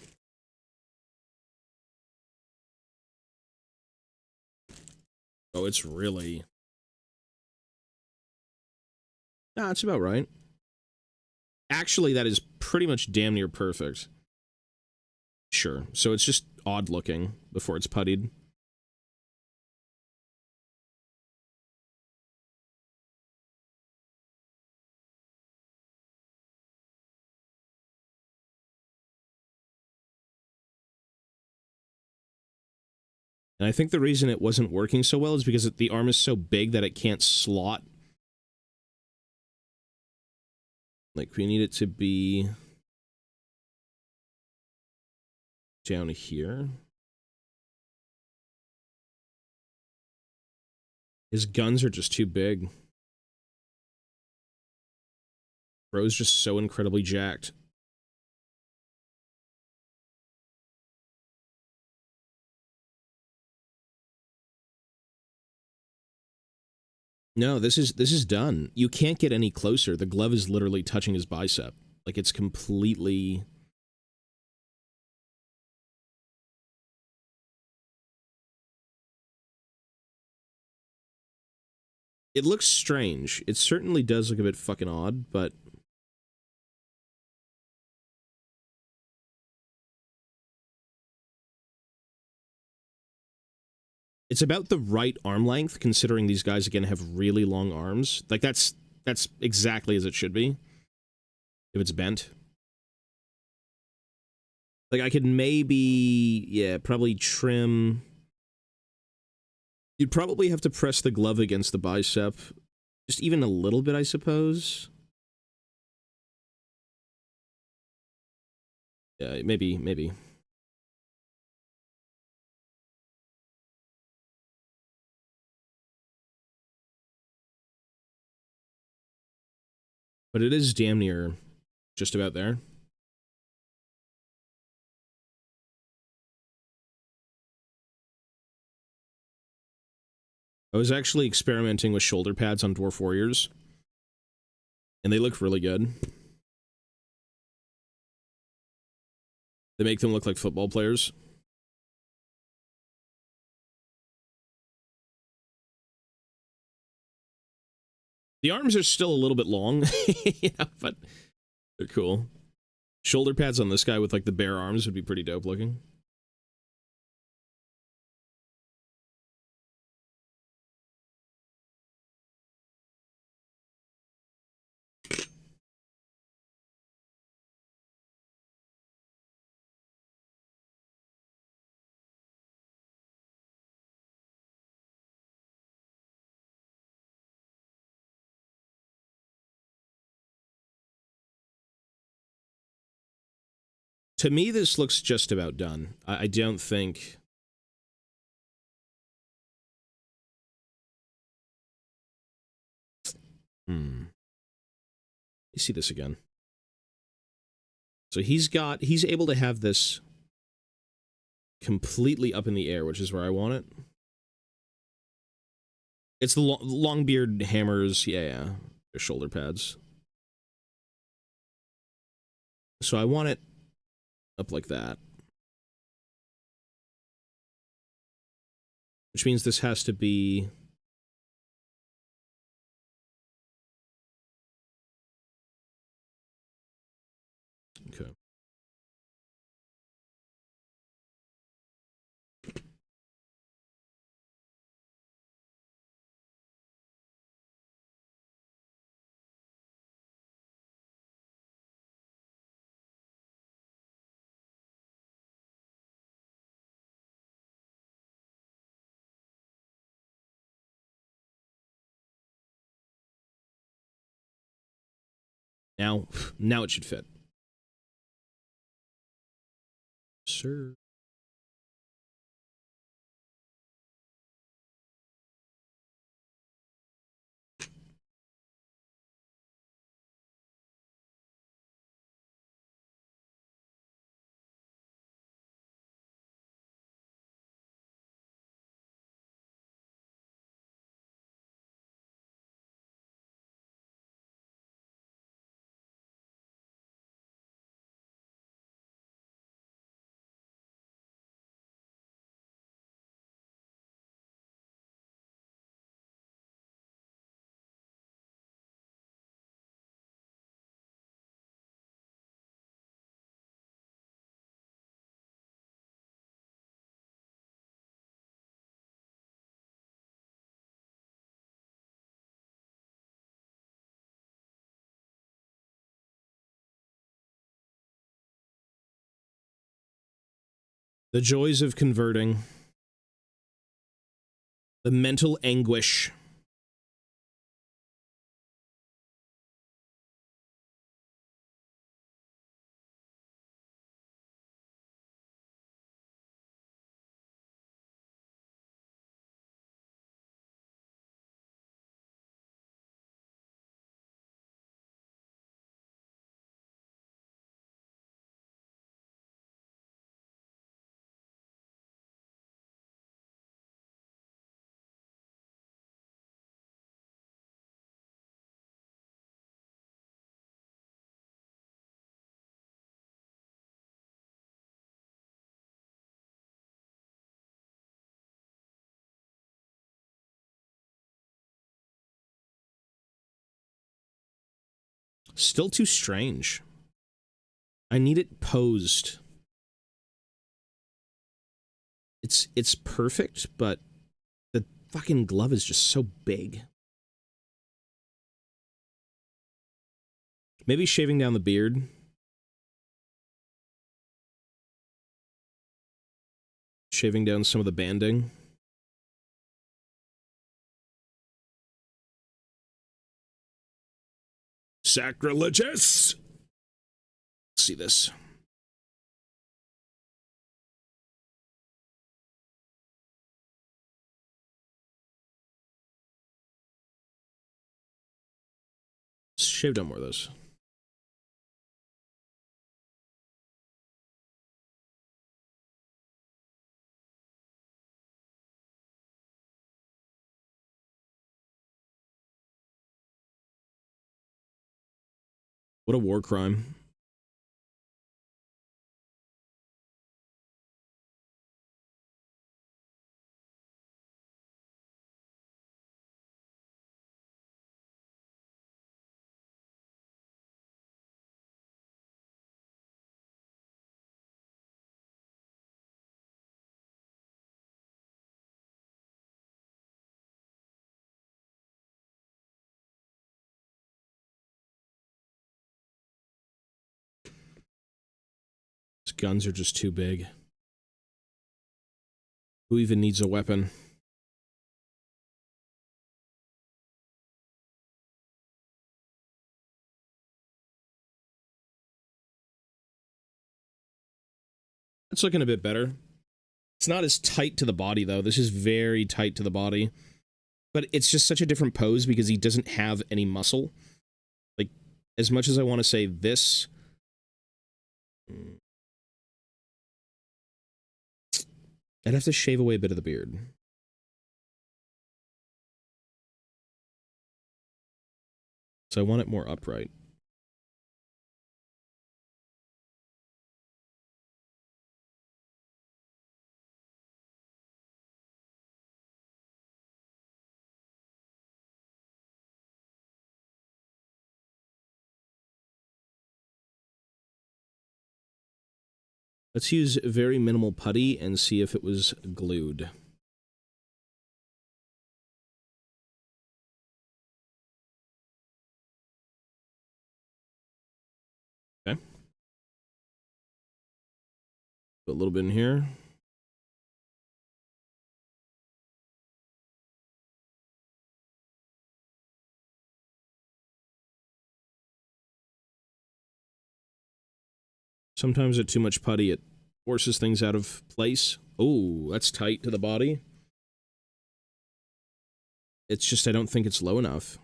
Speaker 1: Oh, it's really... Nah, it's about right. Actually, that is pretty much damn near perfect. Sure, so it's just odd looking before it's puttied. And I think the reason it wasn't working so well is because the arm is so big that it can't slot. Like, we need it to be down here. His guns are just too big. Bro's just so incredibly jacked. No, this is done. You can't get any closer. The glove is literally touching his bicep. Like, it's completely... It looks strange. It certainly does look a bit fucking odd, but... It's about the right arm length, considering these guys, again, have really long arms. Like, that's exactly as it should be. If it's bent. Like, I could maybe... Yeah, probably trim... You'd probably have to press the glove against the bicep. Just even a little bit, I suppose. Yeah, maybe. But it is damn near just about there. I was actually experimenting with shoulder pads on Dwarf Warriors, and they look really good. They make them look like football players. The arms are still a little bit long, yeah, but they're cool. Shoulder pads on this guy with, like, the bare arms would be pretty dope looking. To me, this looks just about done. I don't think... Let me see this again. So he's able to have this completely up in the air, which is where I want it. It's the long beard hammers, yeah. Their shoulder pads. So I want it up like that. Which means this has to be... Okay. Now it should fit. Sir. The joys of converting. The mental anguish. Still too strange. I need it posed. It's perfect, but the fucking glove is just so big. Maybe shaving down the beard. Shaving down some of the banding. Sacrilegious! Let's see this. Shave down more of those. What a war crime. These guns are just too big. Who even needs a weapon? It's looking a bit better. It's not as tight to the body, though. This is very tight to the body. But it's just such a different pose because he doesn't have any muscle. Like, as much as I want to say this... I'd have to shave away a bit of the beard. So I want it more upright. Let's use very minimal putty and see if it was glued. Okay. Put a little bit in here. Sometimes at too much putty, it forces things out of place. Oh, that's tight to the body. It's just I don't think it's low enough.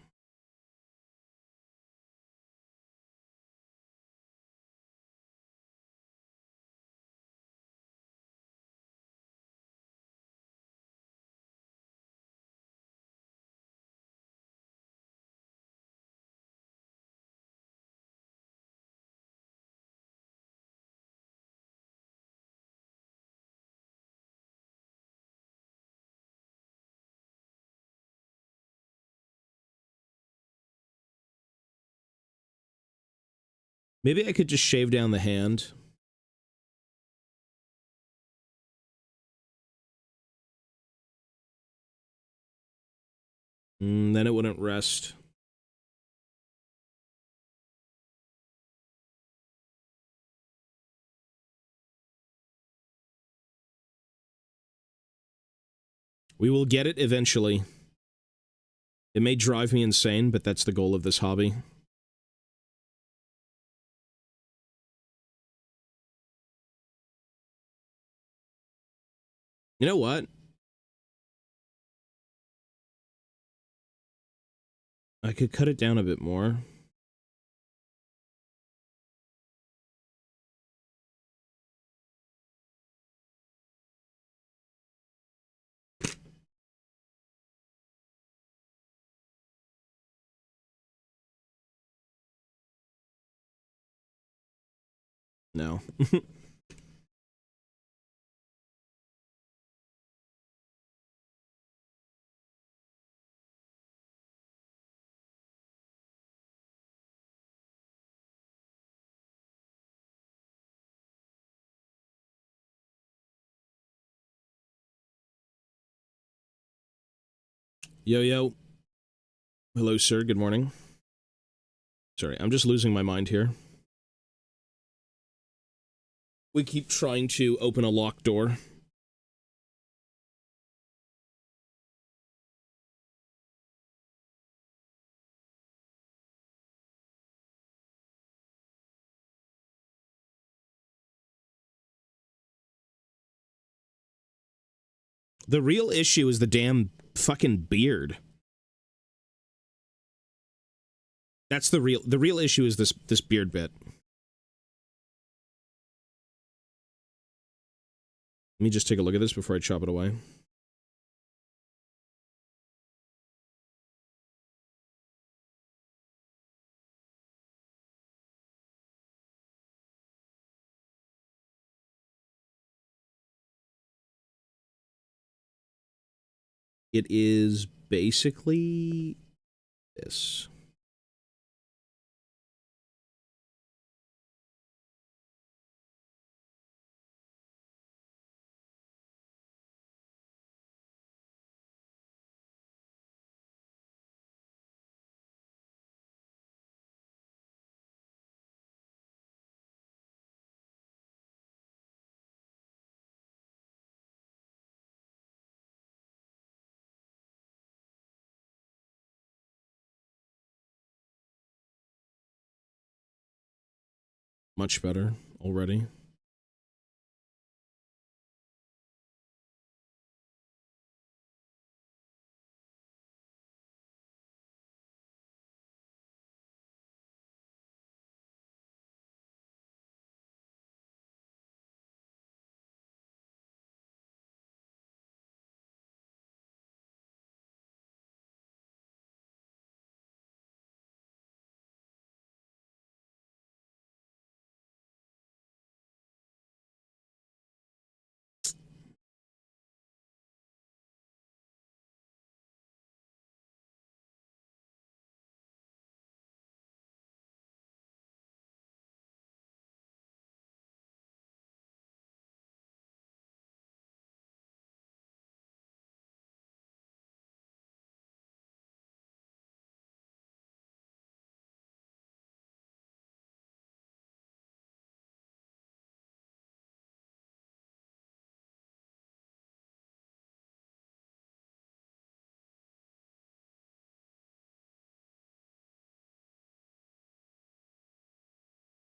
Speaker 1: Maybe I could just shave down the hand. Then it wouldn't rest. We will get it eventually. It may drive me insane, but that's the goal of this hobby. You know what? I could cut it down a bit more. No. Yo, yo. Hello, sir. Good morning. Sorry, I'm just losing my mind here. We keep trying to open a locked door. The real issue is the damn fucking beard. That's the real issue is this beard bit. Let me just take a look at this before I chop it away. It is basically this. Much better already.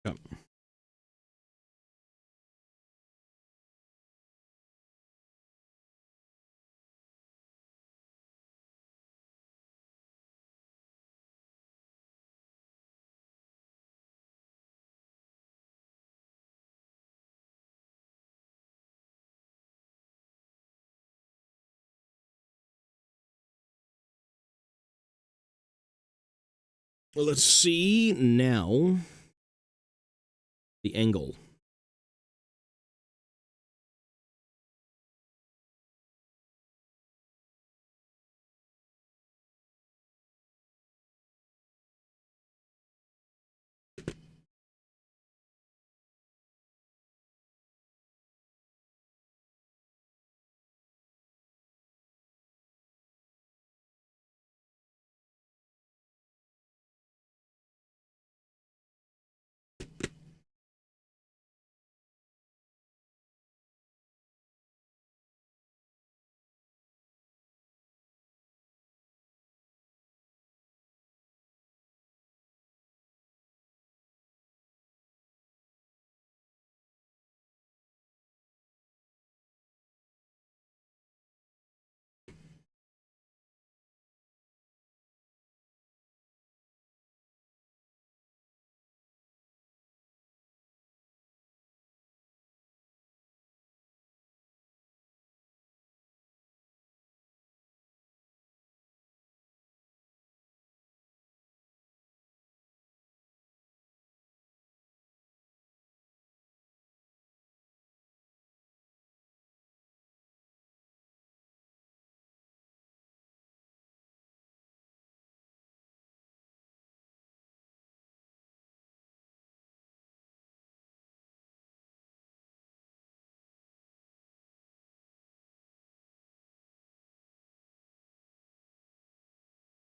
Speaker 1: Yep. Well, let's see now the angle.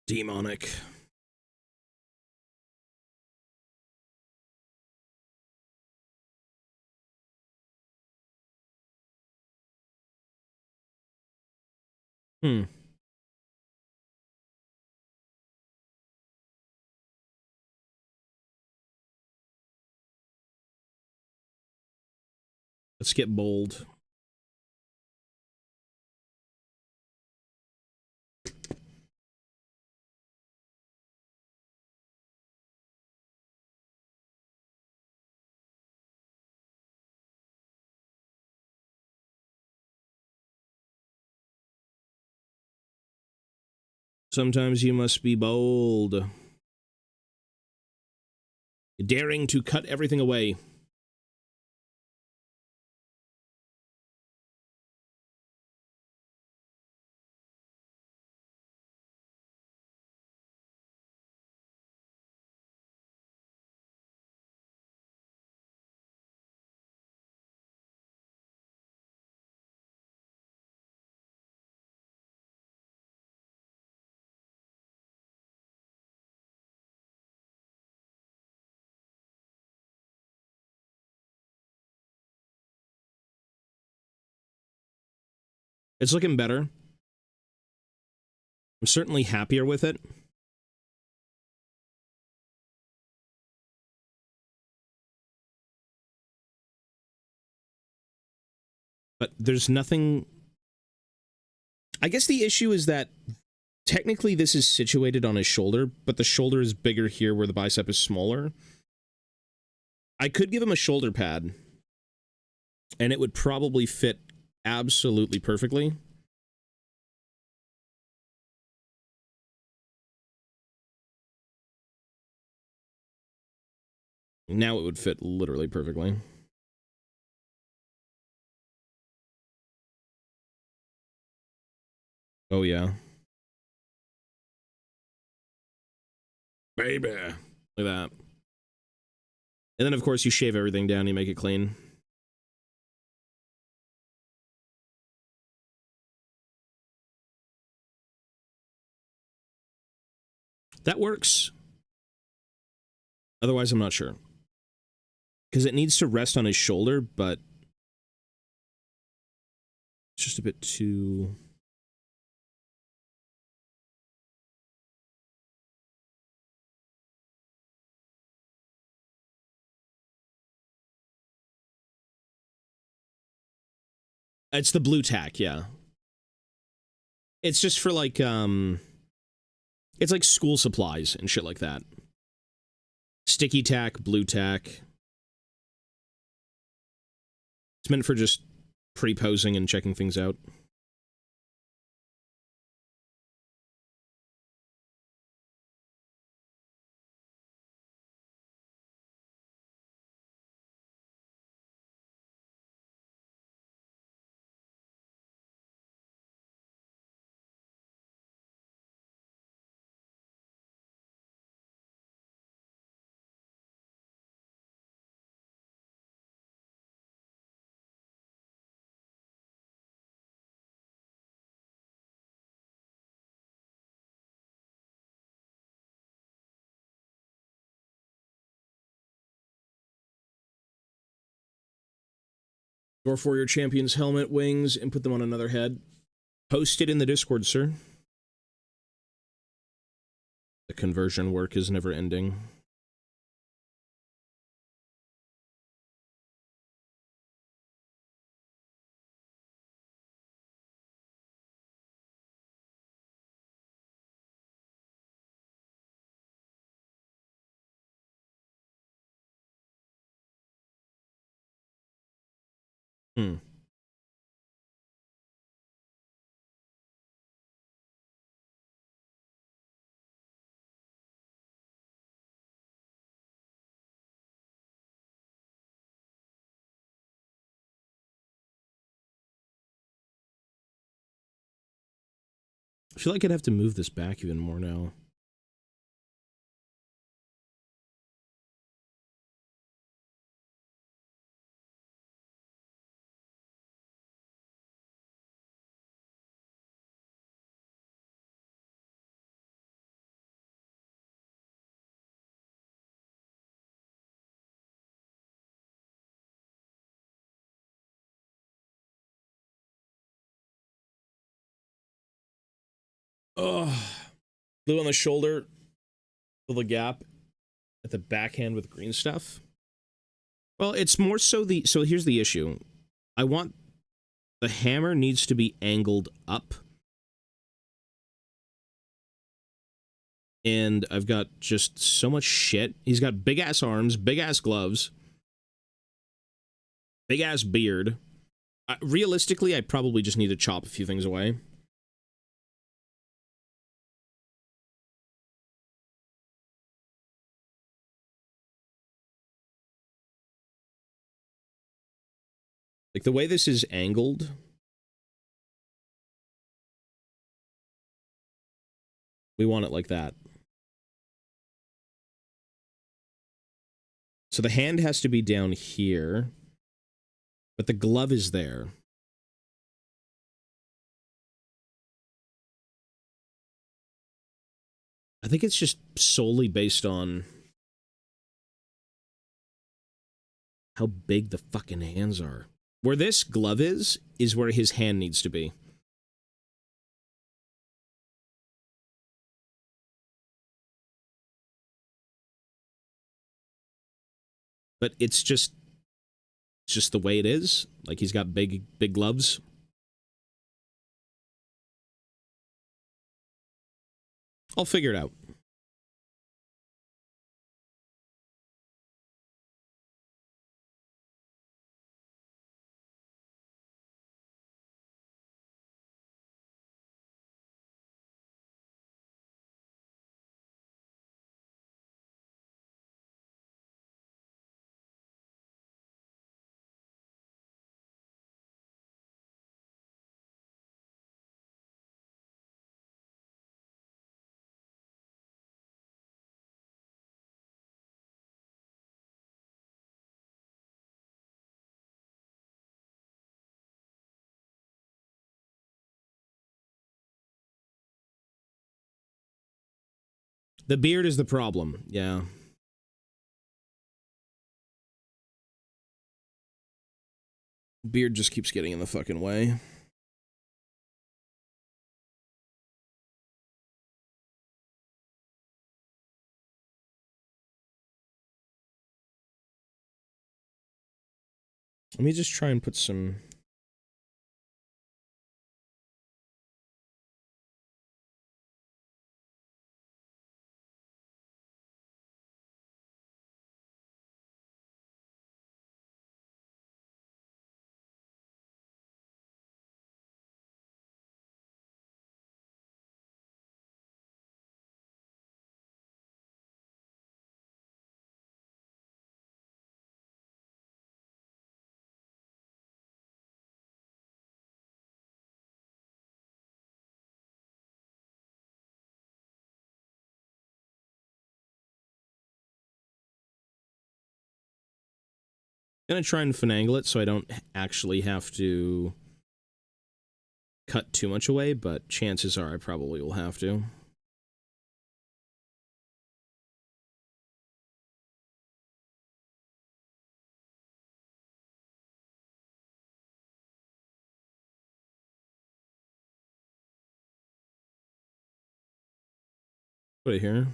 Speaker 1: Demonic. Hmm. Let's get bold. Sometimes you must be bold. Daring to cut everything away. It's looking better. I'm certainly happier with it. But there's nothing... I guess the issue is that technically this is situated on his shoulder, but the shoulder is bigger here where the bicep is smaller. I could give him a shoulder pad, and it would probably fit absolutely perfectly. Now it would fit literally perfectly. Oh, yeah. Baby. Look at that. And then, of course, you shave everything down, you make it clean. That works. Otherwise, I'm not sure. Because it needs to rest on his shoulder, but it's just a bit too... It's the blue tack, yeah. It's just for like, it's like school supplies and shit like that. Sticky tack, blue tack. It's meant for just pre-posing and checking things out. Dwarf Warrior Champion's helmet, wings, and put them on another head. Post it in the Discord, sir. The conversion work is never ending. Hmm. I feel like I'd have to move this back even more now. Oh, blue on the shoulder, fill the gap at the backhand with green stuff. Well, it's more so the, so here's the issue. I want, the hammer needs to be angled up. And I've got just so much shit. He's got big ass arms, big ass gloves, big ass beard. Realistically, I probably just need to chop a few things away. Like, the way this is angled, we want it like that. So the hand has to be down here, but the glove is there. I think it's just solely based on how big the fucking hands are. Where this glove is where his hand needs to be. But it's just the way it is. Like, he's got big gloves. I'll figure it out. The beard is the problem, yeah. Beard just keeps getting in the fucking way. Let me just try and put some Gonna try and finagle it so I don't actually have to cut too much away, but chances are I probably will have to. Put it here.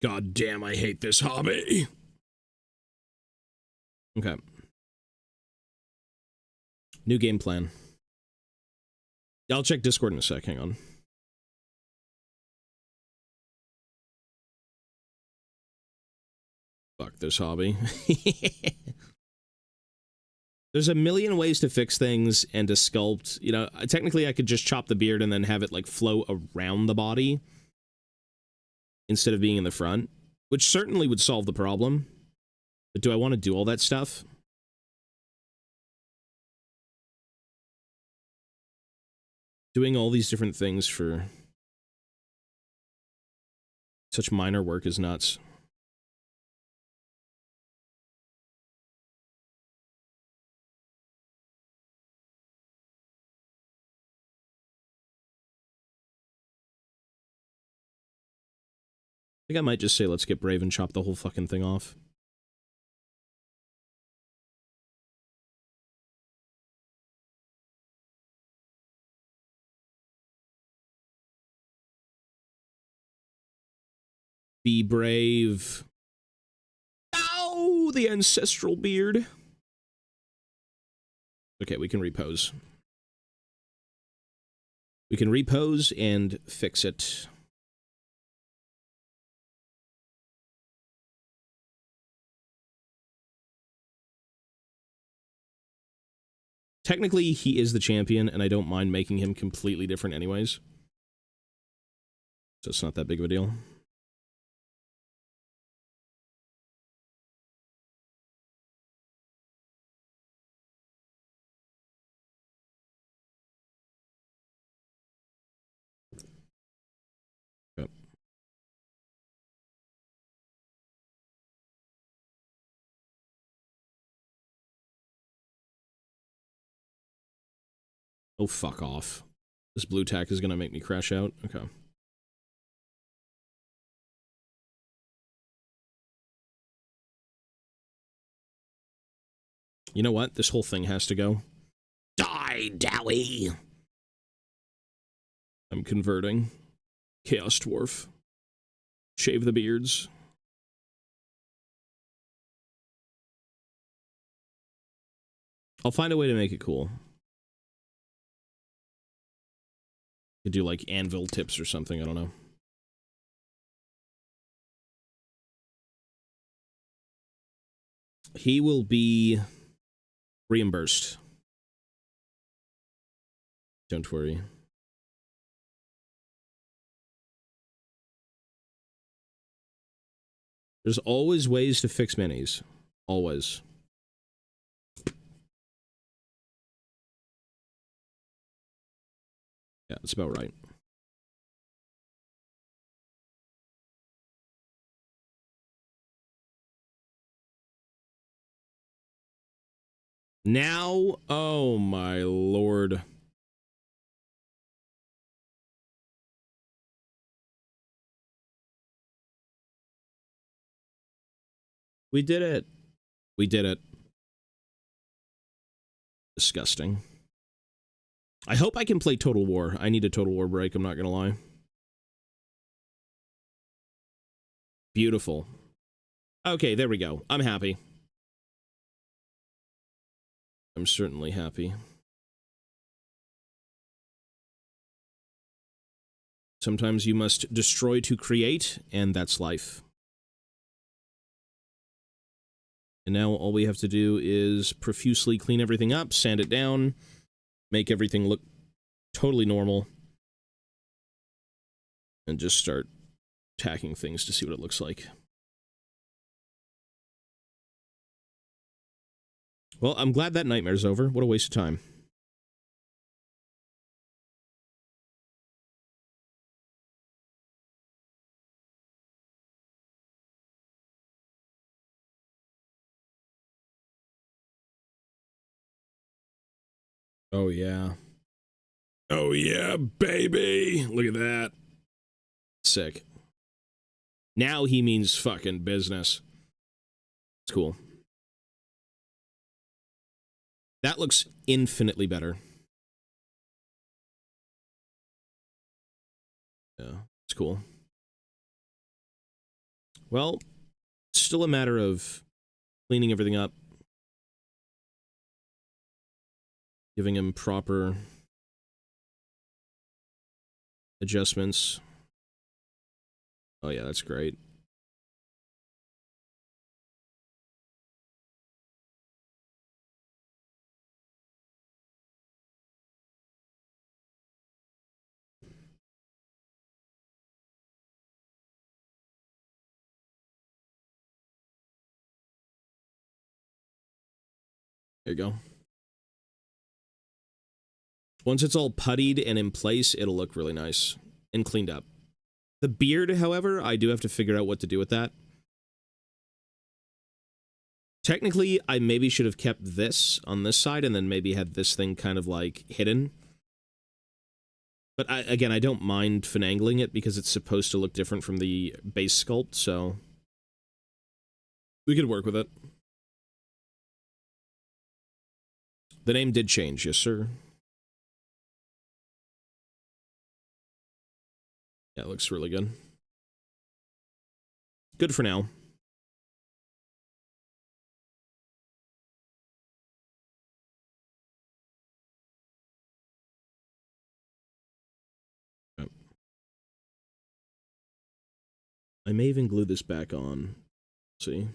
Speaker 1: God damn, I hate this hobby. Okay. New game plan. I'll check Discord in a sec, hang on. Fuck this hobby. There's a million ways to fix things and to sculpt. You know, technically I could just chop the beard and then have it, like, flow around the body instead of being in the front, which certainly would solve the problem. But do I want to do all that stuff? Doing all these different things for such minor work is nuts. I think I might just say let's get brave and chop the whole fucking thing off. Be brave. Ow! The ancestral beard. Okay, we can repose. We can repose and fix it. Technically, he is the champion, and I don't mind making him completely different anyways. So it's not that big of a deal. Yep. Oh, fuck off. This blue tack is gonna make me crash out. Okay. You know what? This whole thing has to go. Die, Dowie! I'm converting. Chaos Dwarf. Shave the beards. I'll find a way to make it cool. Could do like anvil tips or something, I don't know. He will be reimbursed. Don't worry. There's always ways to fix minis. Always. Yeah, that's about right. Now, oh my lord. We did it. We did it. Disgusting. I hope I can play Total War. I need a Total War break, I'm not gonna lie. Beautiful. Okay, there we go. I'm happy. I'm certainly happy. Sometimes you must destroy to create, and that's life. And now all we have to do is profusely clean everything up, sand it down, make everything look totally normal, and just start tacking things to see what it looks like. Well, I'm glad that nightmare's over. What a waste of time. Oh, yeah. Oh, yeah, baby. Look at that. Sick. Now he means fucking business. It's cool. That looks infinitely better. Yeah, it's cool. Well, it's still a matter of cleaning everything up, giving him proper adjustments. Oh yeah, that's great. There you go. Once it's all puttied and in place, it'll look really nice and cleaned up. The beard, however, I do have to figure out what to do with that. Technically, I maybe should have kept this on this side and then maybe had this thing kind of like hidden. But again, I don't mind finagling it because it's supposed to look different from the base sculpt, so we could work with it. The name did change, yes, sir. Yeah, it looks really good. Good for now. Yep. I may even glue this back on. See?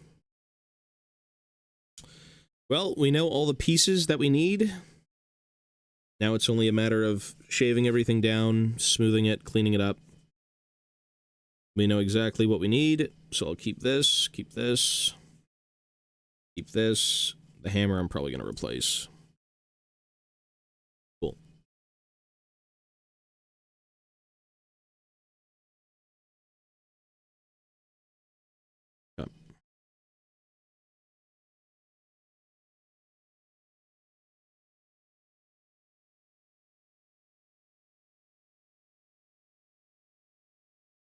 Speaker 1: Well, we know all the pieces that we need. Now it's only a matter of shaving everything down, smoothing it, cleaning it up. We know exactly what we need, so I'll keep this, keep this, keep this. The hammer I'm probably going to replace. Cool. Yep.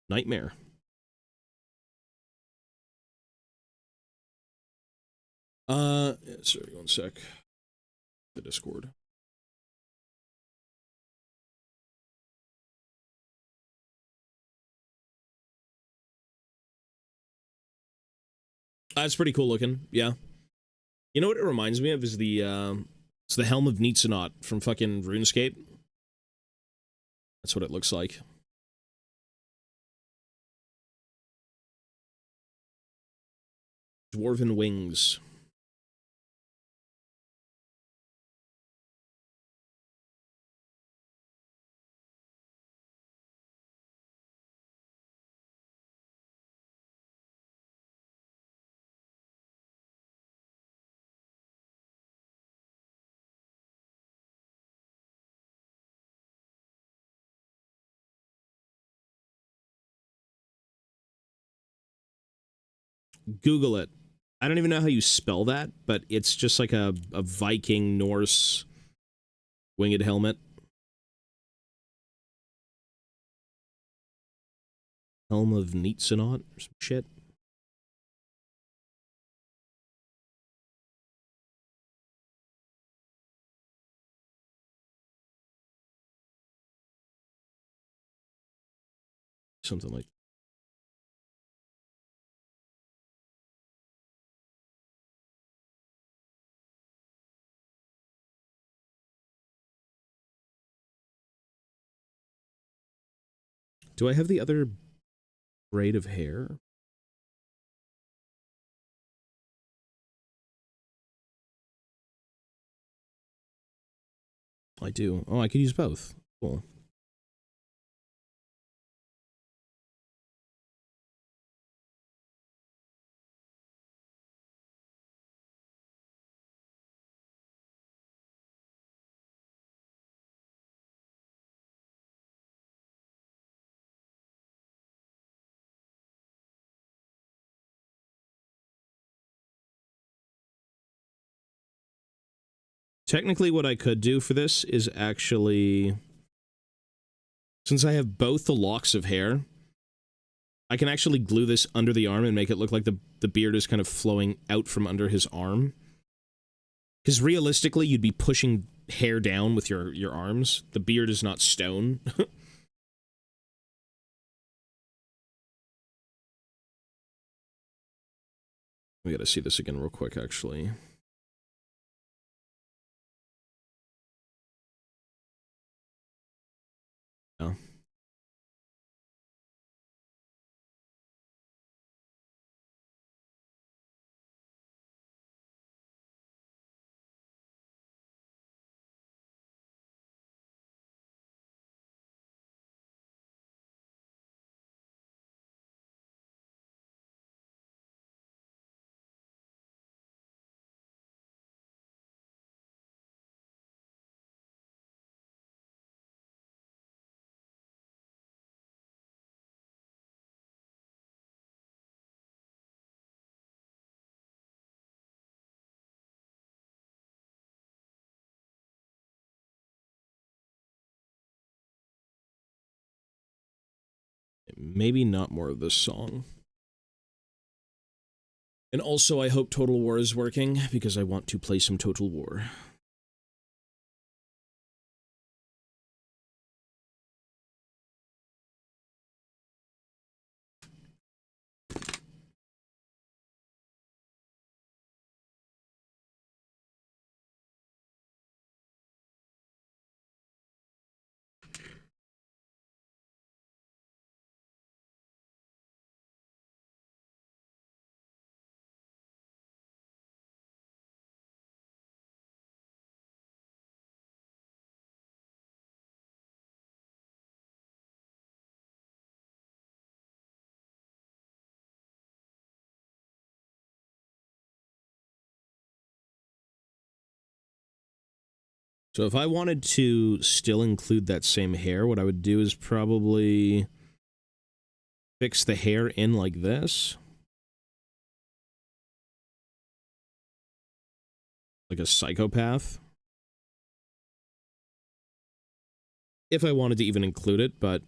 Speaker 1: Nightmare. Yeah, sorry, one sec. The Discord. That's pretty cool looking, yeah. You know what it reminds me of is it's the Helm of Nitsanot from fucking RuneScape. That's what it looks like. Dwarven wings. Google it. I don't even know how you spell that, but it's just like a Viking Norse winged helmet. Helm of Nitsanot or some shit. Something like Do I have the other braid of hair? I do. Oh, I could use both. Cool. Technically, what I could do for this is actually, since I have both the locks of hair, I can actually glue this under the arm and make it look like the beard is kind of flowing out from under his arm. Because realistically, you'd be pushing hair down with your arms. The beard is not stone. We gotta see this again real quick, actually. Yeah. Maybe not more of this song. And also, I hope Total War is working, because I want to play some Total War. So if I wanted to still include that same hair, what I would do is probably fix the hair in like this. Like a psychopath. If I wanted to even include it, but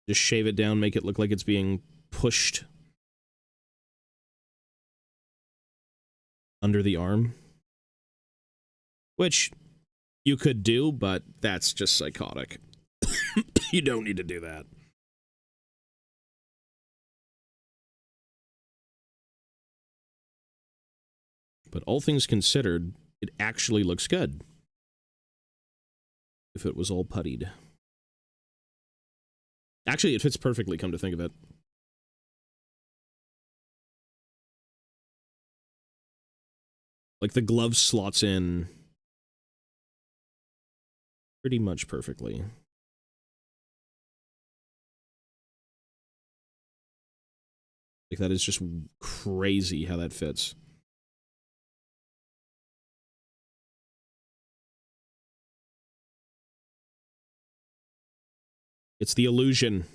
Speaker 1: just shave it down, make it look like it's being pushed under the arm. Which you could do, but that's just psychotic. You don't need to do that. But all things considered, it actually looks good. If it was all puttied. Actually, it fits perfectly, come to think of it. Like, the glove slots in pretty much perfectly. Like, that is just crazy how that fits. It's the illusion.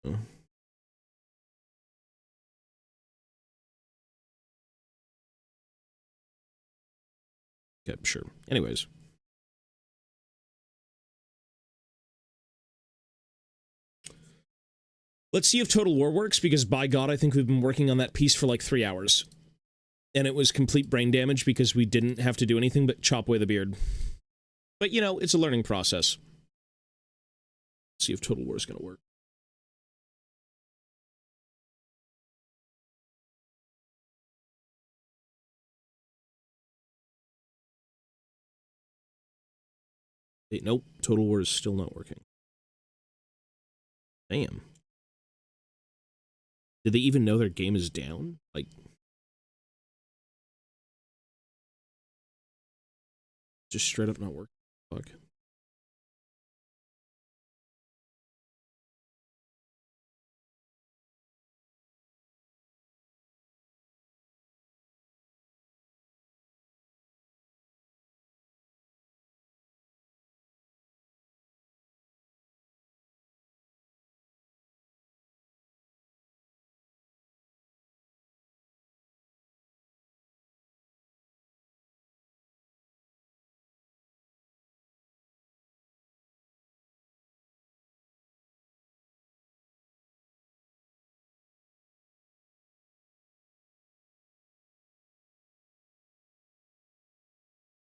Speaker 1: Oh. Okay, sure. Anyways. Let's see if Total War works, because by God, I think we've been working on that piece for like 3 hours. And it was complete brain damage because we didn't have to do anything but chop away the beard. But, you know, it's a learning process. Let's see if Total War is going to work. Hey, nope, Total War is still not working. Damn. Did they even know their game is down? Like, just straight up not working. Fuck.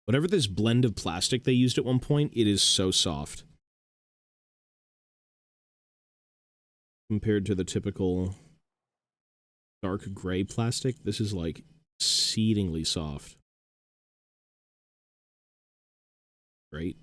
Speaker 1: Whatever this blend of plastic they used at one point, it is so soft. Compared to the typical dark gray plastic, this is like exceedingly soft. Great.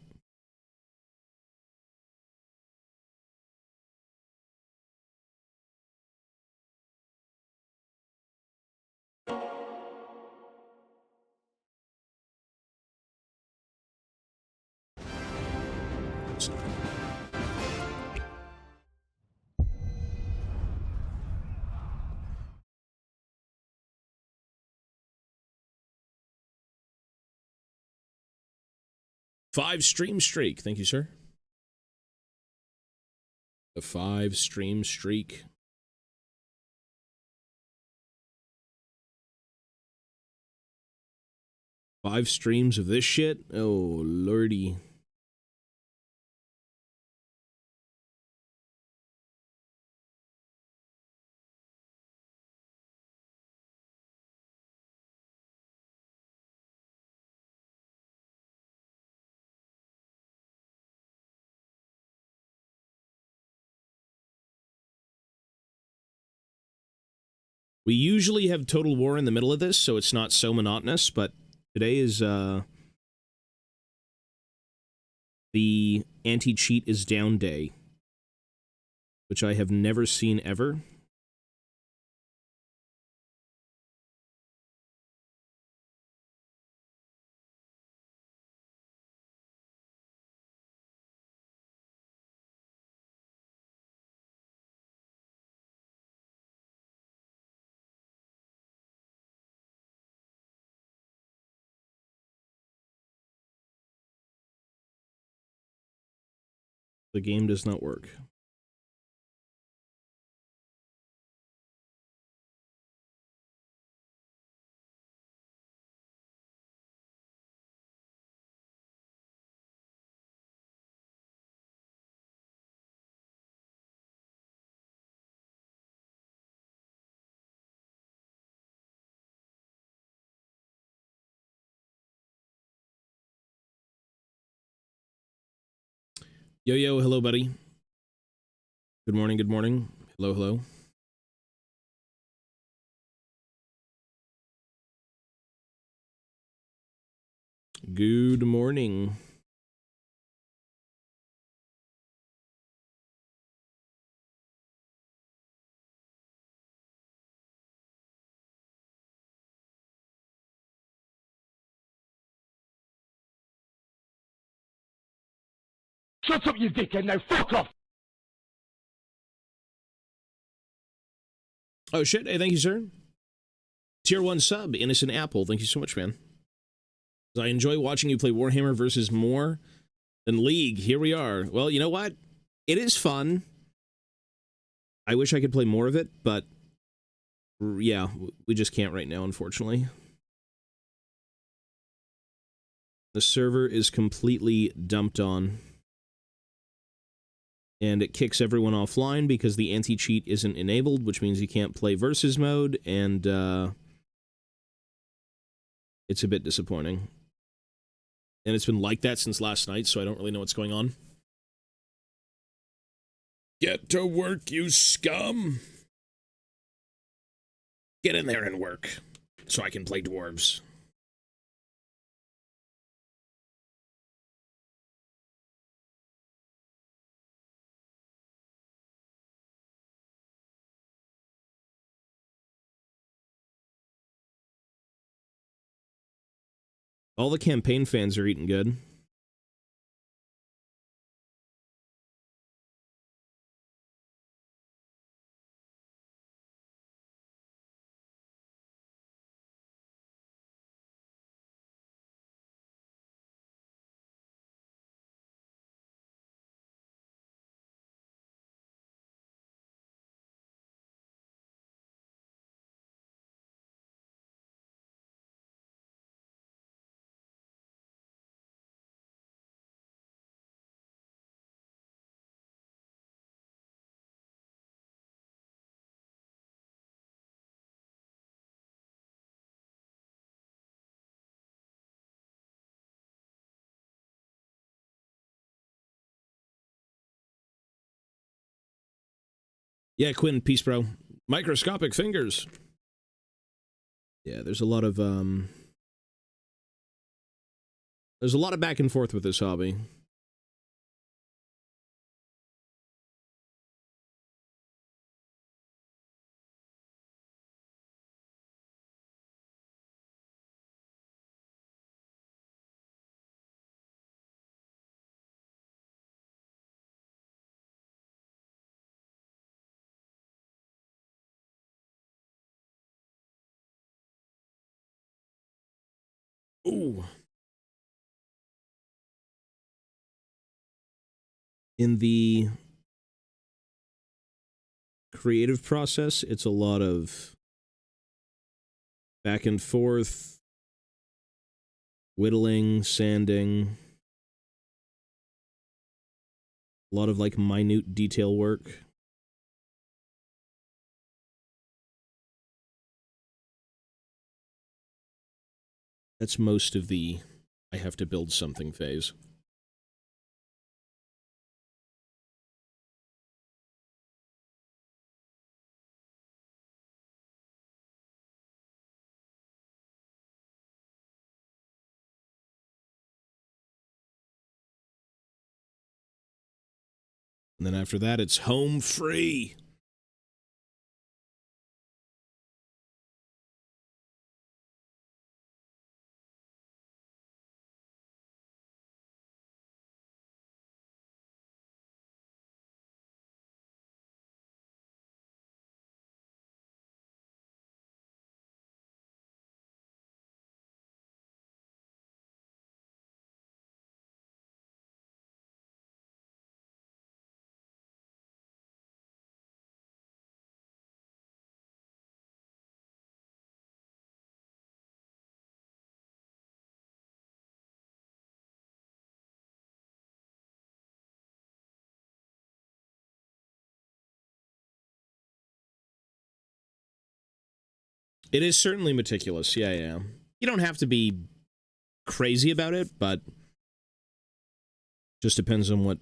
Speaker 1: Five stream streak. Thank you, sir. A 5 stream streak. Five streams of this shit? Oh, lordy. We usually have Total War in the middle of this, so it's not so monotonous, but today is, the anti-cheat is down day, which I have never seen ever. The game does not work. Yo, yo, hello, buddy. Good morning, good morning. Hello, hello. Good morning.
Speaker 2: Shut up, you dickhead, now fuck off!
Speaker 1: Oh, shit. Hey, thank you, sir. Tier 1 sub, Innocent Apple. Thank you so much, man. I enjoy watching you play Warhammer versus more than League. Here we are. Well, you know what? It is fun. I wish I could play more of it, but yeah, we just can't right now, unfortunately. The server is completely dumped on. And it kicks everyone offline because the anti-cheat isn't enabled, which means you can't play versus mode, and it's a bit disappointing. And it's been like that since last night, so I don't really know what's going on. Get to work, you scum! Get in there and work, so I can play dwarves. All the campaign fans are eating good. Yeah, Quinn, peace, bro. Microscopic fingers. Yeah, there's a lot of back and forth with this hobby. Ooh. In the creative process, it's a lot of back and forth, whittling, sanding, a lot of like minute detail work. That's most of the I have to build something phase. And then after that, it's home free. It is certainly meticulous. Yeah, yeah. You don't have to be crazy about it, but just depends on what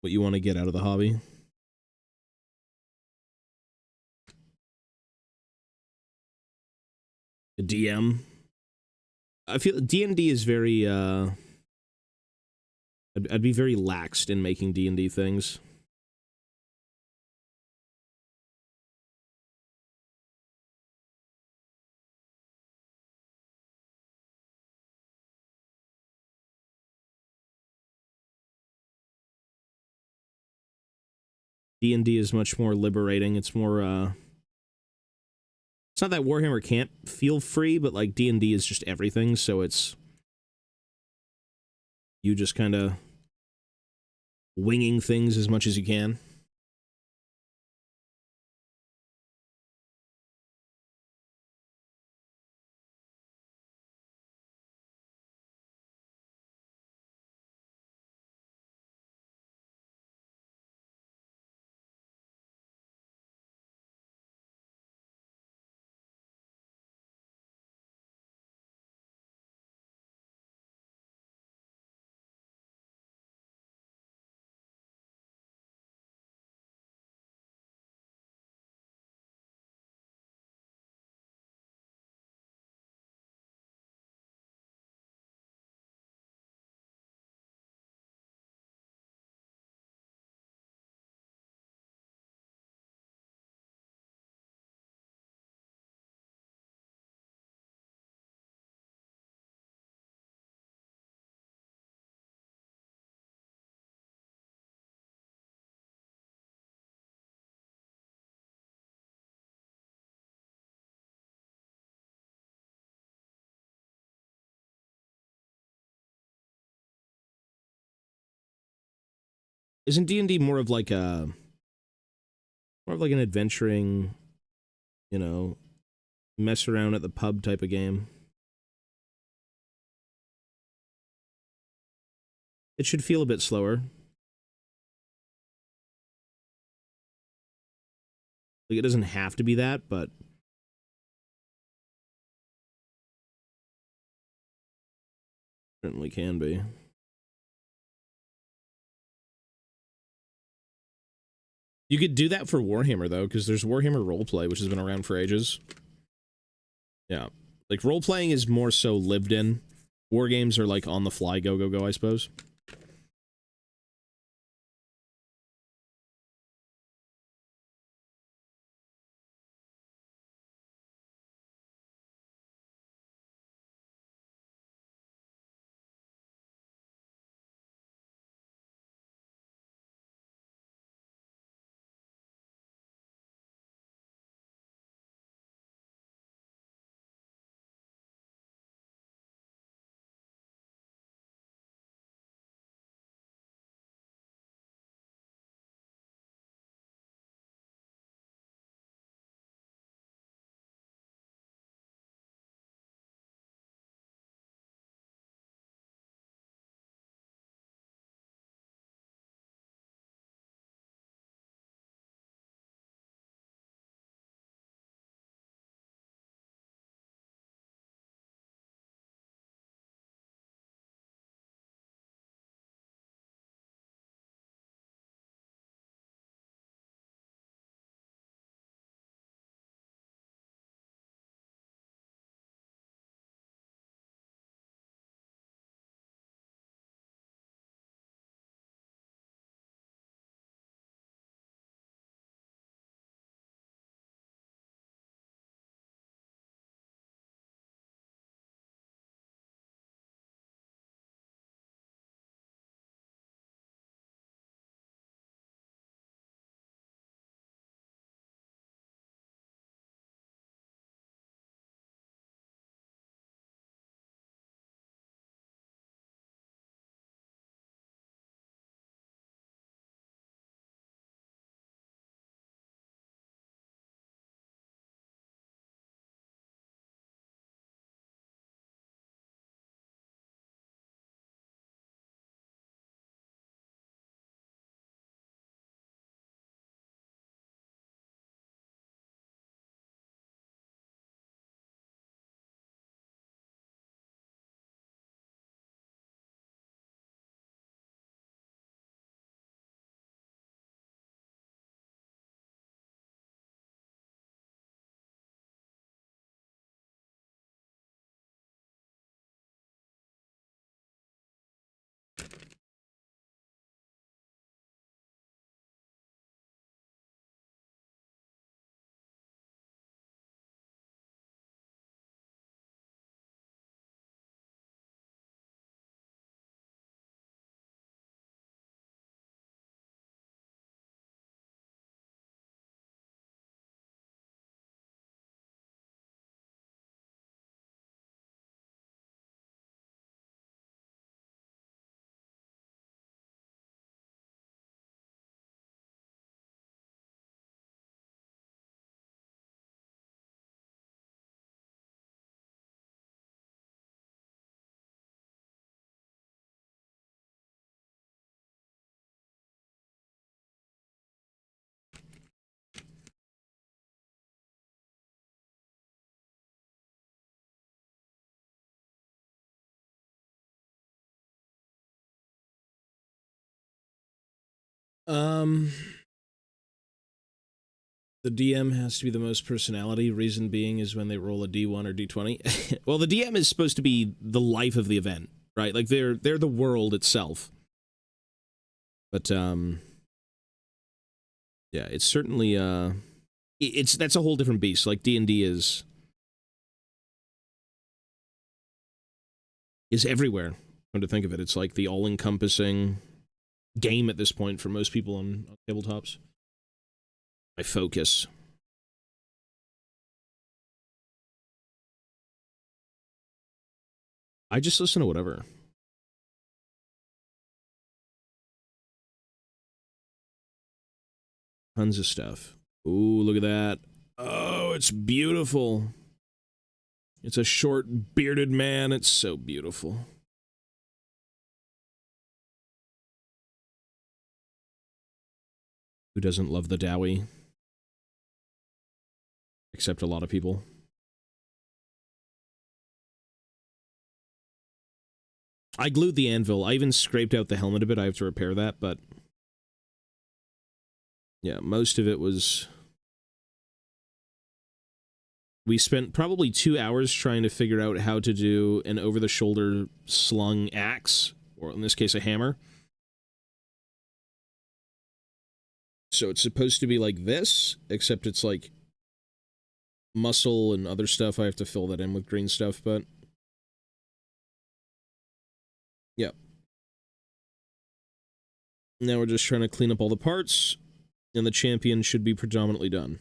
Speaker 1: you want to get out of the hobby. A DM. I feel D&D is very I'd be very laxed in making D&D things. D&D is much more liberating. It's more it's not that Warhammer can't feel free, but like D&D is just everything, so it's you just kind of winging things as much as you can. Isn't D&D more of like an adventuring, you know, mess around at the pub type of game? It should feel a bit slower. Like, it doesn't have to be that, but certainly can be. You could do that for Warhammer, though, because there's Warhammer roleplay, which has been around for ages. Yeah. Like, role-playing is more so lived in. War games are, like, on the fly, go, go, go, I suppose. Um... The DM has to be the most personality. Reason being is when they roll a D1 or D20. Well, the DM is supposed to be the life of the event, right? Like they're the world itself. But yeah, it's certainly that's a whole different beast. Like D&D is everywhere. Come to think of it, it's like the all-encompassing game at this point for most people on tabletops. My focus. I just listen to whatever. Tons of stuff. Ooh, look at that. Oh, it's beautiful. It's a short, bearded man. It's so beautiful. Who doesn't love the Dowie? Except a lot of people. I glued the anvil. I even scraped out the helmet a bit. I have to repair that, but Yeah, most of it was... We spent probably 2 hours trying to figure out how to do an over-the-shoulder slung axe, or in this case, a hammer. So it's supposed to be like this, except it's like muscle and other stuff. I have to fill that in with green stuff, but... Yeah. Now we're just trying to clean up all the parts, and the champion should be predominantly done.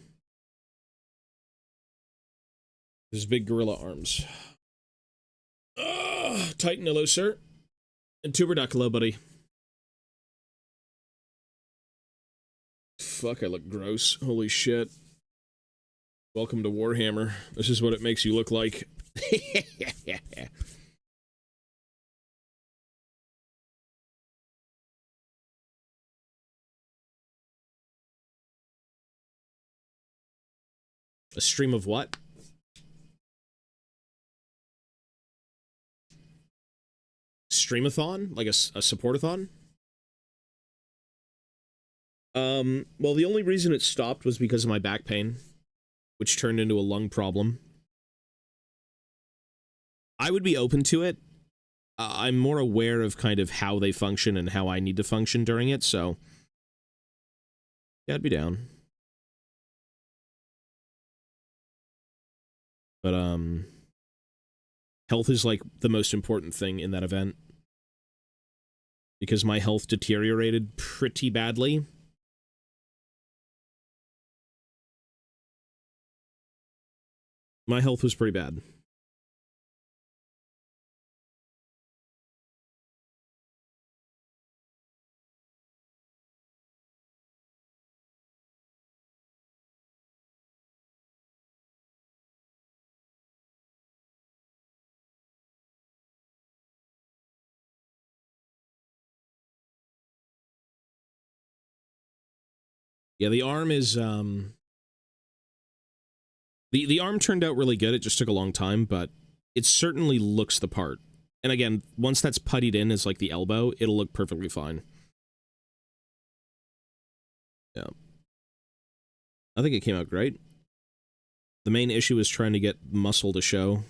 Speaker 1: His big gorilla arms. Titan, hello, sir. And Tuberduck, hello, buddy. Fuck, I look gross. Holy shit. Welcome to Warhammer. This is what it makes you look like. A stream of what? Streamathon? Like a supportathon? Well, the only reason it stopped was because of my back pain, which turned into a lung problem. I would be open to it. I'm more aware of kind of how they function and how I need to function during it, so... Yeah, I'd be down. But, health is, like, the most important thing in that event. Because my health deteriorated pretty badly. My health was pretty bad. Yeah, the arm is, the arm turned out really good. It just took a long time, but it certainly looks the part. And again, once that's puttied in as, like, the elbow, it'll look perfectly fine. Yeah. I think it came out great. The main issue is trying to get muscle to show.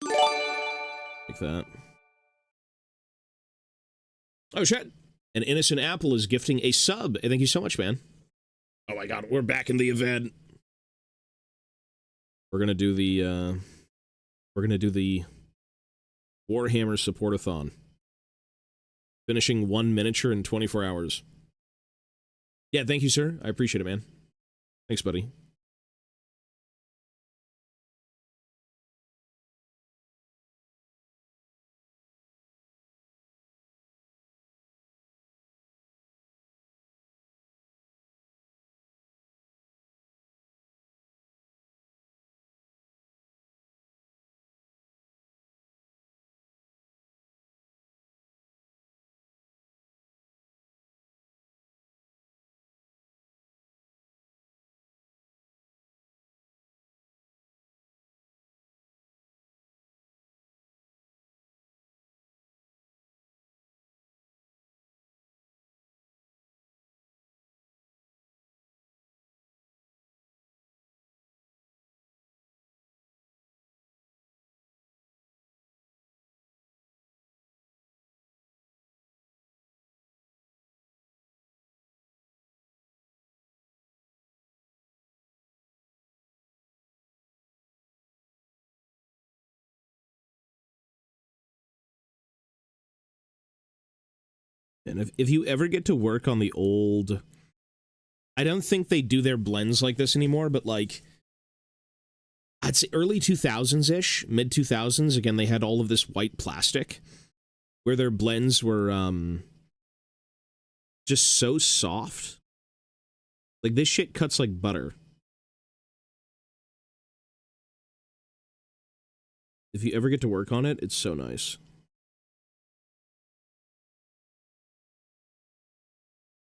Speaker 1: Like that. Oh, shit. An Innocent Apple is gifting a sub. Thank you so much, man. Oh my god, we're back in the event. We're gonna do the, Warhammer Supportathon. Finishing 1 miniature in 24 hours. Yeah, thank you, sir. I appreciate it, man. Thanks, buddy. And if you ever get to work on the old... I don't think they do their blends like this anymore, but, like... I'd say early 2000s-ish, mid-2000s, again, they had all of this white plastic, where their blends were, just so soft. Like, this shit cuts like butter. If you ever get to work on it, it's so nice.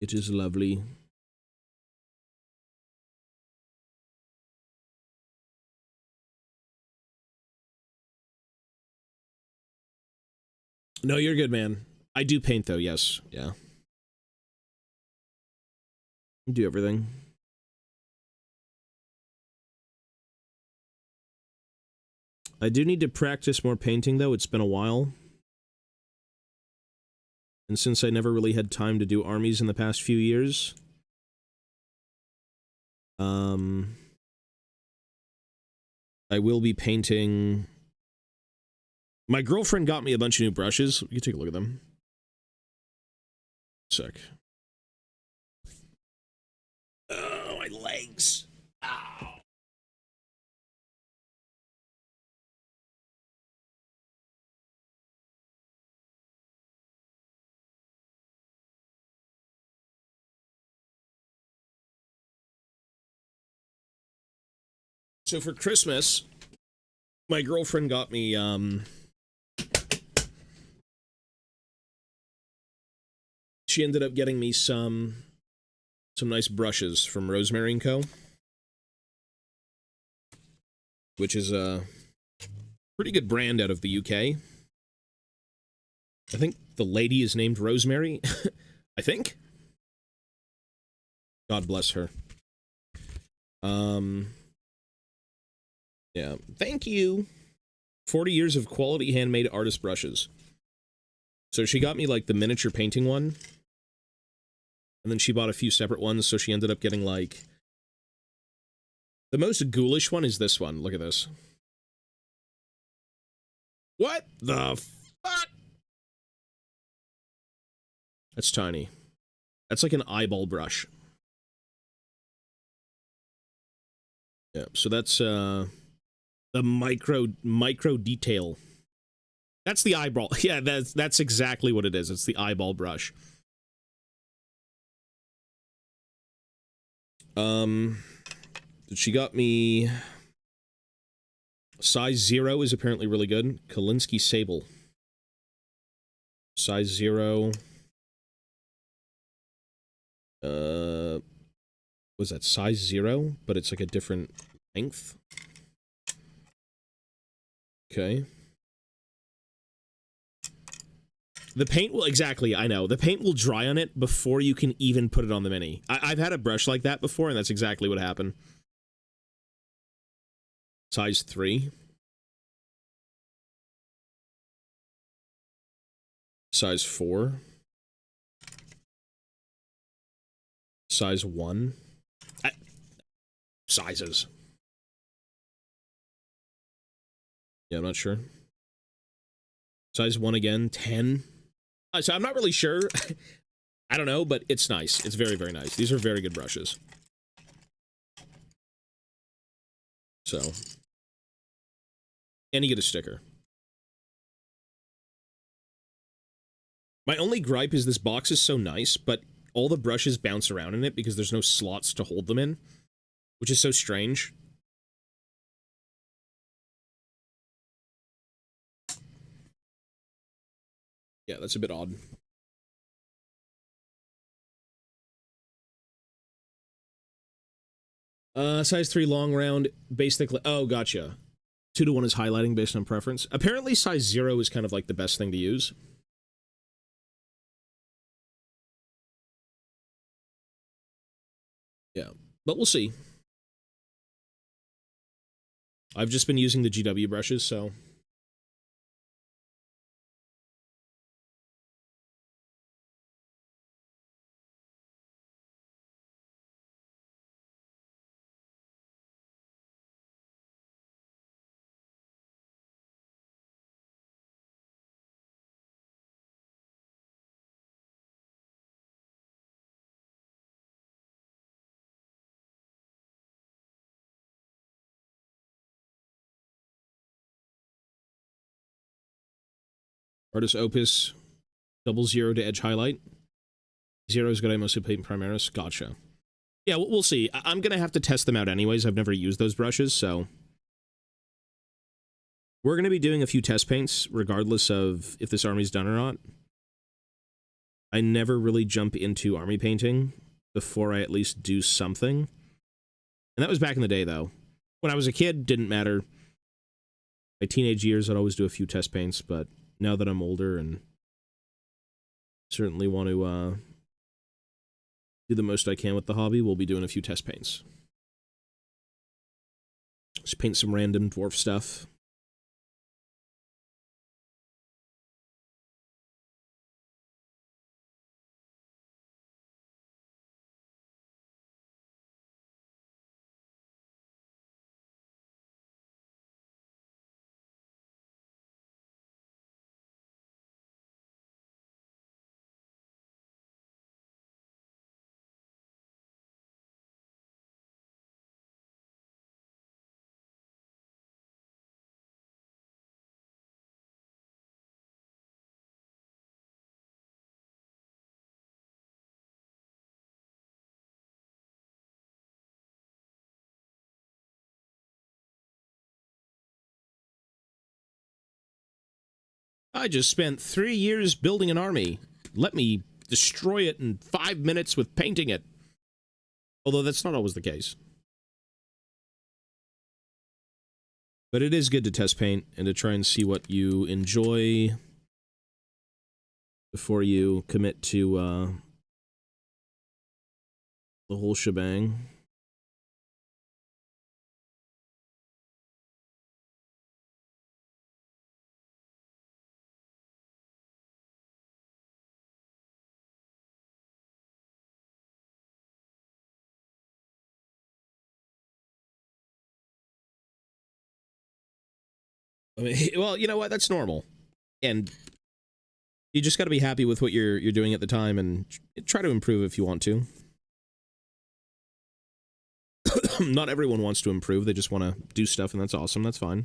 Speaker 1: It is lovely. No, you're good, man. I do paint, though, yes. Yeah. Do everything. I do need to practice more painting, though. It's been a while. And since I never really had time to do armies in the past few years, I will be painting... My girlfriend got me a bunch of new brushes. You can take a look at them. Sick. Oh, my legs. Ow. So for Christmas, my girlfriend got me, she ended up getting me some nice brushes from Rosemary & Co., which is a pretty good brand out of the UK. I think the lady is named Rosemary. I think. God bless her. Yeah, thank you. 40 years of quality handmade artist brushes. So she got me, like, the miniature painting one. And then she bought a few separate ones, so she ended up getting, like... The most ghoulish one is this one. Look at this. What the fuck? That's tiny. That's like an eyeball brush. Yeah, so that's, the micro detail. That's the eyeball. Yeah, that's exactly what it is. It's the eyeball brush. She got me... Size 0 is apparently really good. Kalinsky Sable. Size 0. Was that size 0? But it's like a different length. Okay. The paint will... Exactly, I know. The paint will dry on it before you can even put it on the Mini. I've had a brush like that before, and that's exactly what happened. Size 3. Size 4. Size 1. Sizes. Yeah, I'm not sure. Size 1 again, 10. So I'm not really sure. I don't know, but it's nice. It's very, very nice. These are very good brushes. So. And you get a sticker. My only gripe is this box is so nice, but all the brushes bounce around in it because there's no slots to hold them in, which is so strange. Yeah, that's a bit odd. Size 3 long round, basically... Oh, gotcha. 2-to-1 is highlighting based on preference. Apparently, size 0 is kind of like the best thing to use. Yeah, but we'll see. I've just been using the GW brushes, so... Artist Opus, 00 to edge highlight. 0 is good, I mostly paint Primaris. Gotcha. Yeah, we'll see. I'm gonna have to test them out anyways. I've never used those brushes, so... We're gonna be doing a few test paints, regardless of if this army's done or not. I never really jump into army painting before I at least do something. And that was back in the day, though. When I was a kid, didn't matter. My teenage years, I'd always do a few test paints, but now that I'm older and certainly want to do the most I can with the hobby. We'll be doing a few test paints. Just paint some random dwarf stuff. I just spent 3 years building an army. Let me destroy it in 5 minutes with painting it. Although that's not always the case. But it is good to test paint and to try and see what you enjoy before you commit to the whole shebang. I mean, well, you know what? That's normal. And you just got to be happy with what you're doing at the time and try to improve if you want to. Not everyone wants to improve. They just want to do stuff, and that's awesome. That's fine.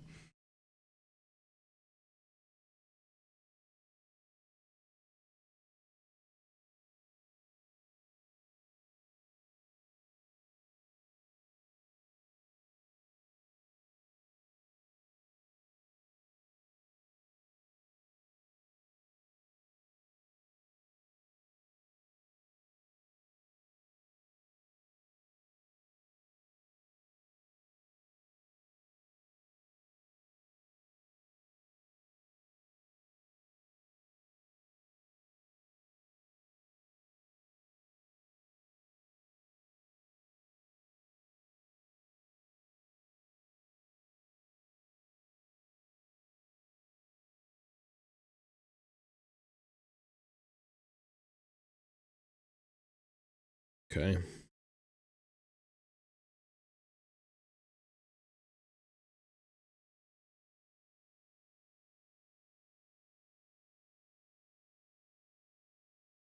Speaker 1: Okay.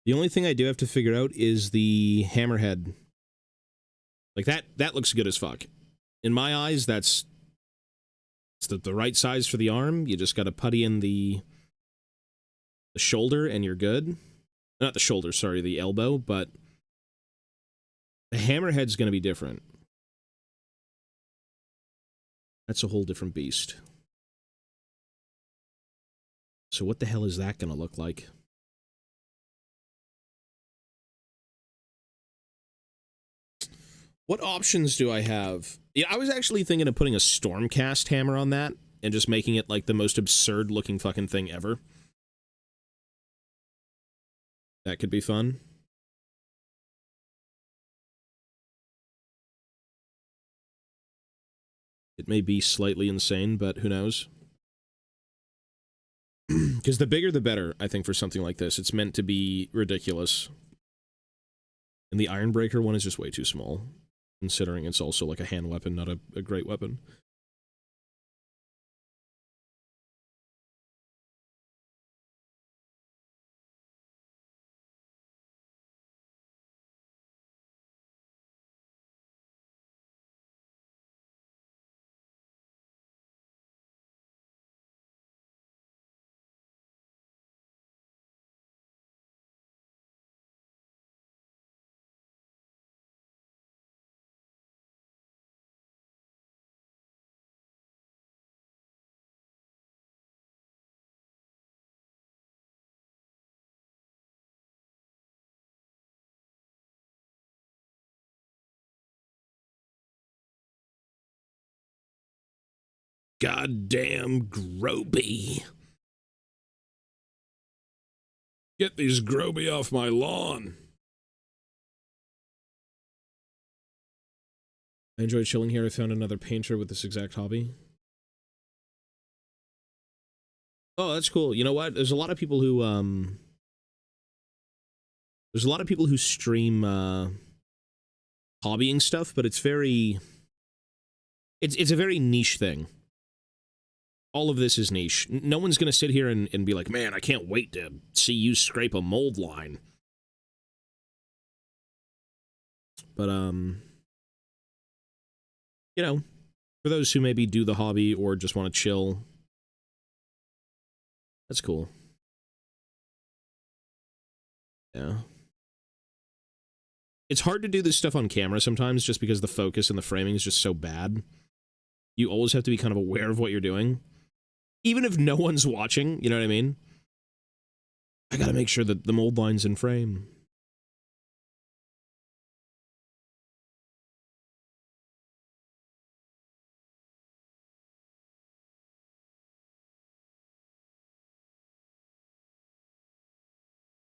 Speaker 1: The only thing I do have to figure out is the hammerhead. Like, that looks good as fuck. In my eyes, it's the right size for the arm. You just gotta putty in the shoulder and you're good. Not the shoulder, sorry, the elbow, but the hammerhead's gonna be different. That's a whole different beast. So what the hell is that gonna look like? What options do I have? Yeah, I was actually thinking of putting a Stormcast hammer on that and just making it like the most absurd looking fucking thing ever. That could be fun. It may be slightly insane, but who knows? Because the bigger the better, I think, for something like this. It's meant to be ridiculous. And the Ironbreaker one is just way too small, considering it's also like a hand weapon, not a great weapon. Goddamn Groby. Get these Groby off my lawn. I enjoy chilling here. I found another painter with this exact hobby. Oh, that's cool. You know what? There's a lot of people who stream hobbying stuff, but it's very it's a very niche thing. All of this is niche. No one's gonna sit here and be like, man, I can't wait to see you scrape a mold line. But you know, for those who maybe do the hobby or just want to chill, that's cool. Yeah. It's hard to do this stuff on camera sometimes just because the focus and the framing is just so bad. You always have to be kind of aware of what you're doing. Even if no one's watching, you know what I mean? I gotta make sure that the mold line's in frame.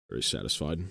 Speaker 1: Very satisfied.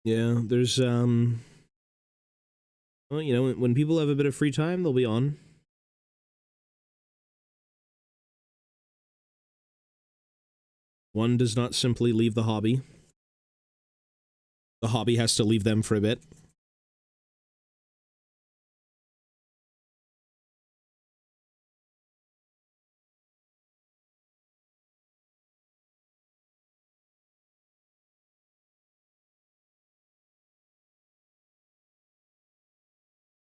Speaker 1: Yeah, there's well, you know, when people have a bit of free time, they'll be on. One does not simply leave the hobby. The hobby has to leave them for a bit.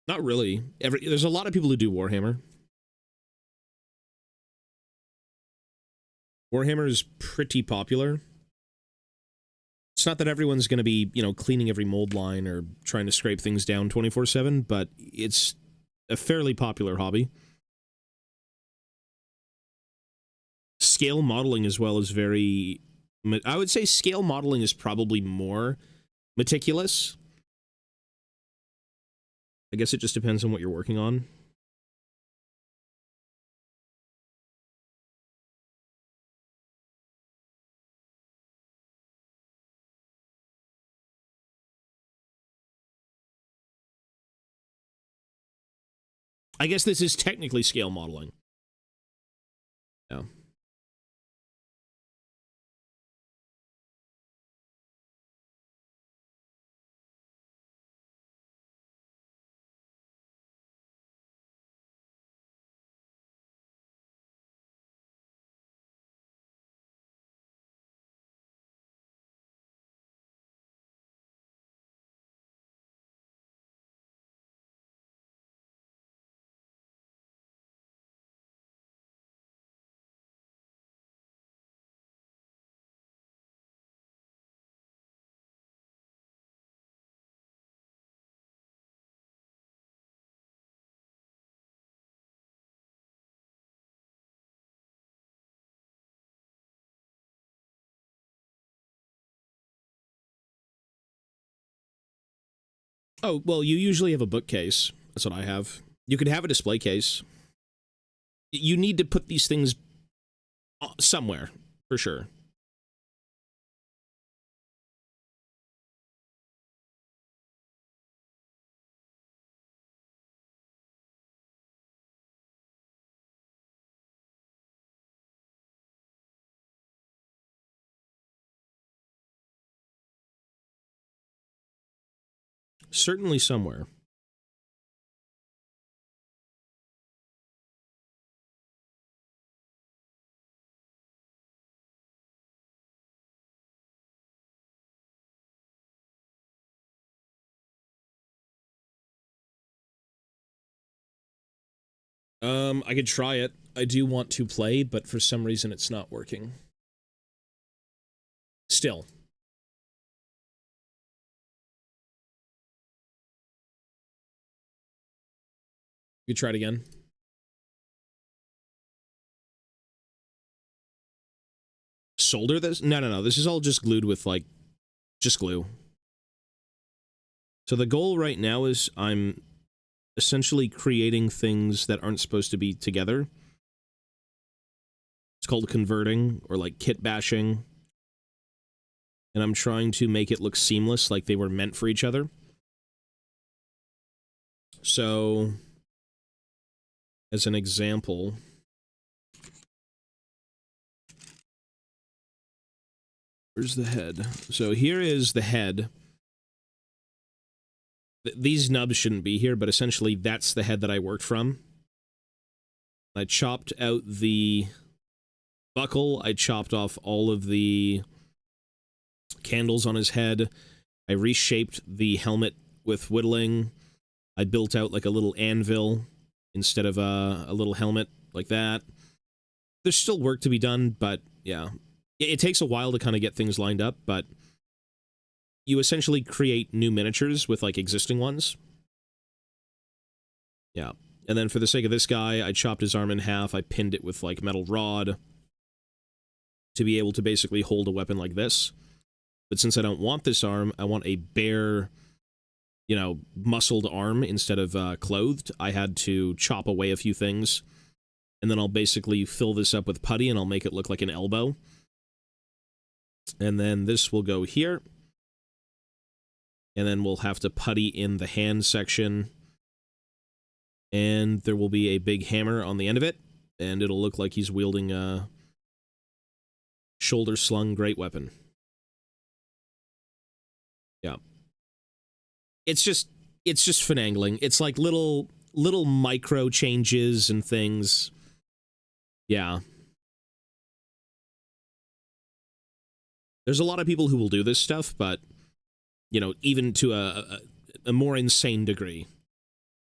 Speaker 1: Not really. There's a lot of people who do Warhammer. Warhammer is pretty popular. It's not that everyone's going to be, you know, cleaning every mold line or trying to scrape things down 24/7, but it's a fairly popular hobby. Scale modeling as well is very... I would say scale modeling is probably more meticulous. I guess it just depends on what you're working on. I guess this is technically scale modeling. Yeah. Oh, well, you usually have a bookcase. That's what I have. You could have a display case. You need to put these things somewhere, for sure. Certainly somewhere. I could try it. I do want to play, but for some reason it's not working. Still. You try it again. Solder this? No. This is all just glued with, like, just glue. So the goal right now is I'm essentially creating things that aren't supposed to be together. It's called converting, or like kit bashing. And I'm trying to make it look seamless, like they were meant for each other. So, as an example, where's the head? So here is the head. These nubs shouldn't be here, but essentially that's the head that I worked from. I chopped out the buckle. I chopped off all of the candles on his head. I reshaped the helmet with whittling. I built out like a little anvil instead of a little helmet like that. There's still work to be done, but yeah. It takes a while to kind of get things lined up, but you essentially create new miniatures with, like, existing ones. Yeah. And then for the sake of this guy, I chopped his arm in half. I pinned it with, like, metal rod to be able to basically hold a weapon like this. But since I don't want this arm, I want a bare, you know, muscled arm instead of clothed. I had to chop away a few things. And then I'll basically fill this up with putty and I'll make it look like an elbow. And then this will go here. And then we'll have to putty in the hand section. And there will be a big hammer on the end of it. And it'll look like he's wielding a shoulder-slung great weapon. Yeah. It's just finagling. It's like little micro changes and things. Yeah. There's a lot of people who will do this stuff, but, you know, even to a more insane degree.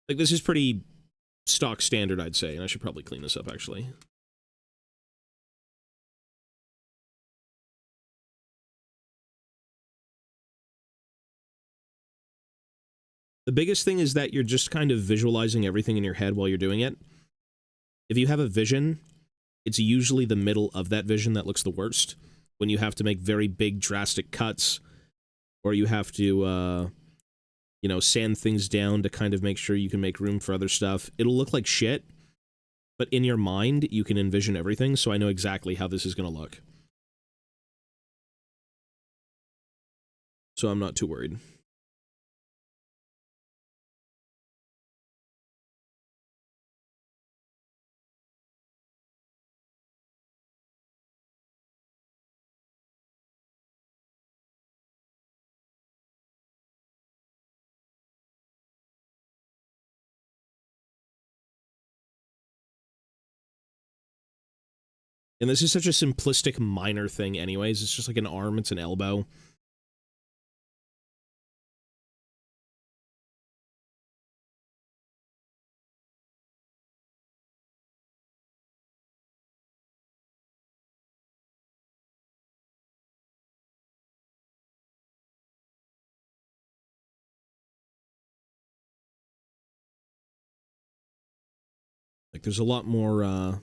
Speaker 1: Like, this is pretty stock standard, I'd say, and I should probably clean this up, actually. The biggest thing is that you're just kind of visualizing everything in your head while you're doing it. If you have a vision, it's usually the middle of that vision that looks the worst. When you have to make very big, drastic cuts, or you have to, you know, sand things down to kind of make sure you can make room for other stuff. It'll look like shit, but in your mind, you can envision everything, so I know exactly how this is going to look. So I'm not too worried. And this is such a simplistic, minor thing anyways. It's just like an arm, it's an elbow. Like, there's a lot more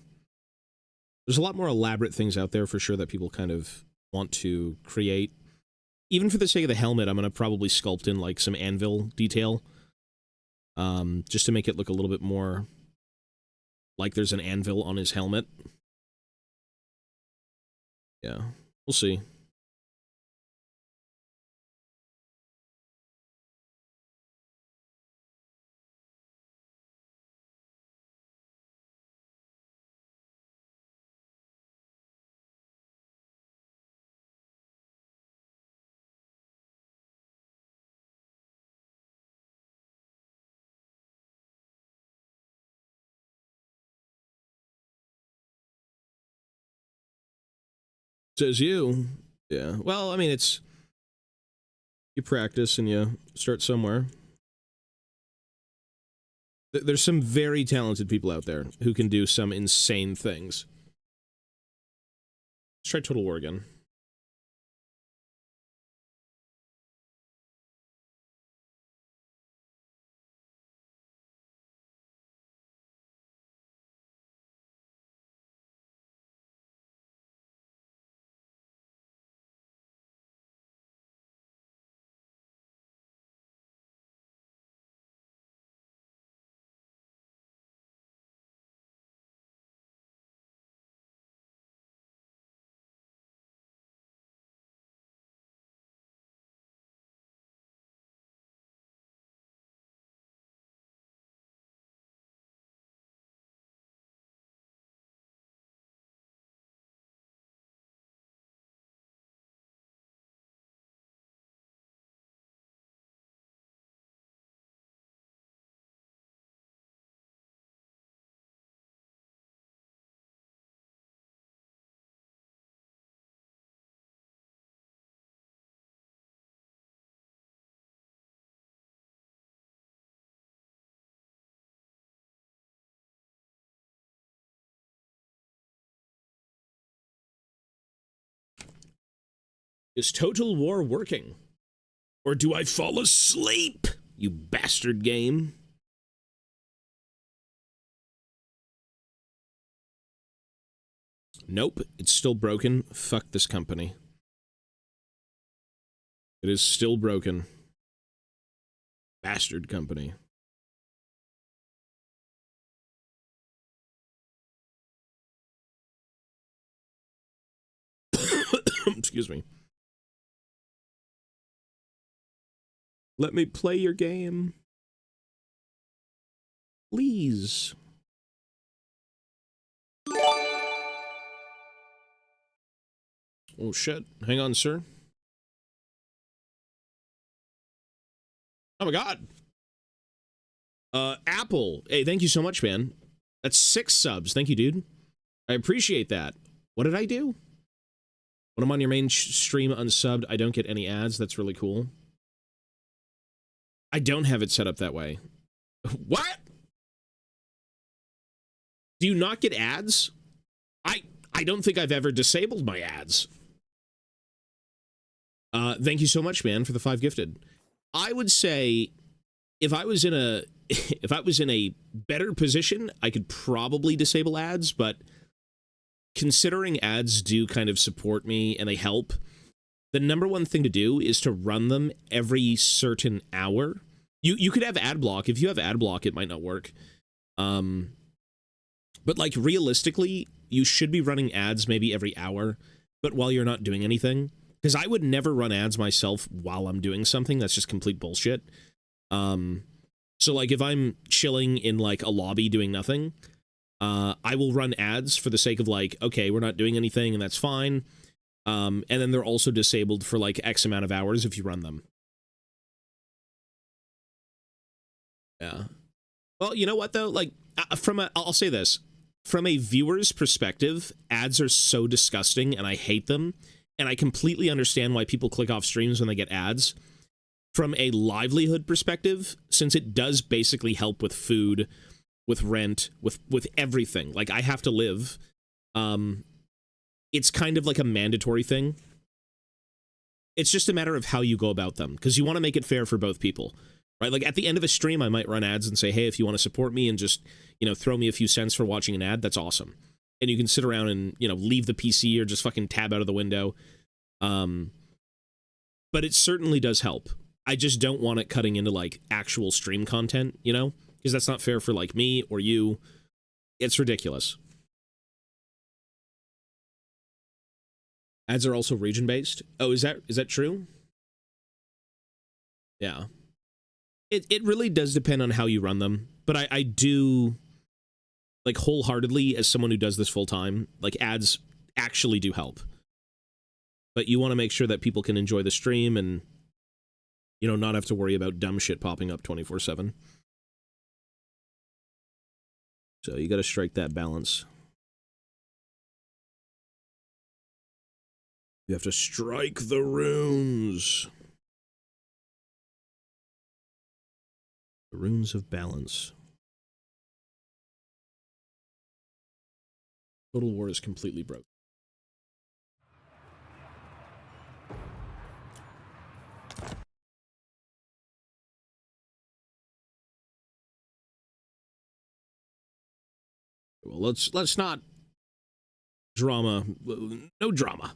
Speaker 1: elaborate things out there for sure that people kind of want to create. Even for the sake of the helmet, I'm going to probably sculpt in, like, some anvil detail. Just to make it look a little bit more like there's an anvil on his helmet. Yeah, we'll see. Says you. Yeah. Well, I mean, it's... You practice and you start somewhere. There's some very talented people out there who can do some insane things. Let's try Total War again. Is Total War working? Or do I fall asleep, you bastard game? Nope, it's still broken. Fuck this company. It is still broken. Bastard company. Excuse me. Let me play your game. Please. Oh shit. Hang on, sir. Oh my god. Apple. Hey, thank you so much, man. That's 6 subs. Thank you, dude. I appreciate that. What did I do? When I'm on your main stream unsubbed, I don't get any ads. That's really cool. I don't have it set up that way. What? Do you not get ads? I don't think I've ever disabled my ads. Thank you so much, man, for the 5 gifted. I would say if I was in a better position, I could probably disable ads, but considering ads do kind of support me and they help, the number one thing to do is to run them every certain hour. You could have ad block. If you have ad block, it might not work. But like realistically, you should be running ads maybe every hour, but while you're not doing anything. Because I would never run ads myself while I'm doing something. That's just complete bullshit. So like if I'm chilling in like a lobby doing nothing, I will run ads for the sake of like, okay, we're not doing anything and that's fine. And then they're also disabled for like X amount of hours if you run them. Yeah. Well, you know what though? Like I'll say this, from a viewer's perspective, ads are so disgusting and I hate them. And I completely understand why people click off streams when they get ads. From a livelihood perspective, since it does basically help with food, with rent, with everything. Like I have to live. It's kind of like a mandatory thing. It's just a matter of how you go about them, because you want to make it fair for both people, right? Like at the end of a stream, I might run ads and say, hey, if you want to support me and just, you know, throw me a few cents for watching an ad, that's awesome. And you can sit around and, you know, leave the PC or just fucking tab out of the window. But it certainly does help. I just don't want it cutting into like actual stream content, you know, because that's not fair for like me or you. It's ridiculous. Ads are also region-based. Oh, is that true? Yeah. It really does depend on how you run them. But I do, like, wholeheartedly, as someone who does this full-time, like, ads actually do help. But you want to make sure that people can enjoy the stream and, you know, not have to worry about dumb shit popping up 24/7. So you got to strike that balance. You have to strike the runes. The runes of balance. Total War is completely broke. Well, let's not drama. No drama.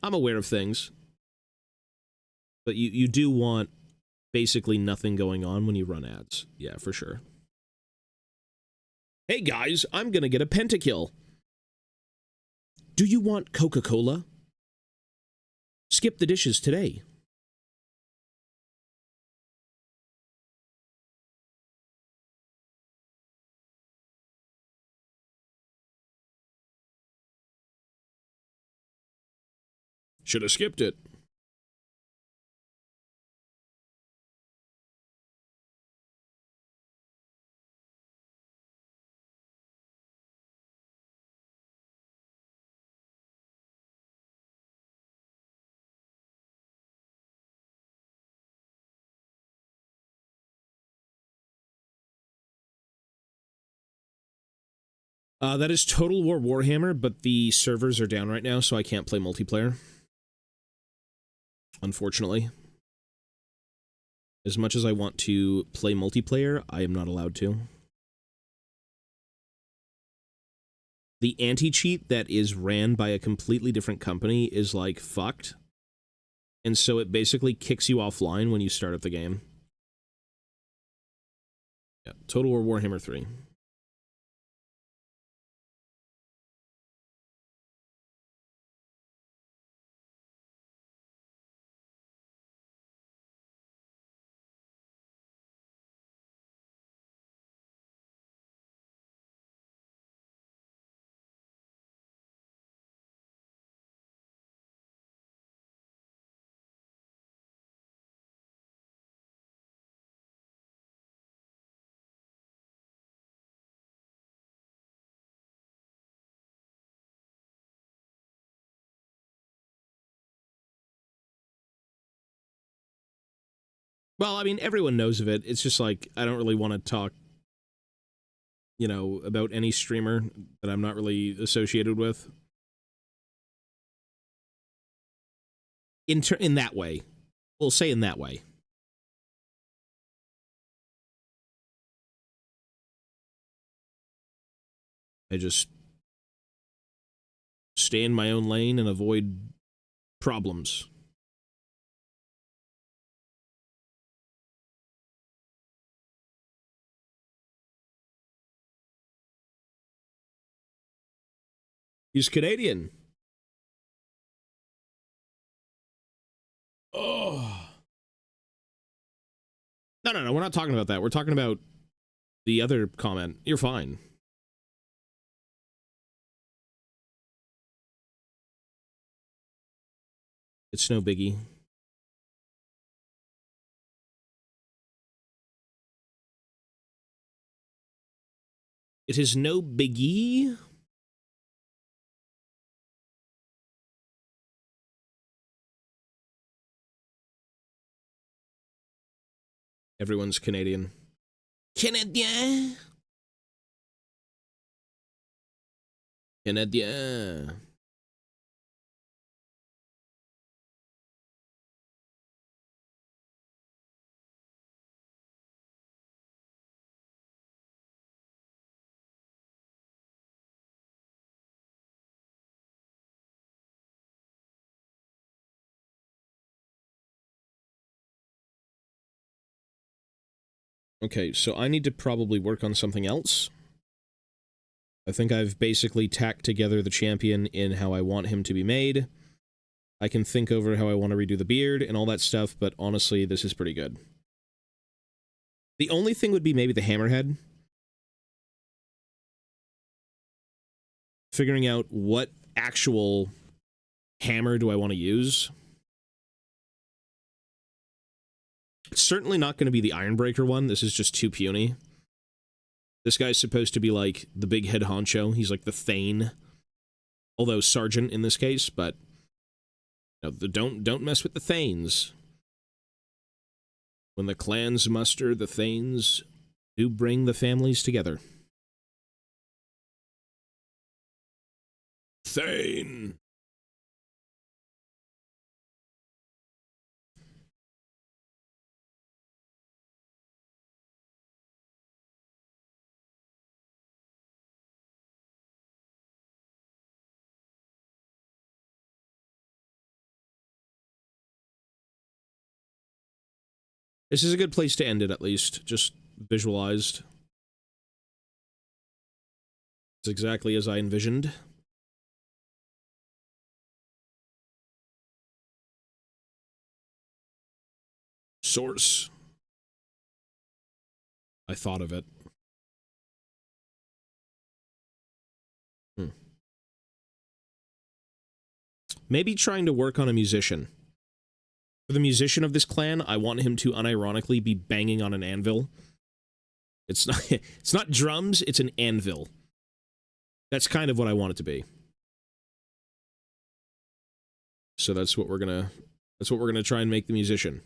Speaker 1: I'm aware of things, but you do want basically nothing going on when you run ads. Yeah, for sure. Hey guys, I'm gonna get a pentakill. Do you want Coca-Cola? Skip the dishes today. Should have skipped it. That is Total War Warhammer, but the servers are down right now, so I can't play multiplayer. Unfortunately. As much as I want to play multiplayer, I am not allowed to. The anti-cheat that is ran by a completely different company is, like, fucked. And so it basically kicks you offline when you start up the game. Yeah, Total War Warhammer 3. Well, I mean, everyone knows of it. It's just like, I don't really want to talk, you know, about any streamer that I'm not really associated with. In that way. We'll say in that way. I just stay in my own lane and avoid problems. He's Canadian. Oh. No, we're not talking about that. We're talking about the other comment. You're fine. It's no biggie. It is no biggie. Everyone's Canadian. Canadien. Canadien. Okay, so I need to probably work on something else. I think I've basically tacked together the champion in how I want him to be made. I can think over how I want to redo the beard and all that stuff, but honestly, this is pretty good. The only thing would be maybe the hammerhead. Figuring out what actual hammer do I want to use. It's certainly not going to be the Ironbreaker one. This is just too puny. This guy's supposed to be like the big head honcho. He's like the Thane. Although Sergeant in this case, but you know, don't mess with the Thanes. When the clans muster, the Thanes do bring the families together. Thane. This is a good place to end it, at least. Just visualized. It's exactly as I envisioned. Source. I thought of it. Maybe trying to work on a musician. For the musician of this clan, I want him to unironically be banging on an anvil. It's not drums, it's an anvil. That's kind of what I want it to be. So that's what we're gonna try and make the musician.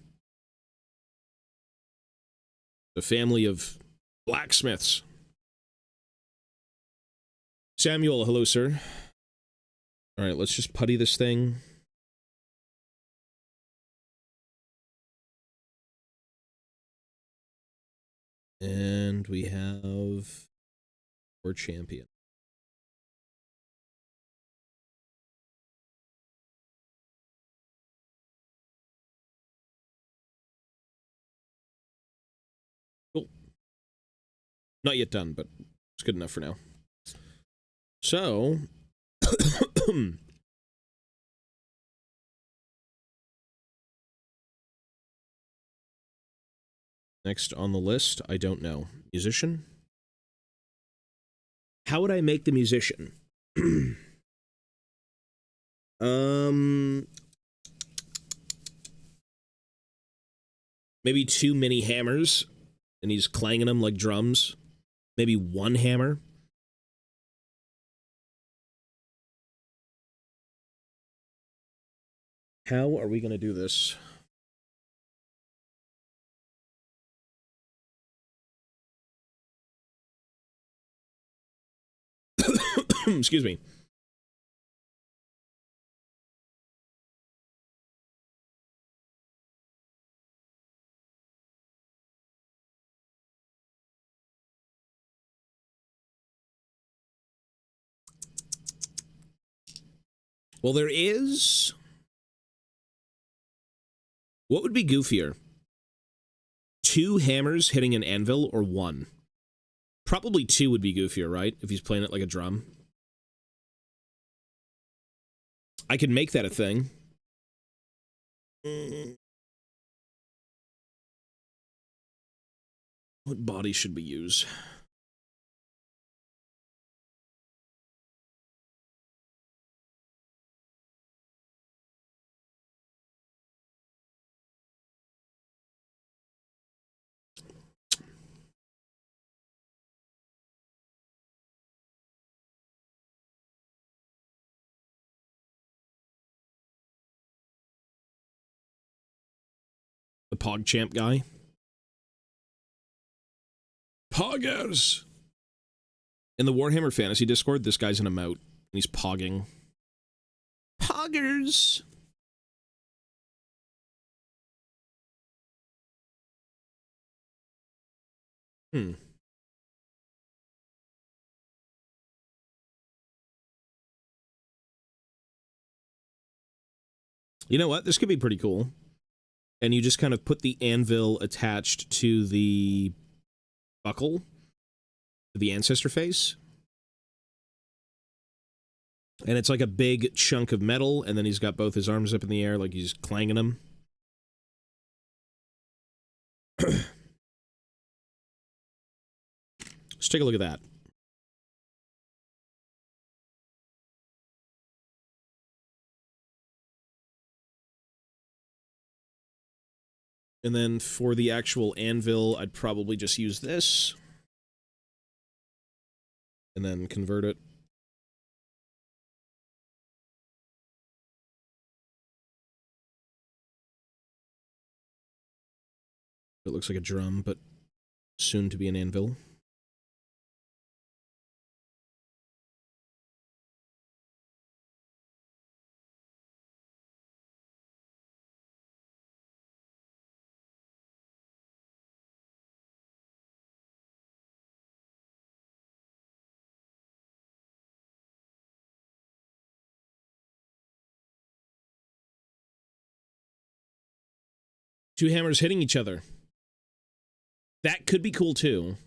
Speaker 1: The family of blacksmiths. Samuel, hello, sir. All right, let's just putty this thing. And we have our champion. Cool. Not yet done, but it's good enough for now. So, next on the list, I don't know. Musician? How would I make the musician? Maybe 2 mini hammers, and he's clanging them like drums. Maybe 1 hammer. How are we going to do this? Excuse me. Well, there is... What would be goofier? 2 hammers hitting an anvil or 1? Probably 2 would be goofier, right? If he's playing it like a drum. I could make that a thing. What body should we use? The PogChamp guy? Poggers! In the Warhammer Fantasy Discord, this guy's an emote, and he's pogging. Poggers! You know what? This could be pretty cool. And you just kind of put the anvil attached to the buckle, to the ancestor face. And it's like a big chunk of metal, and then he's got both his arms up in the air like he's clanging them. Let's take a look at that. And then for the actual anvil, I'd probably just use this. And then convert it. It looks like a drum, but soon to be an anvil. Two hammers hitting each other. That could be cool too.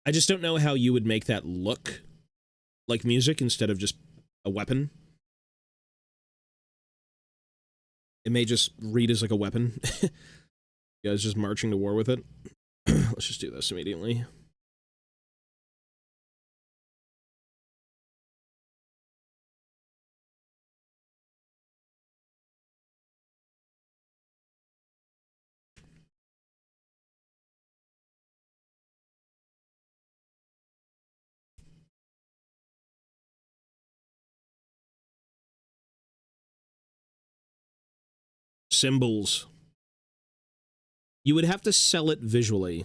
Speaker 1: I just don't know how you would make that look like music instead of just a weapon. It may just read as like a weapon. You guys just marching to war with it. Let's just do this immediately. Symbols. You would have to sell it visually.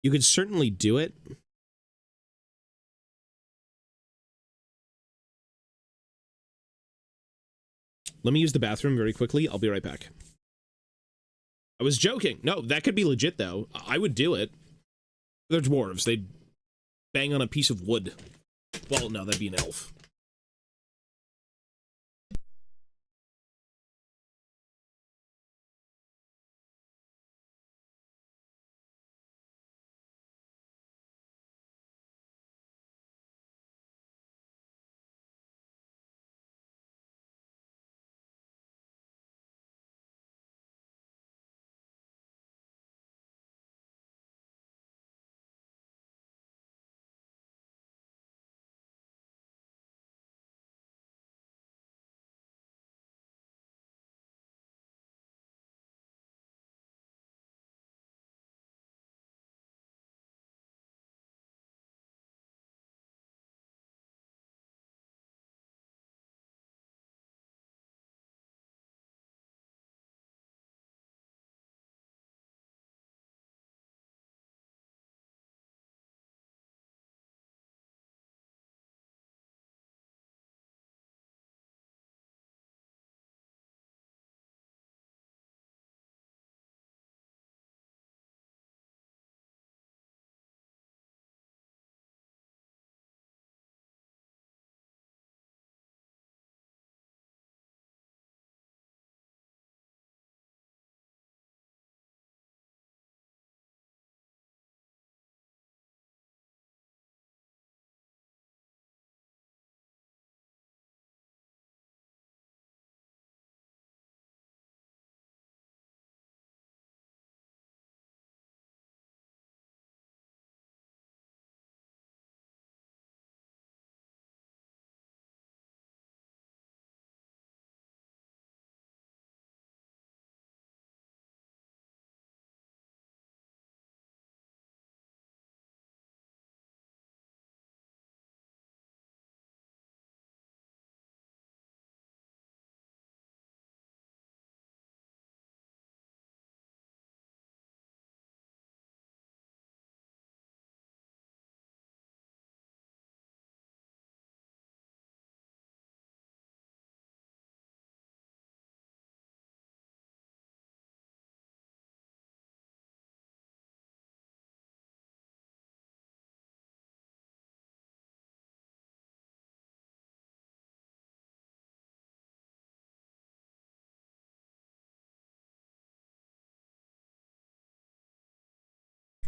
Speaker 1: You could certainly do it. Let me use the bathroom very quickly. I'll be right back. I was joking. No, that could be legit, though. I would do it. They're dwarves. They'd bang on a piece of wood. Well, no, that'd be an elf.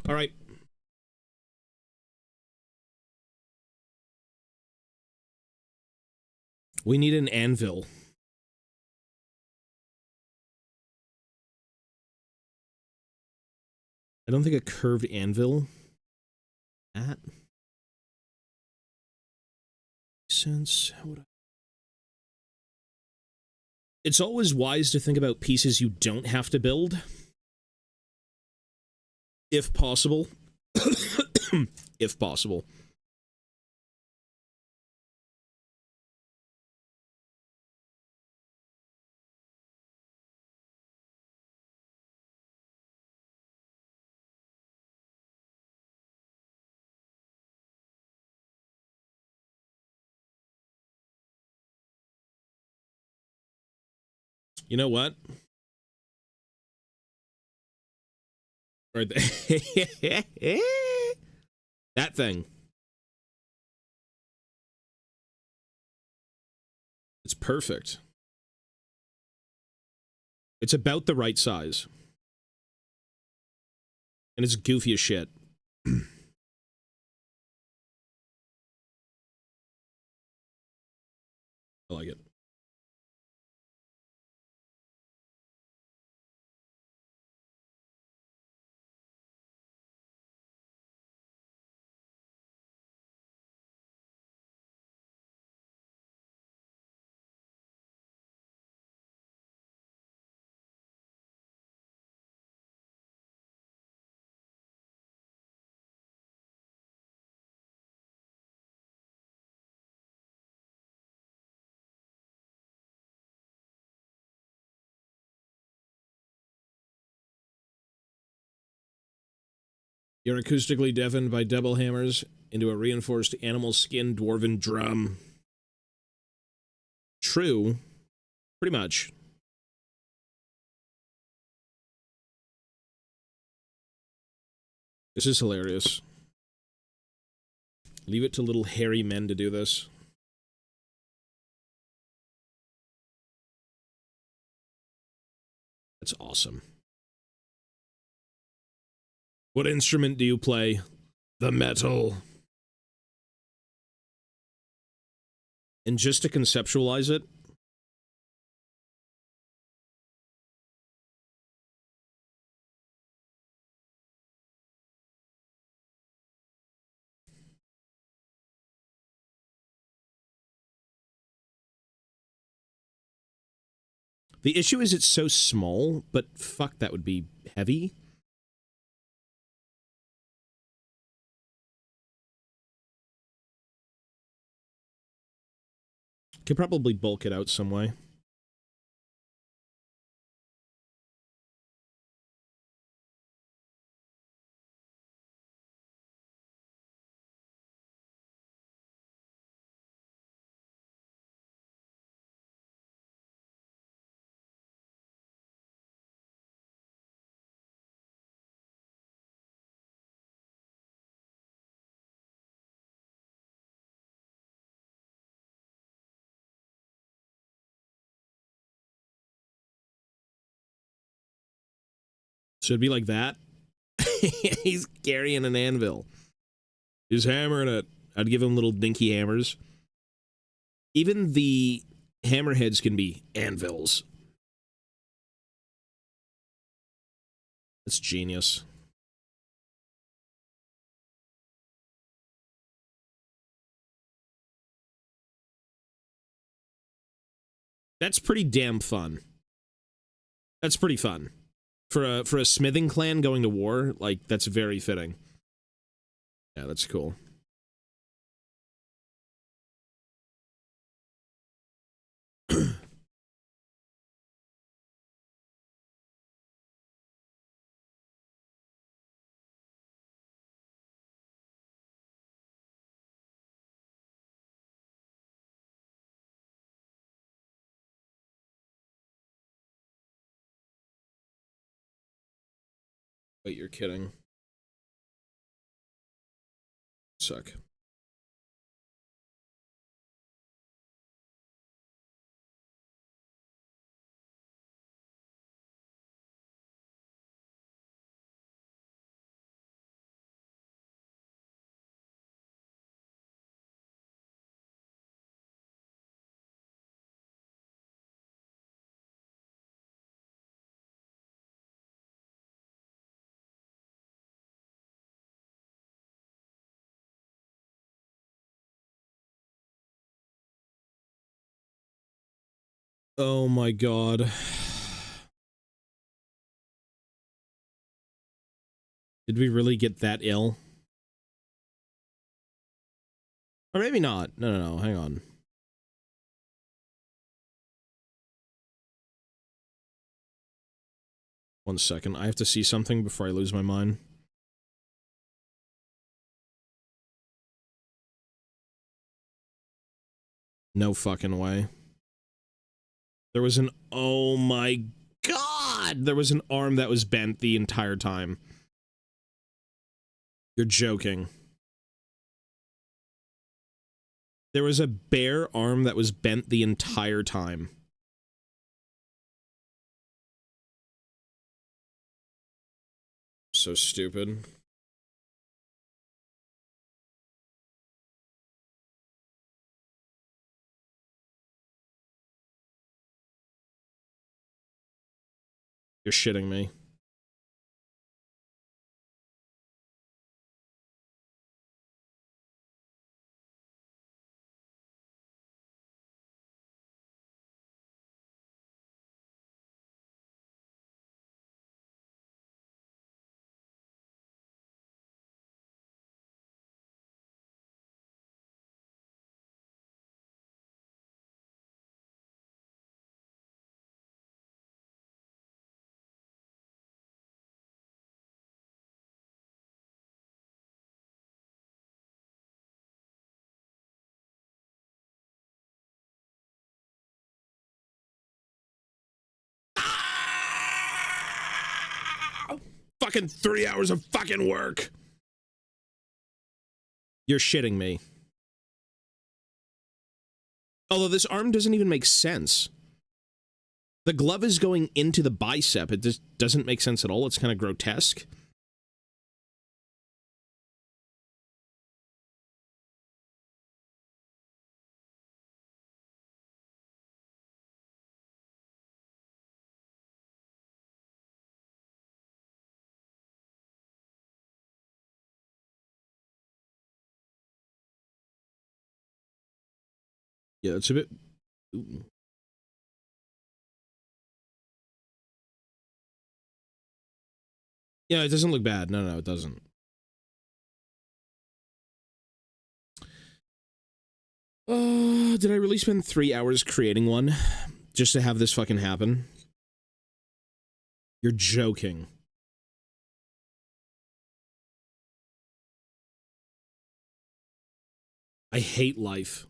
Speaker 1: All right. We need an anvil. I don't think a curved anvil. That makes sense. How would I... It's always wise to think about pieces you don't have to build. If possible. If possible. You know what? Right there. That thing. It's perfect. It's about the right size. And it's goofy as shit. I like it. You're acoustically deafened by double hammers into a reinforced animal skin dwarven drum. True. Pretty much. This is hilarious. Leave it to little hairy men to do this. That's awesome. What instrument do you play? The metal. And just to conceptualize it, the issue is it's so small, but fuck, that would be heavy. Could probably bulk it out some way. So it'd be like that. He's carrying an anvil. He's hammering it. I'd give him little dinky hammers. Even the hammerheads can be anvils. That's genius. That's pretty damn fun. That's pretty fun. For a smithing clan going to war, like, that's very fitting. Yeah, that's cool. Wait, you're kidding. Suck. Oh my god. Did we really get that ill? Or maybe not. No, hang on. One second. I have to see something before I lose my mind. No fucking way. There was an... Oh my god! There was an arm that was bent the entire time. You're joking. There was a bare arm that was bent the entire time. So stupid. You're shitting me. Fucking 3 hours of fucking work. You're shitting me. Although this arm doesn't even make sense. The glove is going into the bicep. It just doesn't make sense at all. It's kind of grotesque. Yeah, it's a bit... Ooh. Yeah, it doesn't look bad. No, it doesn't. Did I really spend 3 hours creating one just to have this fucking happen? You're joking. I hate life.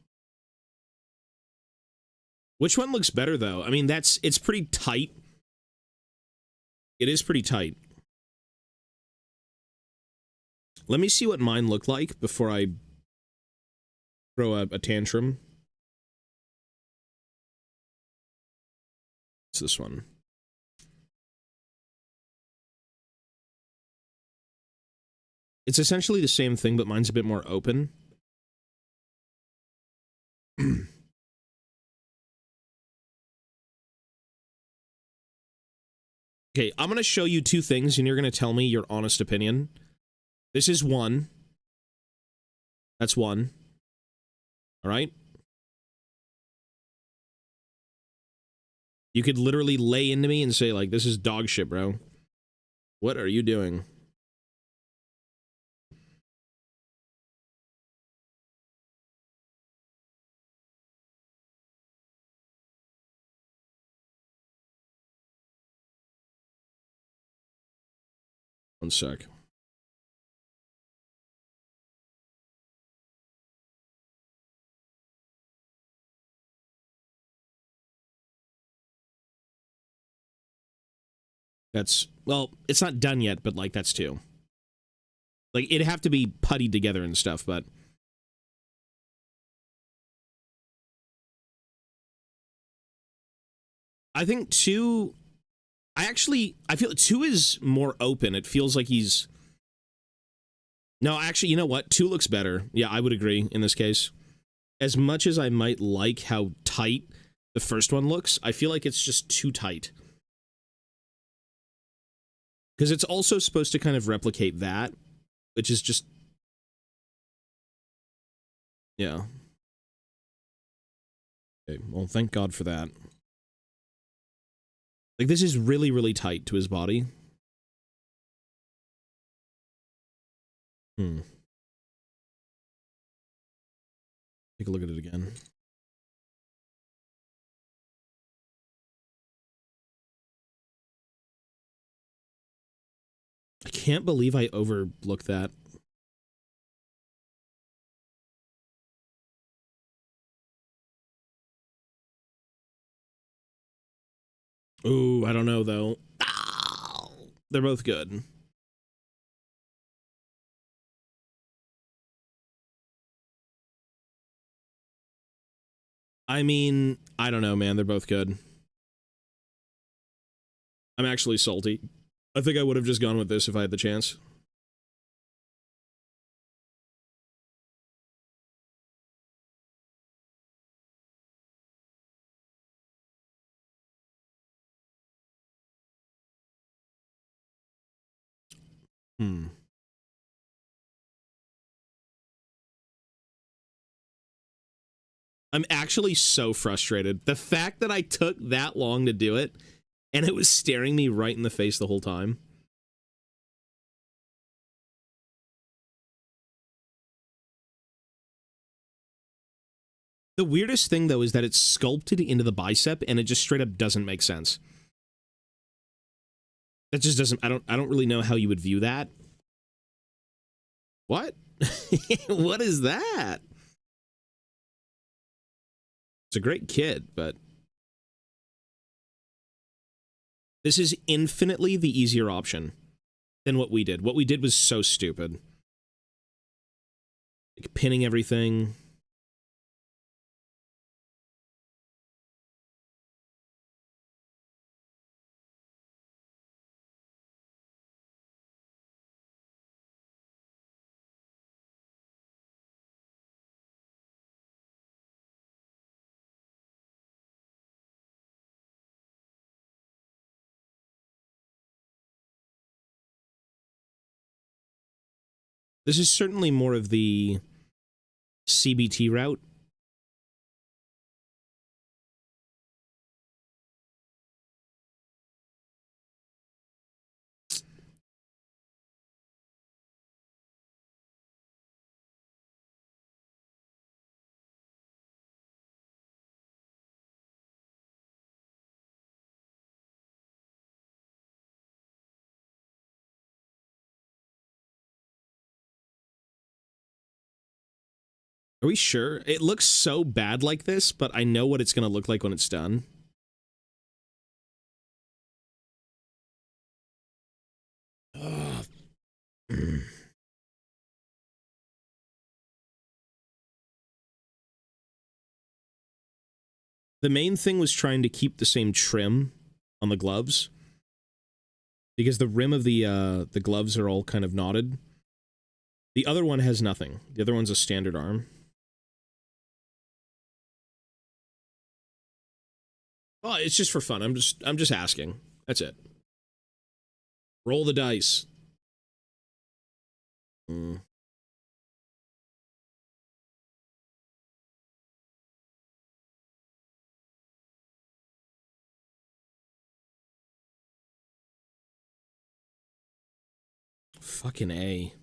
Speaker 1: Which one looks better, though? I mean, it's pretty tight. It is pretty tight. Let me see what mine looked like before I throw a tantrum. It's this one. It's essentially the same thing, but mine's a bit more open. Okay, I'm going to show you two things, and you're going to tell me your honest opinion. This is one. That's one. All right? You could literally lay into me and say, like, this is dog shit, bro. What are you doing? One sec. That's, well, it's not done yet, but, like, that's two. Like, it'd have to be puttied together and stuff, but... I think two... I feel two is more open. It feels like he's... No, actually, you know what? Two looks better. Yeah, I would agree in this case. As much as I might like how tight the first one looks, I feel like it's just too tight. Because it's also supposed to kind of replicate that, which is just... Yeah. Okay, well, thank God for that. Like, this is really, really tight to his body. Take a look at it again. I can't believe I overlooked that. Ooh, I don't know, though. They're both good. I mean, I don't know, man. They're both good. I'm actually salty. I think I would have just gone with this if I had the chance. Hmm. I'm actually so frustrated. The fact that I took that long to do it, and it was staring me right in the face the whole time. The weirdest thing, though, is that it's sculpted into the bicep, and it just straight up doesn't make sense. That just doesn't... I don't really know how you would view that. What? What is that? It's a great kid, but... This is infinitely the easier option than what we did. What we did was so stupid. Like, pinning everything... This is certainly more of the CBT route. Are we sure? It looks so bad like this, but I know what it's going to look like when it's done. Ugh. The main thing was trying to keep the same trim on the gloves, because the rim of the gloves are all kind of knotted. The other one has nothing. The other one's a standard arm. Oh, it's just for fun. I'm just asking. That's it. Roll the dice. Mm. Fucking A.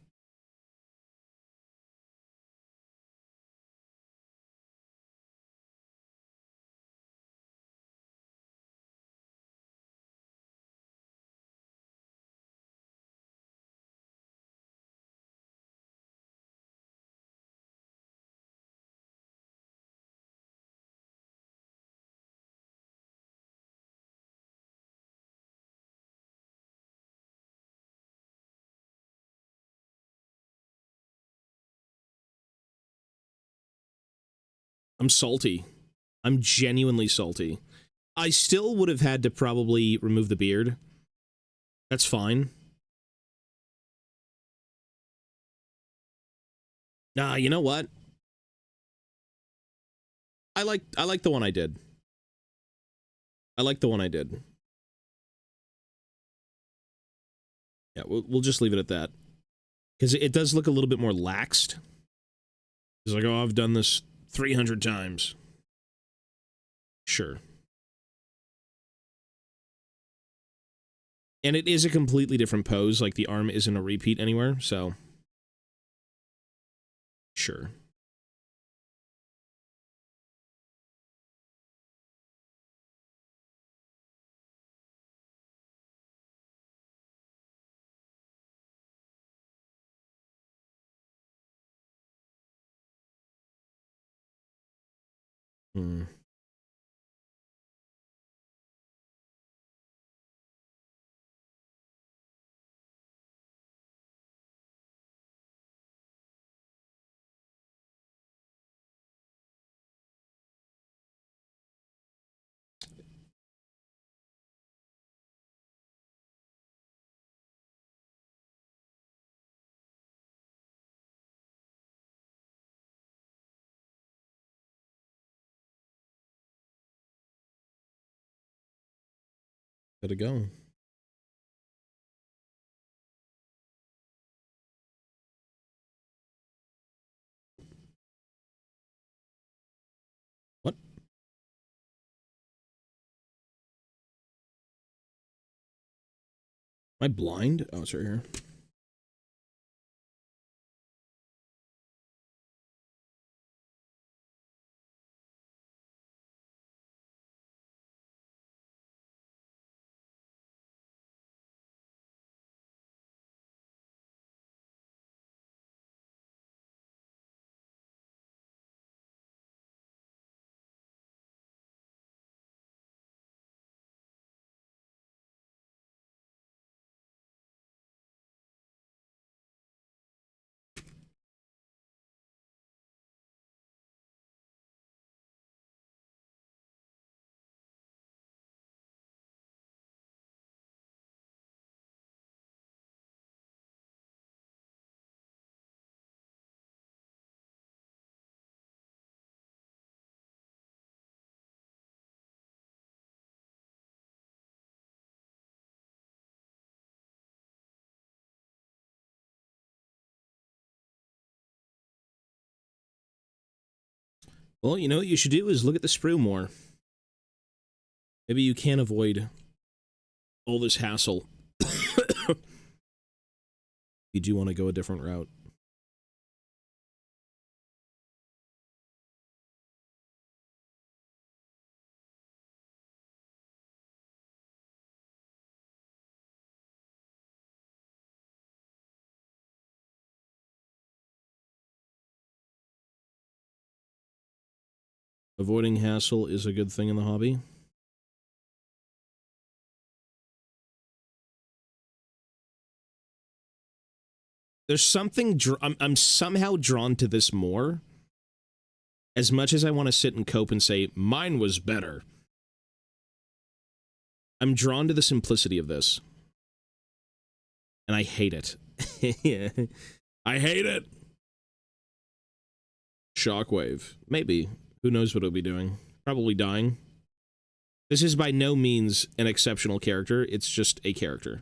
Speaker 1: I'm salty. I'm genuinely salty. I still would have had to probably remove the beard. That's fine. Nah, you know what? I like the one I did. I like the one I did. Yeah, we'll just leave it at that. Because it does look a little bit more laxed. It's like, oh, I've done this 300 times. Sure. And it is a completely different pose, like the arm isn't a repeat anywhere, so... Sure. Hmm. Let it go. What? Am I blind? Oh, it's right here. Well, you know what you should do is look at the sprue more. Maybe you can avoid all this hassle. You do want to go a different route. Avoiding hassle is a good thing in the hobby. There's something... I'm somehow drawn to this more. As much as I want to sit and cope and say, mine was better. I'm drawn to the simplicity of this. And I hate it. I hate it! Shockwave. Maybe. Who knows what it'll be doing? Probably dying. This is by no means an exceptional character. It's just a character.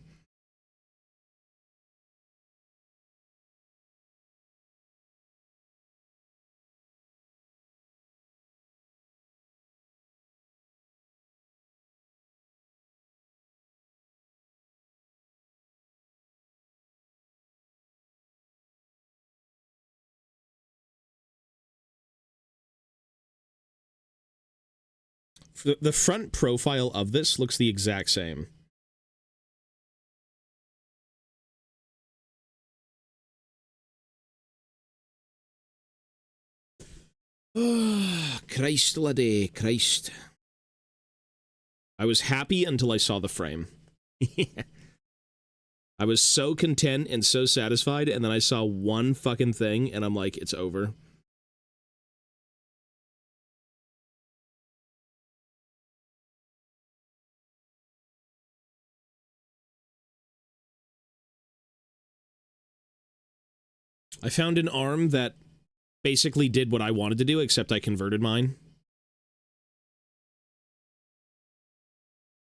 Speaker 1: The front profile of this looks the exact same. Oh, Christ, laddie, Christ. I was happy until I saw the frame. I was so content and so satisfied, and then I saw one fucking thing, and I'm like, it's over. I found an arm that basically did what I wanted to do, except I converted mine.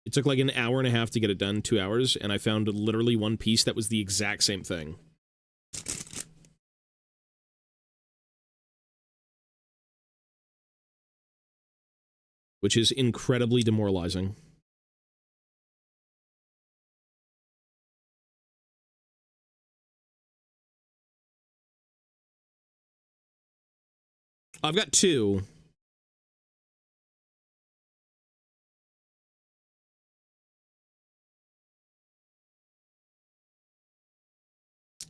Speaker 1: It took like an hour and a half to get it done, 2 hours, and I found literally one piece that was the exact same thing. Which is incredibly demoralizing. I've got 2.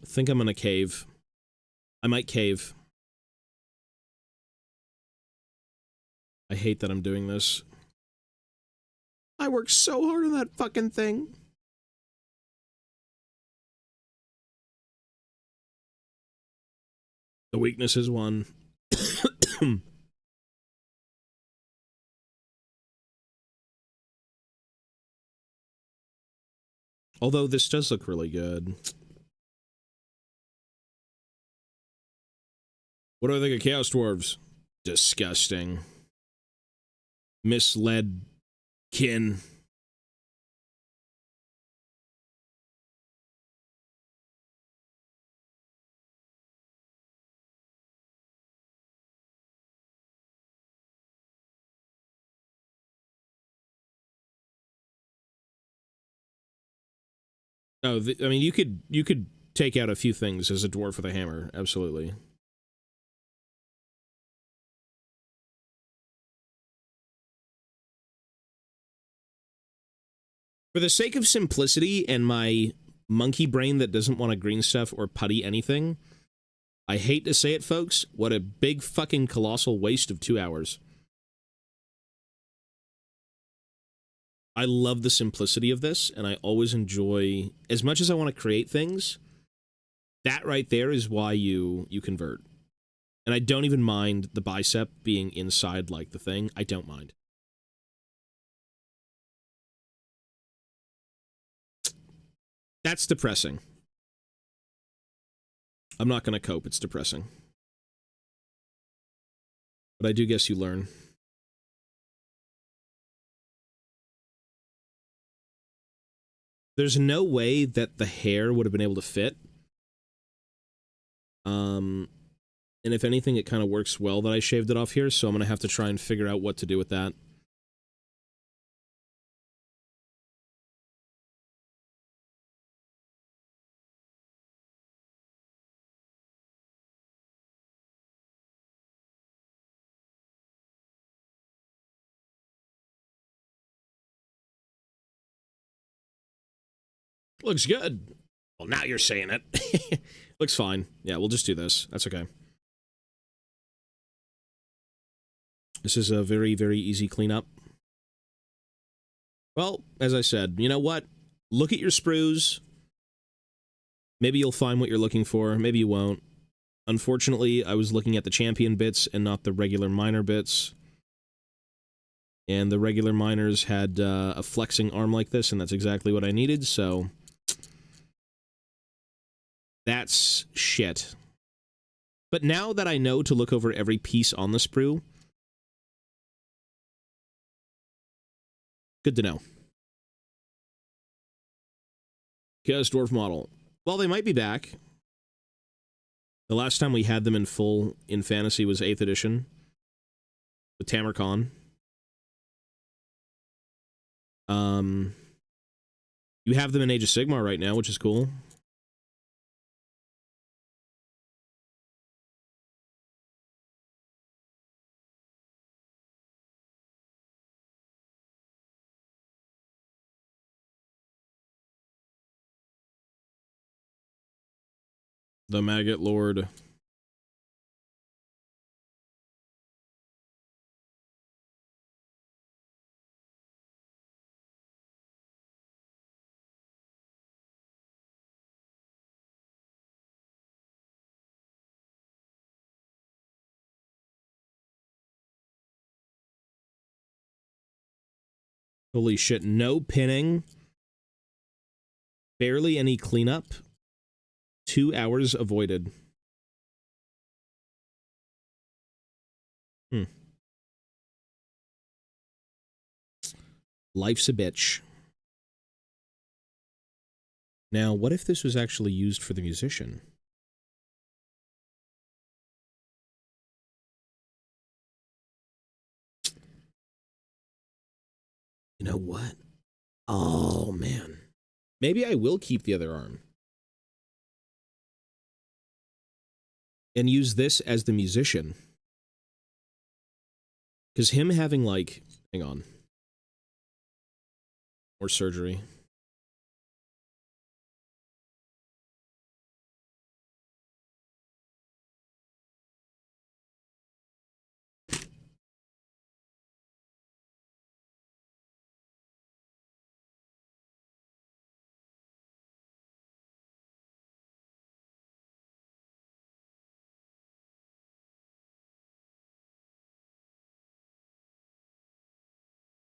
Speaker 1: I think I'm gonna cave. I might cave. I hate that I'm doing this. I worked so hard on that fucking thing. The weakness is one. Although this does look really good. What do I think of Chaos Dwarves? Disgusting. Misled kin. Oh, I mean, you could take out a few things as a dwarf with a hammer, absolutely. For the sake of simplicity and my monkey brain that doesn't want to green stuff or putty anything, I hate to say it, folks, what a big fucking colossal waste of 2 hours. I love the simplicity of this, and I always enjoy, as much as I want to create things, that right there is why you convert. And I don't even mind the bicep being inside, like, the thing. I don't mind. That's depressing. I'm not going to cope. It's depressing. But I do guess you learn. There's no way that the hair would have been able to fit. And if anything, it kind of works well that I shaved it off here, so I'm going to have to try and figure out what to do with that. Looks good. Well, now you're saying it. Looks fine. Yeah, we'll just do this. That's okay. This is a very, very easy cleanup. Well, as I said, you know what? Look at your sprues. Maybe you'll find what you're looking for. Maybe you won't. Unfortunately, I was looking at the champion bits and not the regular miner bits. And the regular miners had a flexing arm like this, and that's exactly what I needed, so... That's shit. But now that I know to look over every piece on the sprue, good to know. Chaos Dwarf model. Well, they might be back. The last time we had them in full in Fantasy was 8th edition. With Tamarcon. You have them in Age of Sigmar right now, which is cool. The Maggot Lord. Holy shit, no pinning. Barely any cleanup. 2 hours avoided. Life's a bitch. Now, what if this was actually used for the musician? You know what? Oh, man. Maybe I will keep the other arm. And use this as the musician. Because him having, like... Hang on. More surgery.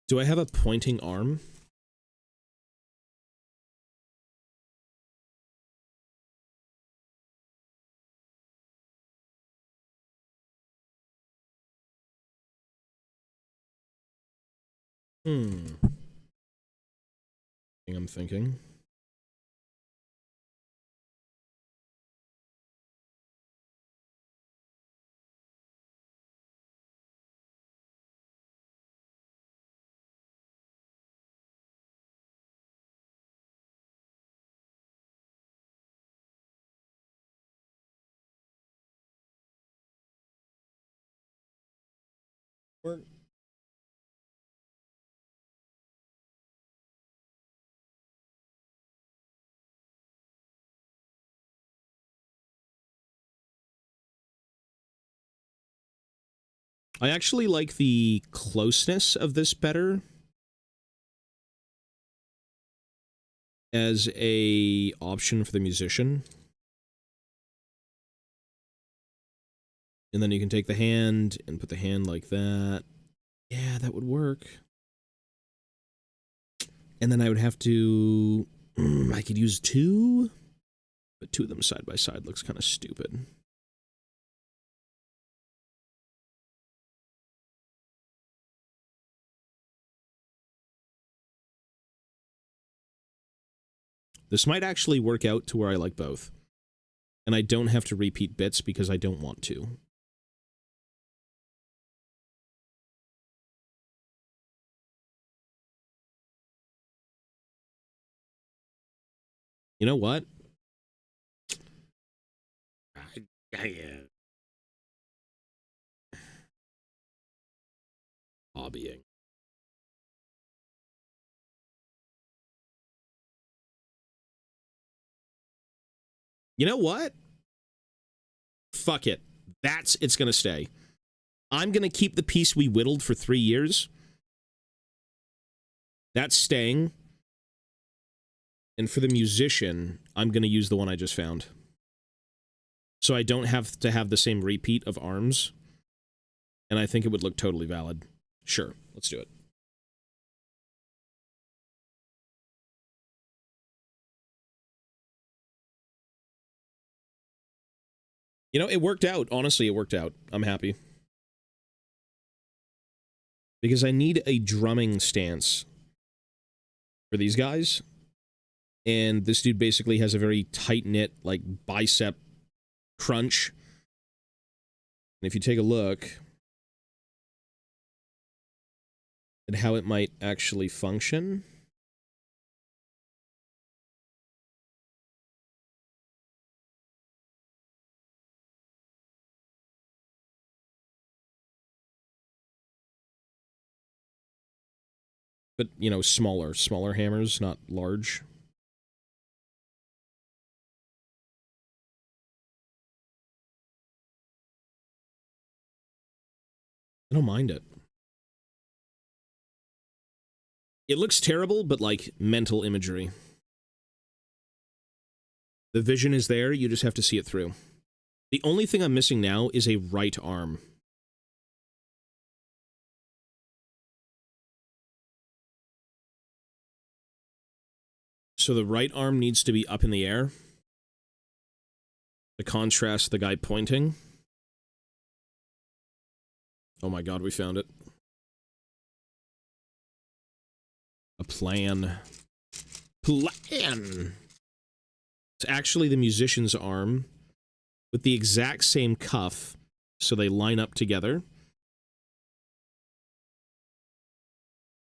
Speaker 1: Do I have a pointing arm? I'm thinking. work? I actually like the closeness of this better as a option for the musician. And then you can take the hand and put the hand like that. Yeah, that would work. And then I would have to... I could use two, but two of them side by side looks kind of stupid. This might actually work out to where I like both. And I don't have to repeat bits because I don't want to. You know what? Hobbying. You know what? Fuck it. It's gonna stay. I'm gonna keep the piece we whittled for 3 years. That's staying. And for the musician, I'm gonna use the one I just found. So I don't have to have the same repeat of arms. And I think it would look totally valid. Sure, let's do it. You know, it worked out. Honestly, it worked out. I'm happy. Because I need a drumming stance for these guys. And this dude basically has a very tight-knit, like, bicep crunch. And if you take a look at how it might actually function... But, you know, smaller hammers, not large. I don't mind it. It looks terrible, but, like, mental imagery. The vision is there, you just have to see it through. The only thing I'm missing now is a right arm. So the right arm needs to be up in the air to contrast the guy pointing. Oh my god, we found it. A plan. Plan! It's actually the musician's arm with the exact same cuff, so they line up together.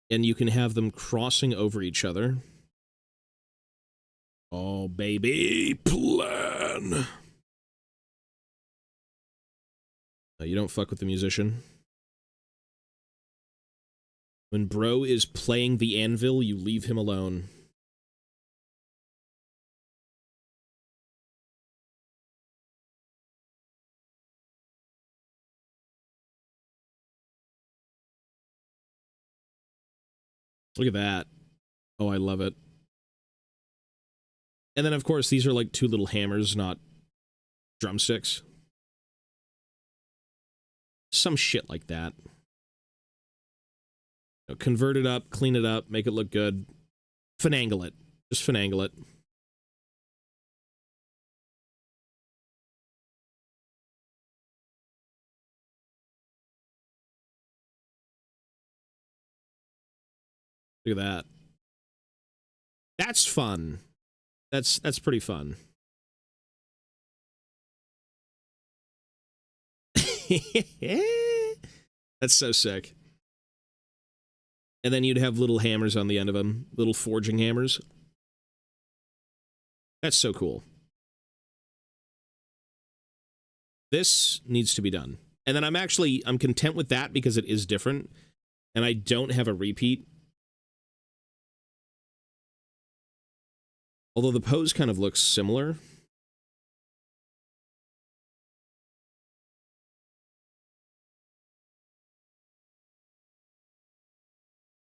Speaker 1: And you can have them crossing over each other. Oh, baby, plan! No, you don't fuck with the musician. When bro is playing the anvil, you leave him alone. Look at that. Oh, I love it. And then, of course, these are like two little hammers, not drumsticks. Some shit like that. You know, convert it up, clean it up, make it look good. Finagle it. Just finagle it. Look at that. That's fun. That's pretty fun. That's so sick. And then you'd have little hammers on the end of them. Little forging hammers. That's so cool. This needs to be done. And then I'm content with that because it is different, and I don't have a repeat. Although the pose kind of looks similar.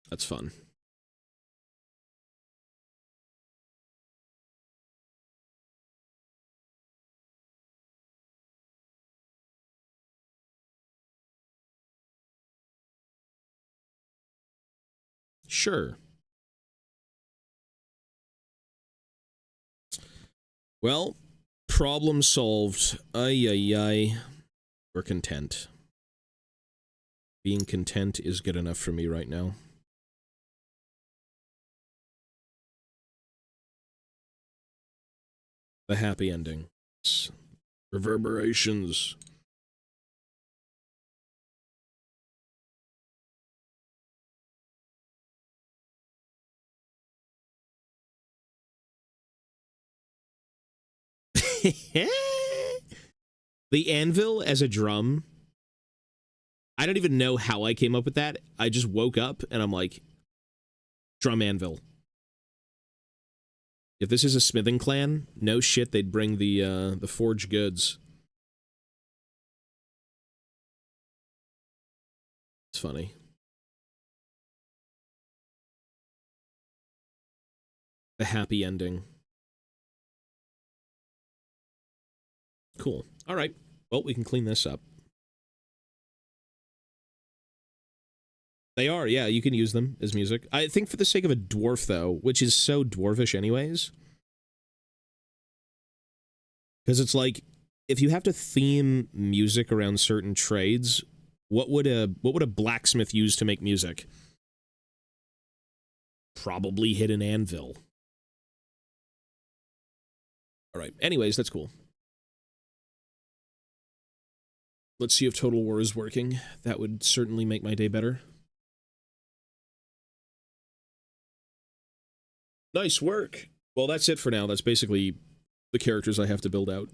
Speaker 1: That's fun. Sure. Well, problem solved. Ay, ay, ay. We're content. Being content is good enough for me right now. The happy ending. Reverberations. The anvil as a drum. I don't even know how I came up with that. I just woke up and I'm like, drum anvil. If this is a smithing clan, no shit, they'd bring the forged goods. It's funny. The happy ending. Cool. All right. Well, we can clean this up. They are, yeah, you can use them as music. I think for the sake of a dwarf, though, which is so dwarfish anyways. Because it's like, if you have to theme music around certain trades, what would a blacksmith use to make music? Probably hit an anvil. All right. Anyways, that's cool. Let's see if Total War is working. That would certainly make my day better. Nice work. Well, that's it for now. That's basically the characters I have to build out.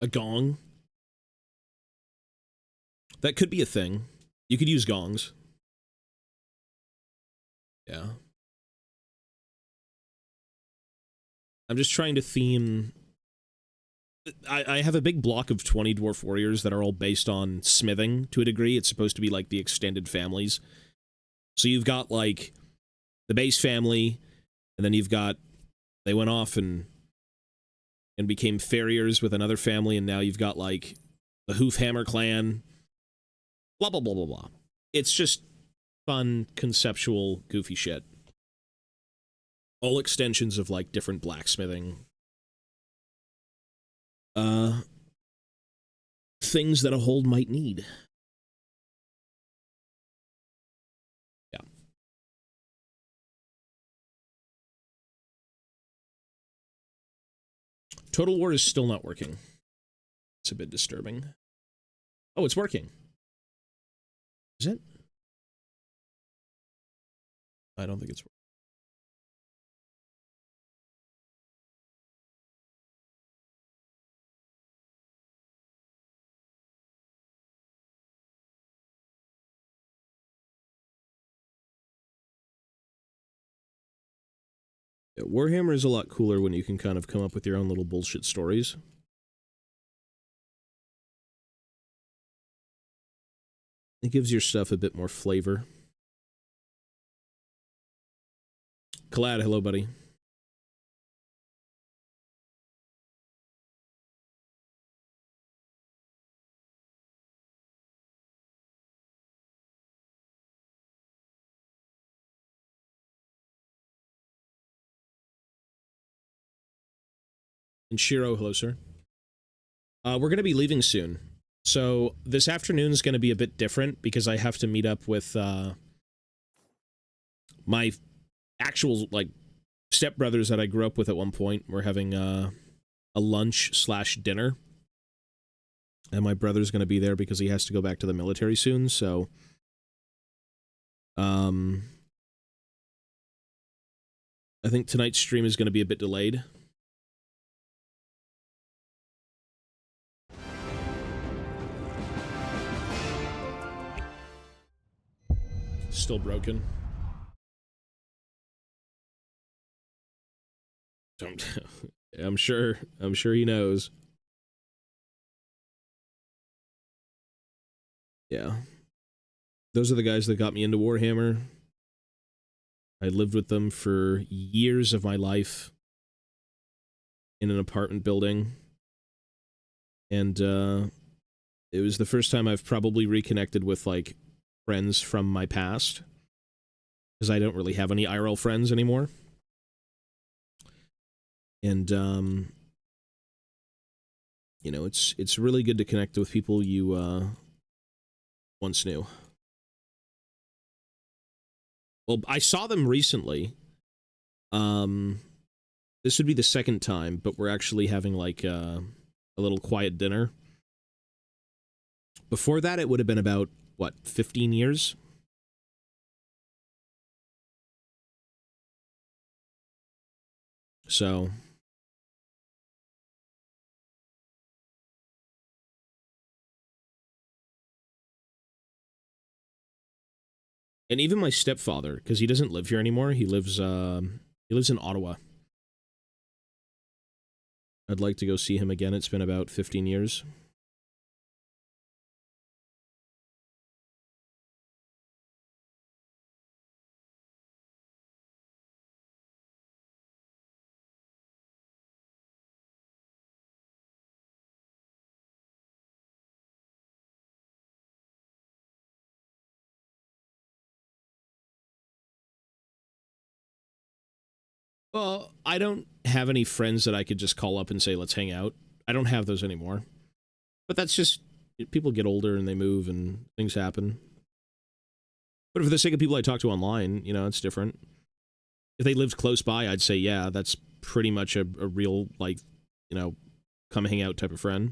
Speaker 1: A gong? That could be a thing. You could use gongs. Yeah. I'm just trying to theme... I have a big block of 20 dwarf warriors that are all based on smithing to a degree. It's supposed to be like the extended families. So you've got like the base family, and then you've got... They went off and became farriers with another family, and now you've got like the Hoofhammer clan. Blah, blah, blah, blah, blah. It's just fun, conceptual, goofy shit. All extensions of, like, different blacksmithing. Things that a hold might need. Yeah. Total War is still not working. It's a bit disturbing. Oh, it's working. Is it? I don't think it's working. Yeah, Warhammer is a lot cooler when you can kind of come up with your own little bullshit stories. It gives your stuff a bit more flavor. Kalad, hello, buddy. And Shiro, hello, sir. We're going to be leaving soon. So this afternoon is going to be a bit different because I have to meet up with my actual, like, stepbrothers that I grew up with at one point. We're having a lunch/dinner. And my brother's going to be there because he has to go back to the military soon, so I think tonight's stream is going to be a bit delayed. Still broken. I'm sure he knows. Yeah. Those are the guys that got me into Warhammer. I lived with them for years of my life in an apartment building. And it was the first time I've probably reconnected with, like, friends from my past. Because I don't really have any IRL friends anymore. And, you know, it's really good to connect with people you, once knew. Well, I saw them recently. This would be the second time, but we're actually having, like, a little quiet dinner. Before that, it would have been about, what, 15 years? So... And even my stepfather, because he doesn't live here anymore. He lives in Ottawa. I'd like to go see him again. It's been about 15 years. Well, I don't have any friends that I could just call up and say, let's hang out. I don't have those anymore. But that's just, people get older and they move and things happen. But for the sake of people I talk to online, you know, it's different. If they lived close by, I'd say, yeah, that's pretty much a real, like, you know, come hang out type of friend.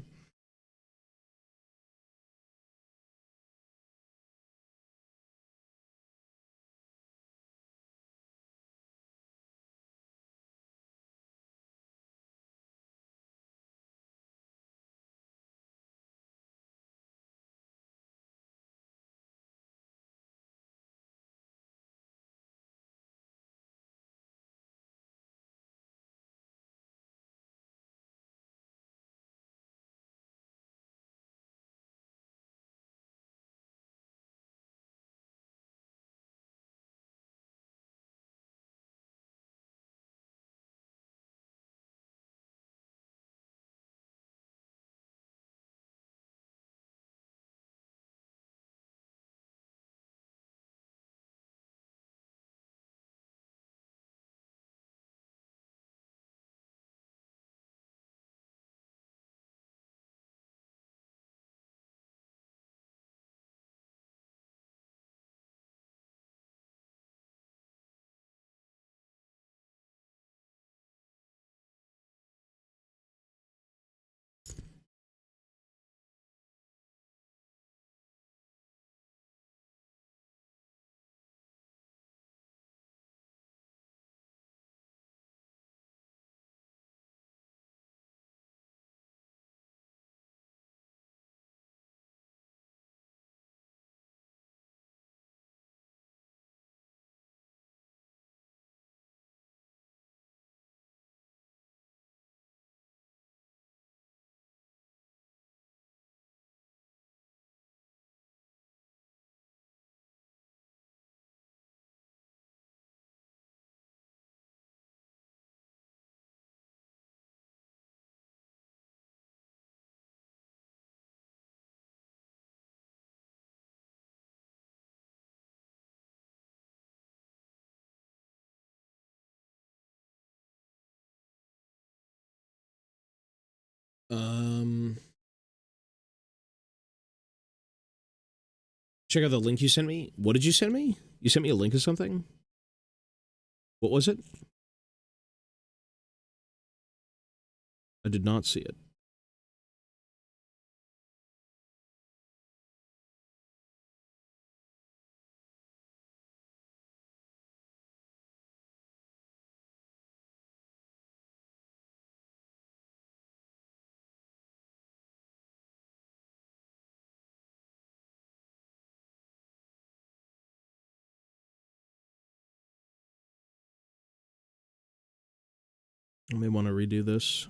Speaker 1: Check out the link you sent me. What did you send me? You sent me a link of something? What was it? I did not see it. I may want to redo this.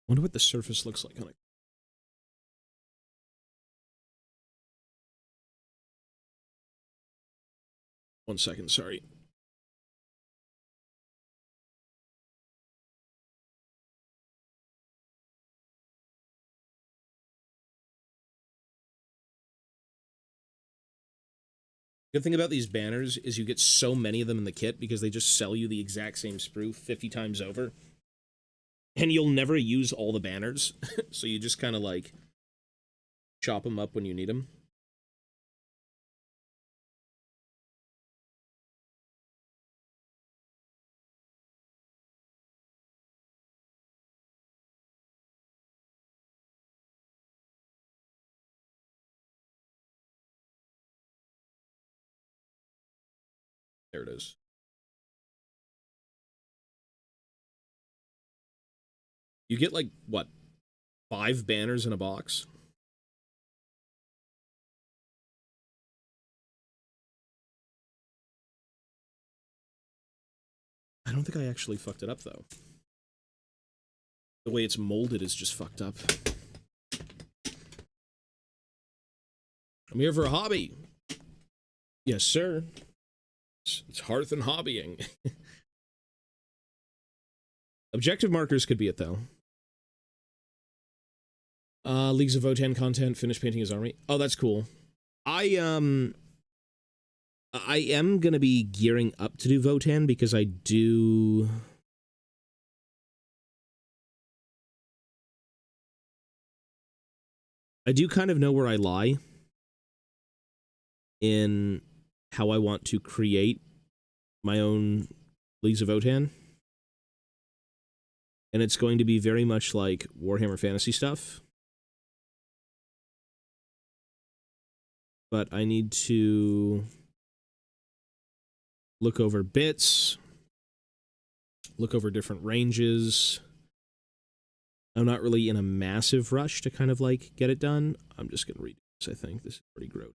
Speaker 1: Wonder what the surface looks like on it. One second, sorry. Good thing about these banners is you get so many of them in the kit because they just sell you the exact same sprue 50 times over. And you'll never use all the banners, so you just kind of like chop them up when you need them. There it is. You get like, what, 5 banners in a box? I don't think I actually fucked it up, though. The way it's molded is just fucked up. I'm here for a hobby. Yes, sir. It's Hearth and Hobbying. Objective markers could be it, though. Leagues of Votan content, finish painting his army. Oh, that's cool. I am gonna be gearing up to do Votan because I do kind of know where I lie in how I want to create my own Leagues of Votan. And it's going to be very much like Warhammer Fantasy stuff. But I need to look over bits, look over different ranges. I'm not really in a massive rush to kind of like get it done. I'm just going to read this, I think. This is pretty gross.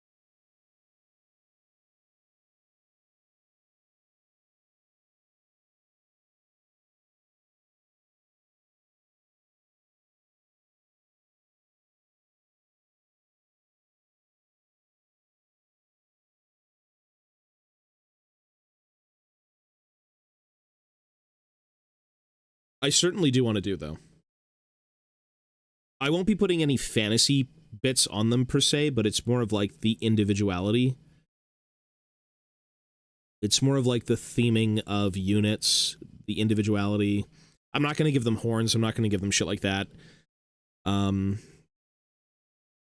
Speaker 1: I certainly do want to do, though. I won't be putting any fantasy bits on them, per se, but it's more of, like, the individuality. It's more of, like, the theming of units, the individuality. I'm not going to give them horns. I'm not going to give them shit like that. Or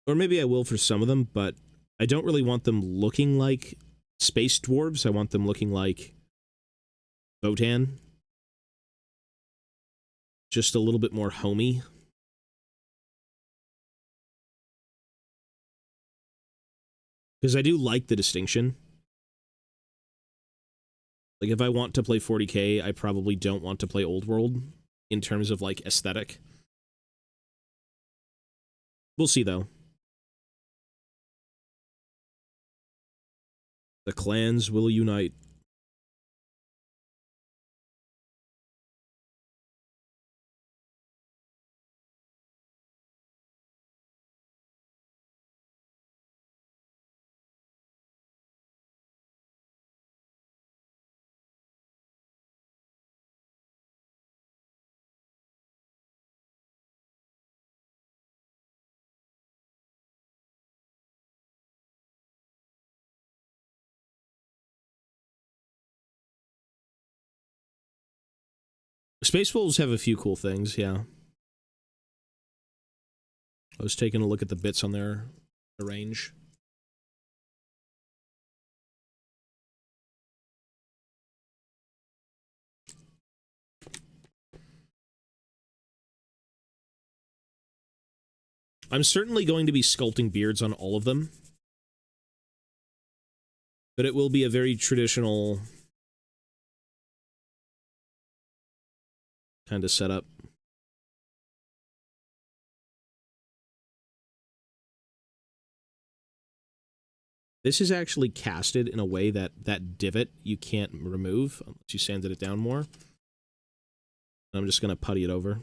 Speaker 1: maybe I will for some of them, but I don't really want them looking like space dwarves. I want them looking like Votan. Just a little bit more homey. Because I do like the distinction. Like, if I want to play 40k, I probably don't want to play Old World in terms of, like, aesthetic. We'll see, though. The clans will unite. Space Wolves have a few cool things, yeah. I was taking a look at the bits on their range. I'm certainly going to be sculpting beards on all of them. But it will be a very traditional kind of setup. This is actually casted in a way that that divot you can't remove unless you sanded it down more. I'm just going to putty it over.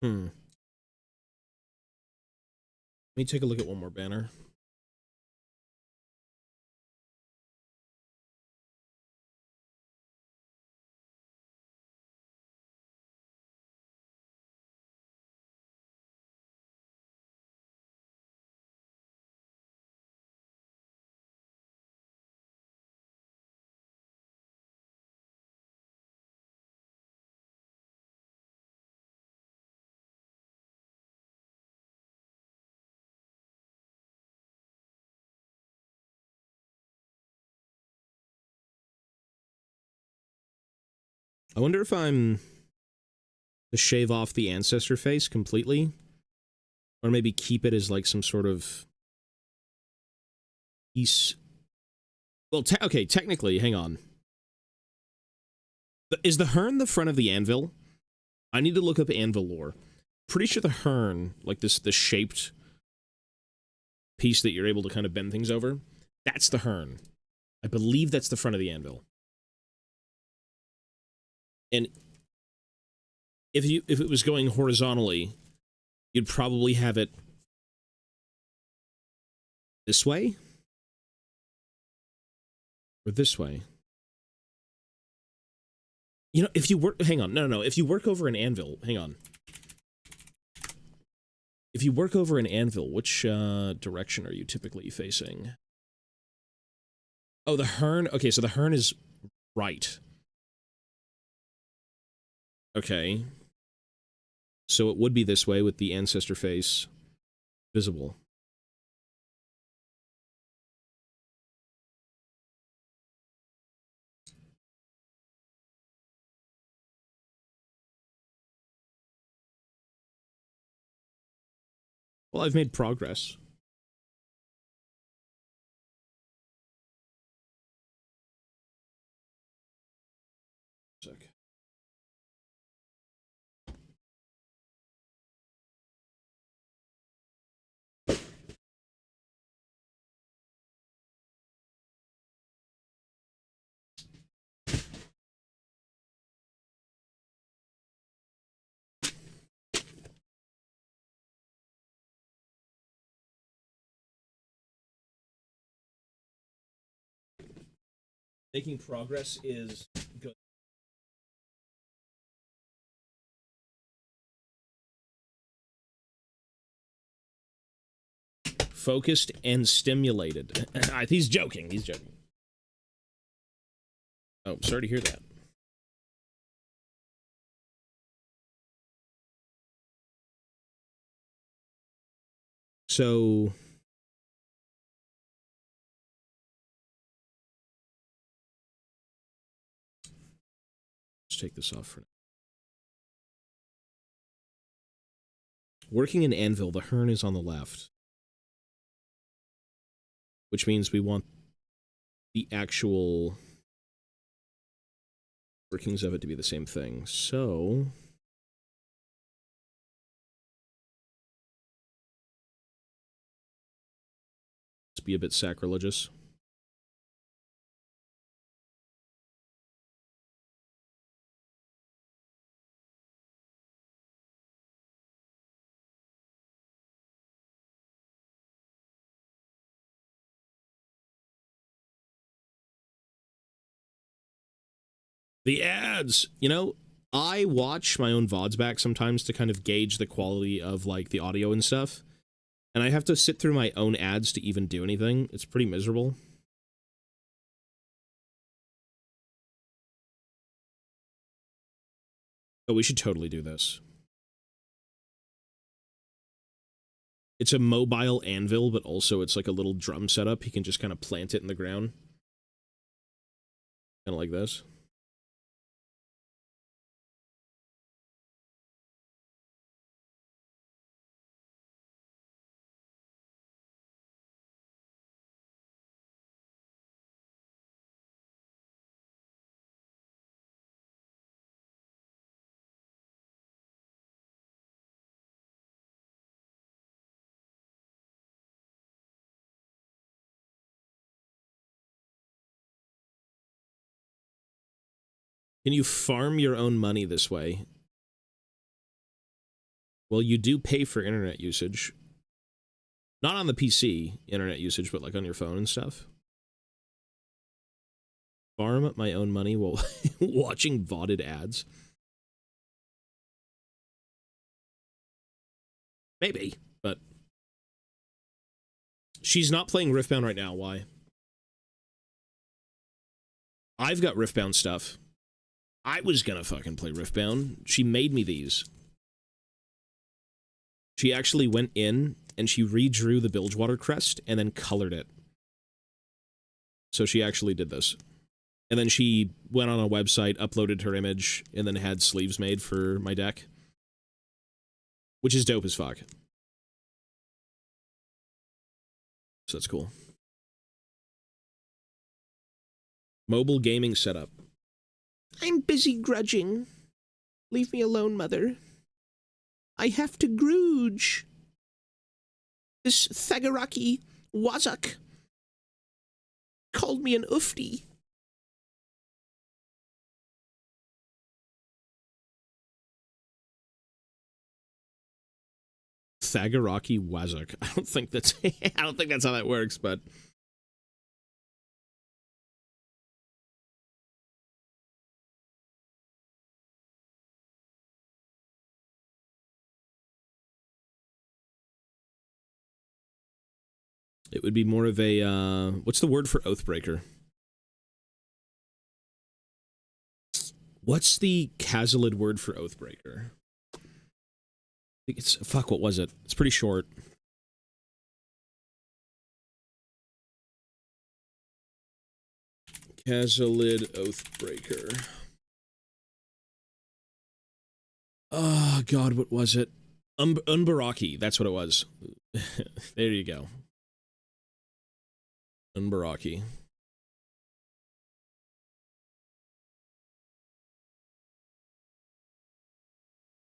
Speaker 1: Let me take a look at one more banner. I wonder if I'm to shave off the ancestor face completely, or maybe keep it as like some sort of piece. Well, okay, technically, hang on. Is the Hearn the front of the anvil? I need to look up anvil lore. Pretty sure the Hearn, like this shaped piece that you're able to kind of bend things over, that's the Hearn. I believe that's the front of the anvil. And if it was going horizontally, you'd probably have it this way or this way. You know, if you work, hang on, no, if you work over an anvil, hang on. If you work over an anvil, which direction are you typically facing? Oh, the Hearn, okay, so the Hearn is right. Okay. So it would be this way with the ancestor face visible. Well, I've made progress. Sec. Making progress is good. Focused and stimulated. He's joking. He's joking. Oh, sorry to hear that. So let's take this off for now. Working an anvil, the Hearn is on the left, which means we want the actual workings of it to be the same thing. So let's be a bit sacrilegious. The ads, you know, I watch my own VODs back sometimes to kind of gauge the quality of like the audio and stuff. And I have to sit through my own ads to even do anything. It's pretty miserable. Oh, we should totally do this. It's a mobile anvil, but also it's like a little drum setup. You can just kind of plant it in the ground. Kind of like this. Can you farm your own money this way? Well, you do pay for internet usage. Not on the PC, internet usage, but like on your phone and stuff. Farm my own money while watching VODed ads. Maybe, but she's not playing Riftbound right now. Why? I've got Riftbound stuff. I was gonna fucking play Riftbound. She made me these. She actually went in and she redrew the Bilgewater crest and then colored it. So she actually did this. And then she went on a website, uploaded her image, and then had sleeves made for my deck. Which is dope as fuck. So that's cool. Mobile gaming setup. I'm busy grudging. Leave me alone, mother. I have to grudge. This Thagaraki Wazak called me an ufti. Thagaraki Wazak. I don't think that's how that works, but it would be more of a, what's the word for Oathbreaker? What's the Kazalid word for Oathbreaker? I think it's, fuck, what was it? It's pretty short. Kazalid Oathbreaker. Oh, God, what was it? Unbaraki, that's what it was. There you go. Unbaraki.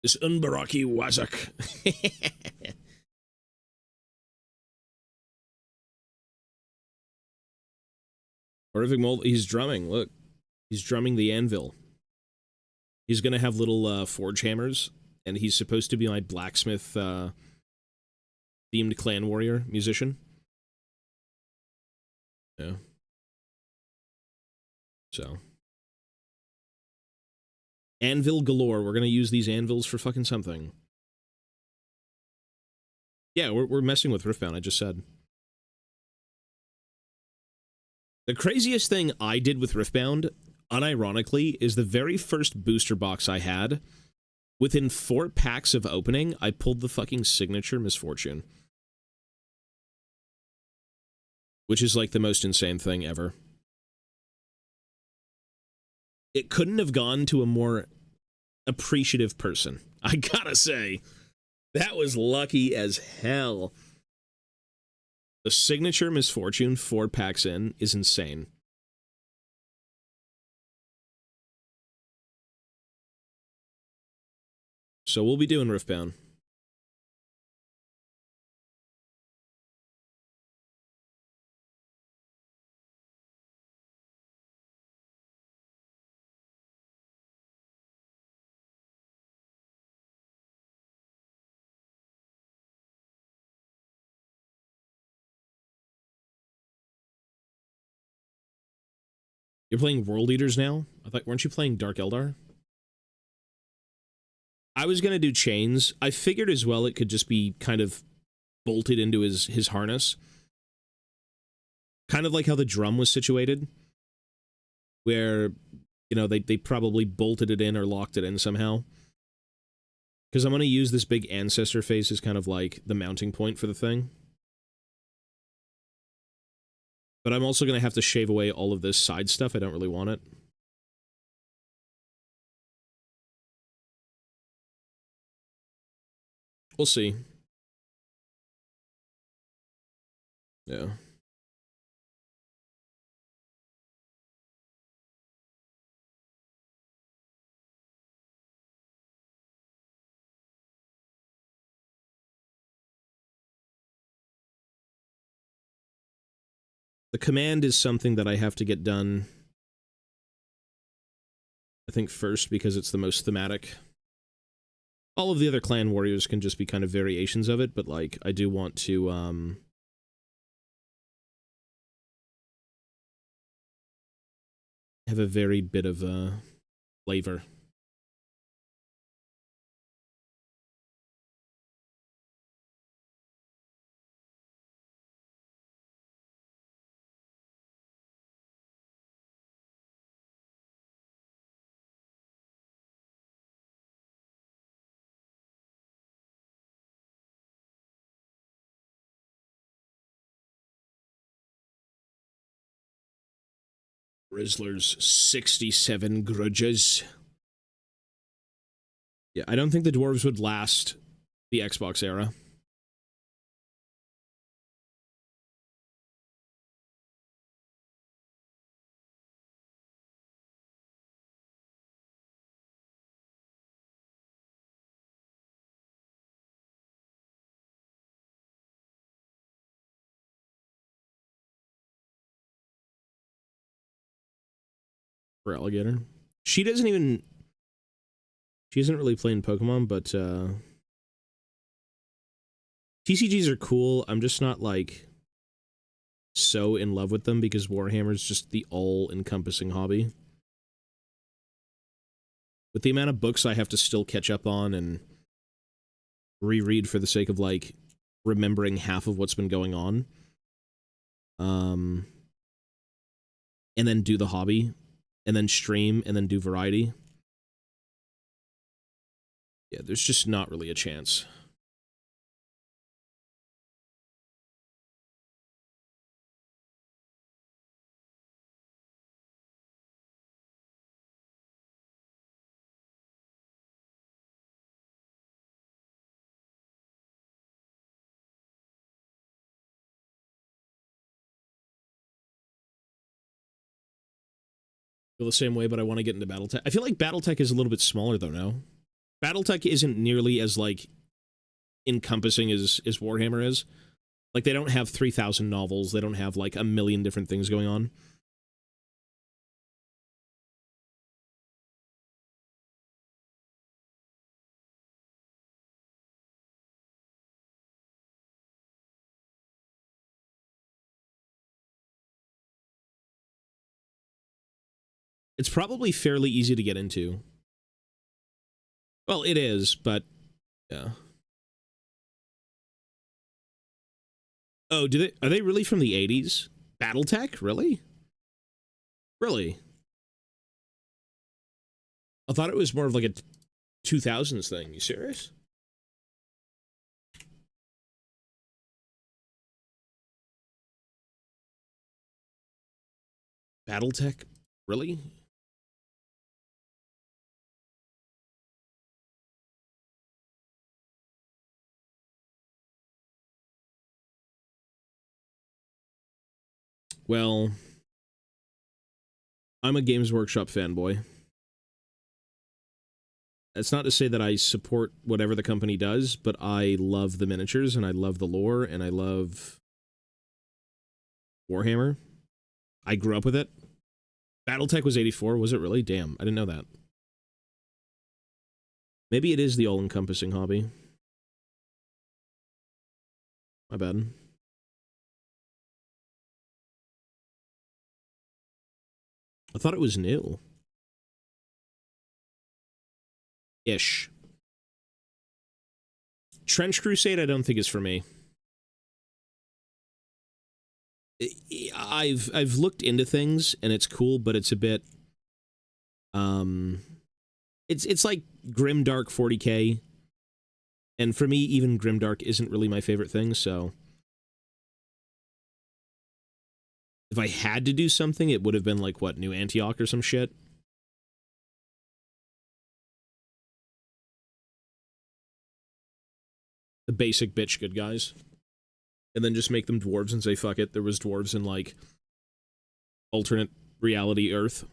Speaker 1: This Unbaraki Wazak. Horrific Mold, he's drumming, look. He's drumming the anvil. He's gonna have little forge hammers, and he's supposed to be my blacksmith themed clan warrior musician. Yeah. So. Anvil galore. We're gonna use these anvils for fucking something. Yeah, we're messing with Riftbound, I just said. The craziest thing I did with Riftbound, unironically, is the very first booster box I had. Within 4 packs of opening, I pulled the fucking signature Misfortune. Which is like the most insane thing ever. It couldn't have gone to a more appreciative person. I gotta say, that was lucky as hell. The signature Misfortune 4 packs in is insane. So we'll be doing Riftbound. You're playing World Eaters now? I thought, weren't you playing Dark Eldar? I was gonna do chains. I figured as well it could just be kind of bolted into his harness. Kind of like how the drum was situated. Where, you know, they probably bolted it in or locked it in somehow. Because I'm gonna use this big ancestor face as kind of like the mounting point for the thing. But I'm also gonna have to shave away all of this side stuff. I don't really want it. We'll see. Yeah. The command is something that I have to get done, I think, first, because it's the most thematic. All of the other clan warriors can just be kind of variations of it, but, like, I do want to, have a very bit of, flavor. Rizzler's 67 grudges. Yeah, I don't think the dwarves would last the Xbox era. For Alligator. She doesn't even... She isn't really playing Pokemon, but, TCGs are cool. I'm just not, like, so in love with them because Warhammer's just the all-encompassing hobby. With the amount of books I have to still catch up on and reread for the sake of, like, remembering half of what's been going on. And then do the hobby. And then stream, and then do variety. Yeah, there's just not really a chance. Feel the same way, but I want to get into Battletech. I feel like Battletech is a little bit smaller, though, no? Battletech isn't nearly as, like, encompassing as Warhammer is. Like, they don't have 3,000 novels. They don't have, like, a million different things going on. It's probably fairly easy to get into. Well, it is, but yeah. Oh, are they really from the 80s? Battletech? Really? Really? I thought it was more of like a 2000s thing. You serious? Battletech? Really? Well, I'm a Games Workshop fanboy. That's not to say that I support whatever the company does, but I love the miniatures, and I love the lore, and I love Warhammer. I grew up with it. Battletech was 84, was it really? Damn, I didn't know that. Maybe it is the all-encompassing hobby. My bad. I thought it was new. Ish. Trench Crusade, I don't think is for me. I've looked into things, and it's cool, but it's a bit... It's like Grimdark 40k. And for me, even Grimdark isn't really my favorite thing, so... If I had to do something, it would have been like, what, New Antioch or some shit? The basic bitch good guys. And then just make them dwarves and say, fuck it, there was dwarves in, like, alternate reality Earth.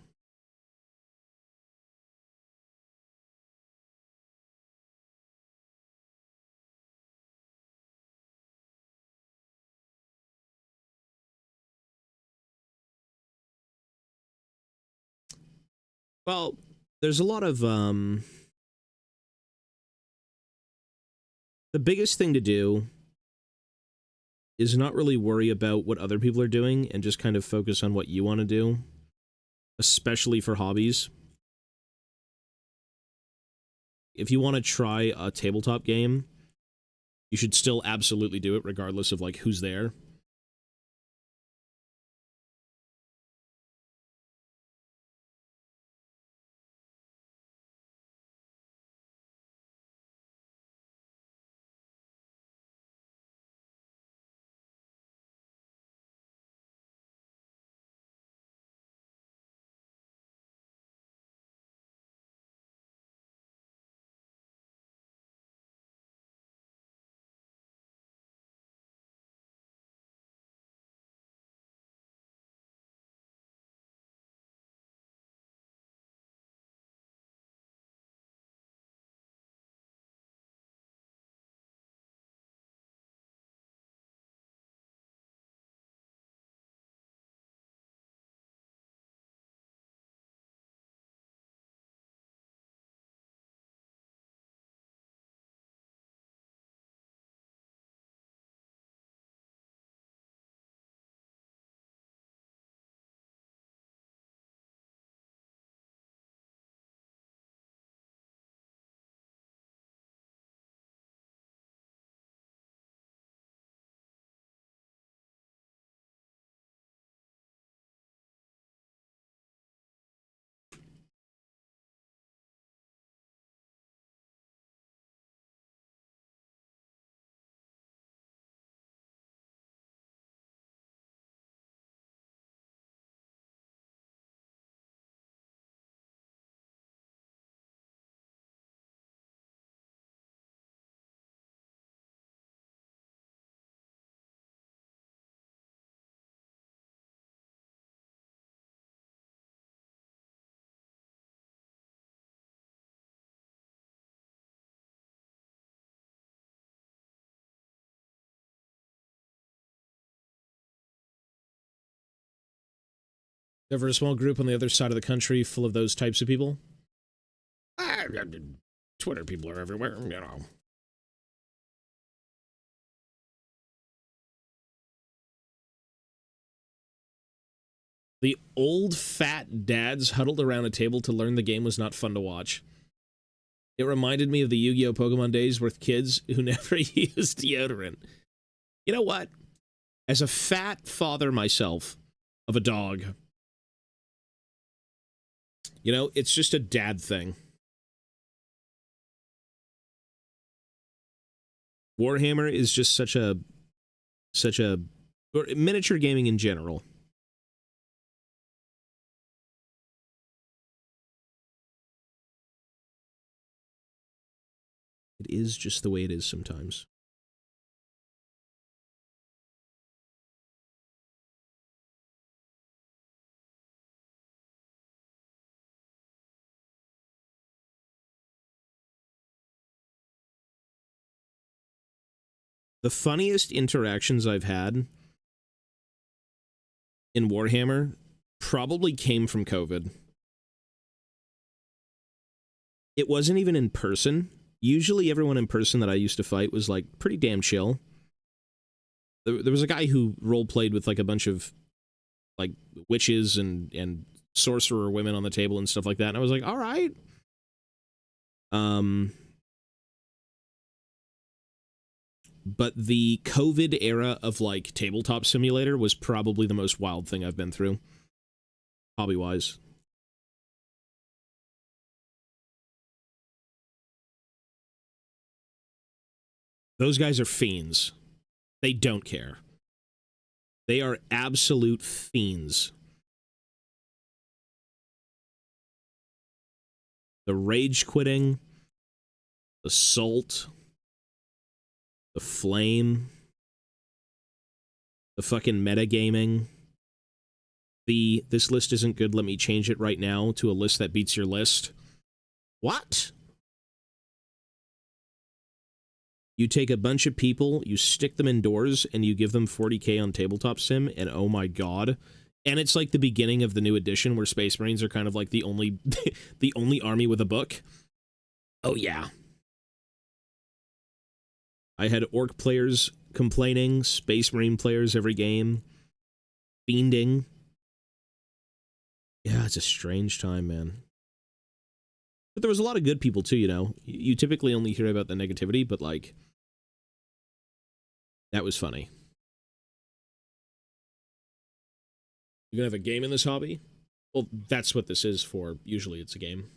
Speaker 1: Well, there's a lot of, the biggest thing to do is not really worry about what other people are doing and just kind of focus on what you want to do, especially for hobbies. If you want to try a tabletop game, you should still absolutely do it regardless of, like, who's there. Ever a small group on the other side of the country full of those types of people? Twitter people are everywhere, you know. The old fat dads huddled around a table to learn the game was not fun to watch. It reminded me of the Yu-Gi-Oh! Pokemon days with kids who never used deodorant. You know what? As a fat father myself of a dog, you know, it's just a dad thing. Warhammer is just such a or miniature gaming in general. It is just the way it is sometimes. The funniest interactions I've had in Warhammer probably came from COVID. It wasn't even in person. Usually everyone in person that I used to fight was, like, pretty damn chill. There was a guy who role-played with, like, a bunch of, like, witches and sorcerer women on the table and stuff like that, and I was like, all right. But the COVID era of, like, Tabletop Simulator was probably the most wild thing I've been through, hobby-wise. Those guys are fiends. They don't care. They are absolute fiends. The rage quitting, assault, the flame, the fucking metagaming, this list isn't good, let me change it right now to a list that beats your list. What? You take a bunch of people, you stick them indoors, and you give them 40k on Tabletop Sim, and oh my god. And it's like the beginning of the new edition where Space Marines are kind of like the only the only army with a book. Oh yeah. I had Orc players complaining, Space Marine players every game, fiending. Yeah, it's a strange time, man. But there was a lot of good people too, you know. You typically only hear about the negativity, but like, that was funny. You gonna have a game in this hobby? Well, that's what this is for. Usually it's a game.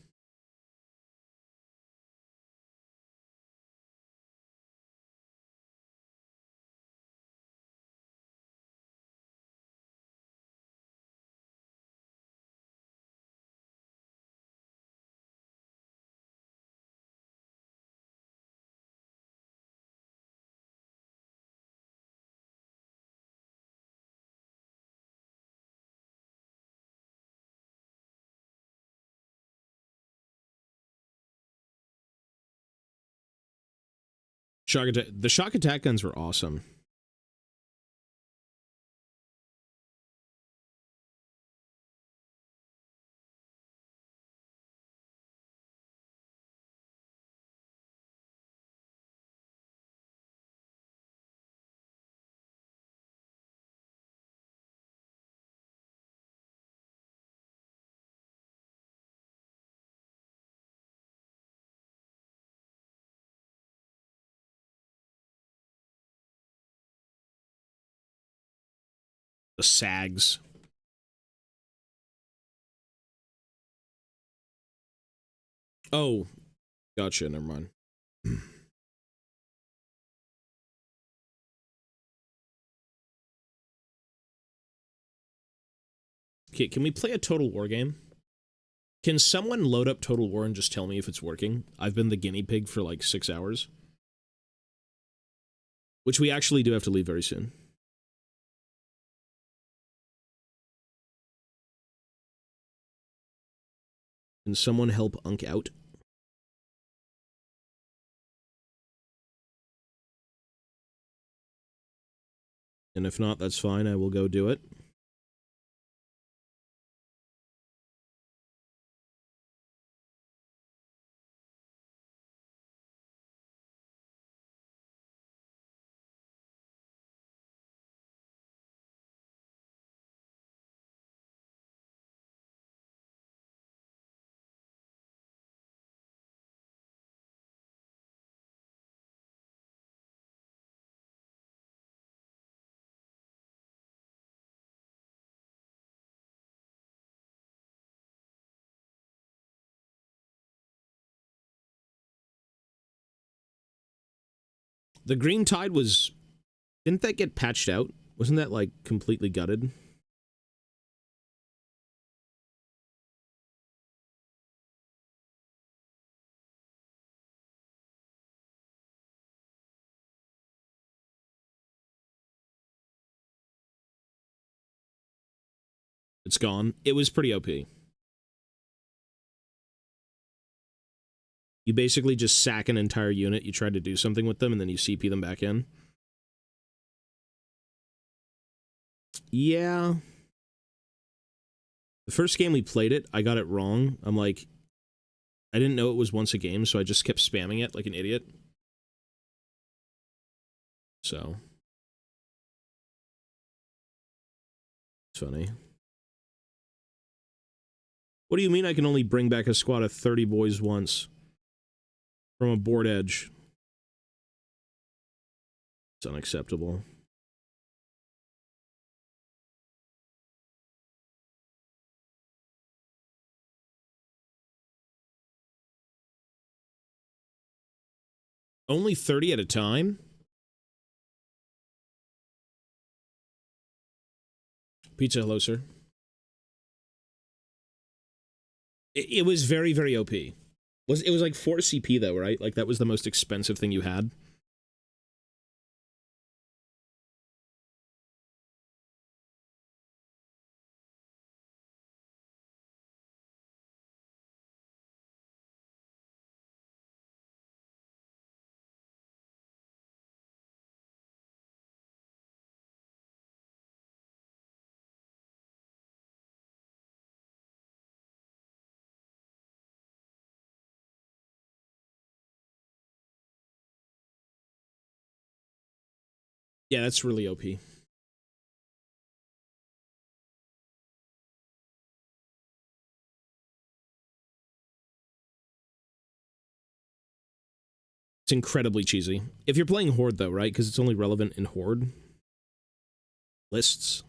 Speaker 1: The shock attack guns were awesome. The SAGs. Oh, gotcha, never mind. Okay, can we play a Total War game? Can someone load up Total War and just tell me if it's working? I've been the guinea pig for like 6 hours. Which we actually do have to leave very soon. Can someone help Unk out? And if not, that's fine, I will go do it. The Green Tide was... Didn't that get patched out? Wasn't that, like, completely gutted? It's gone. It was pretty OP. You basically just sack an entire unit, you try to do something with them, and then you CP them back in. Yeah. The first game we played it, I got it wrong. I'm like, I didn't know it was once a game, so I just kept spamming it like an idiot. So. It's funny. What do you mean I can only bring back a squad of 30 boys once? From a board edge. It's unacceptable. Only 30 at a time? Pizza, hello, sir. It was very, very OP. It was like 4 CP though, right? Like that was the most expensive thing you had. Yeah, that's really OP. It's incredibly cheesy. If you're playing Horde, though, right? Because it's only relevant in Horde lists.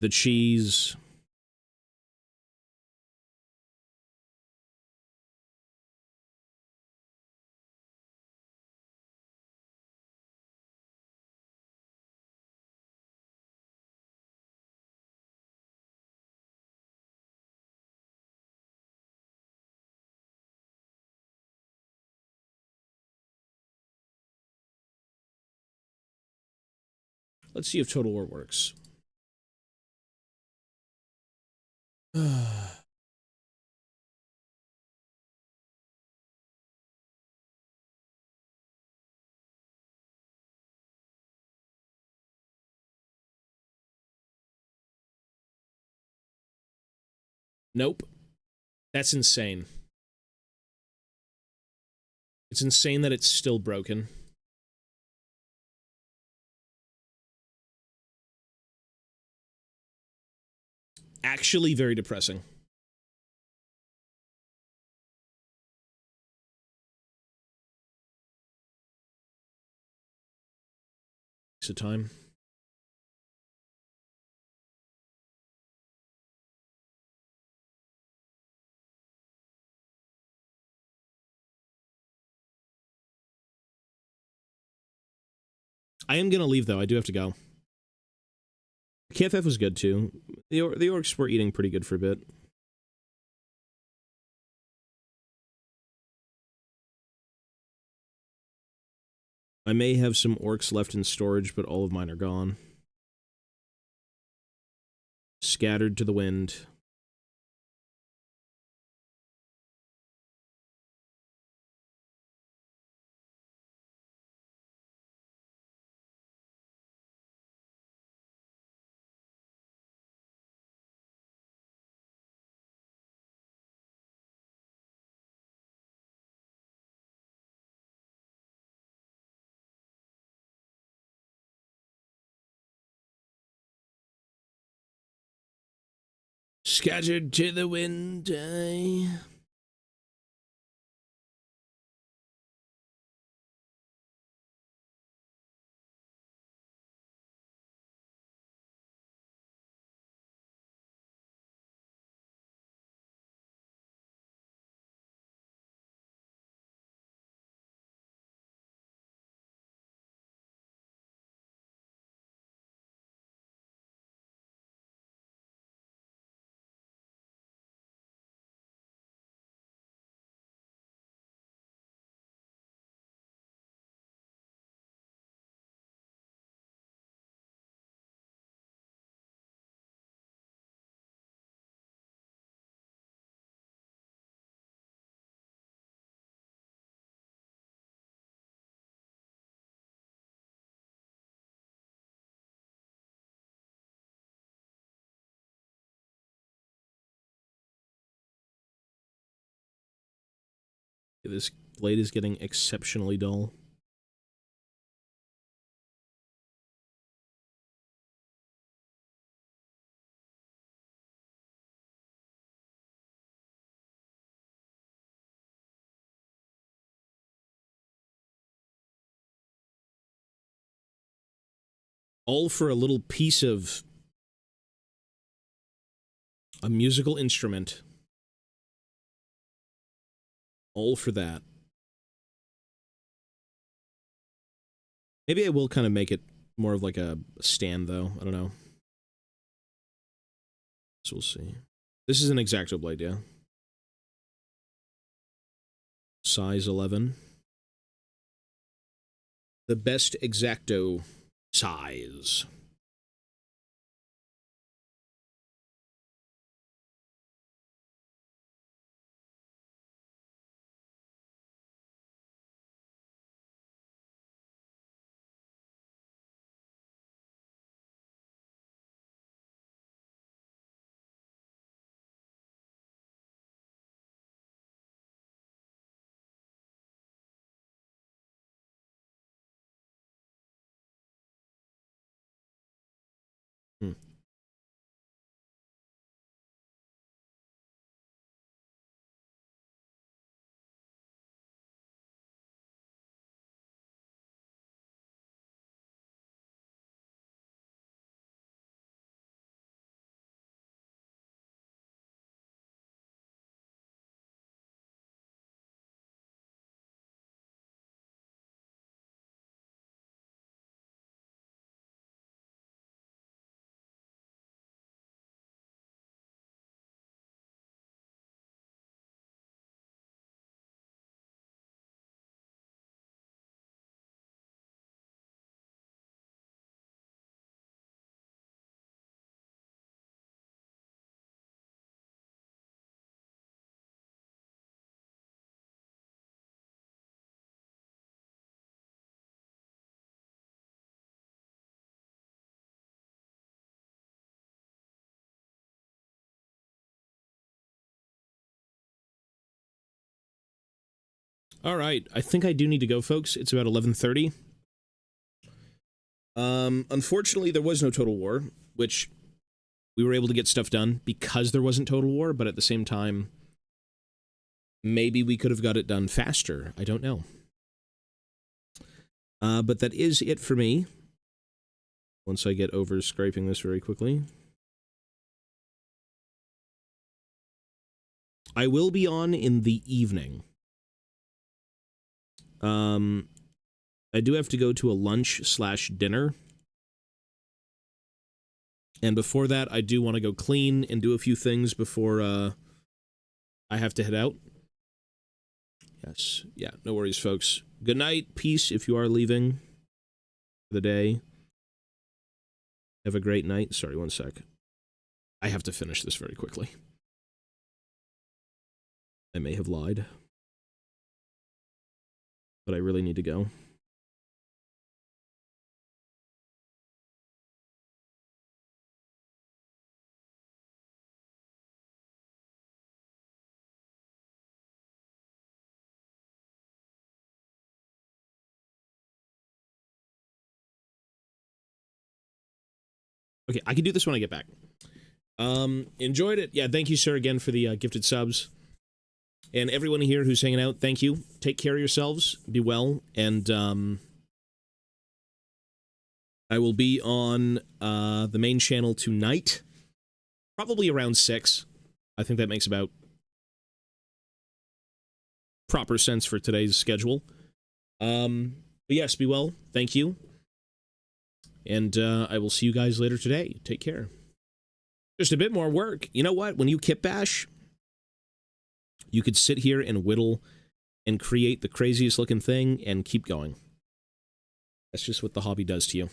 Speaker 1: The cheese. Let's see if Total War works. Nope. That's insane. It's insane that it's still broken. Actually very depressing. Waste of time. I am gonna leave, though. I do have to go. KFF was good, too. The orcs were eating pretty good for a bit. I may have some orcs left in storage, but all of mine are gone. Scattered to the wind. Scattered to the wind, This blade is getting exceptionally dull. All for a little piece of a musical instrument. All for that. Maybe I will kind of make it more of like a stand, though. I don't know. So we'll see. This is an X-Acto blade, yeah. Size 11. The best X-Acto size. Hmm. All right, I think I do need to go, folks. It's about 11:30. Unfortunately, there was no Total War, which we were able to get stuff done because there wasn't Total War, but at the same time, maybe we could have got it done faster. I don't know. But that is it for me. Once I get over scraping this very quickly. I will be on in the evening. I do have to go to a lunch/dinner. And before that, I do want to go clean and do a few things before I have to head out. Yes. Yeah, no worries, folks. Good night. Peace if you are leaving for the day. Have a great night. Sorry, one sec. I have to finish this very quickly. I may have lied. But I really need to go. Okay, I can do this when I get back. Enjoyed it. Yeah, thank you, sir, again for the gifted subs. And everyone here who's hanging out, thank you. Take care of yourselves. Be well. And I will be on the main channel tonight. Probably around 6. I think that makes about proper sense for today's schedule. But yes, be well. Thank you. And I will see you guys later today. Take care. Just a bit more work. You know what? When you kit bash, you could sit here and whittle and create the craziest looking thing and keep going. That's just what the hobby does to you.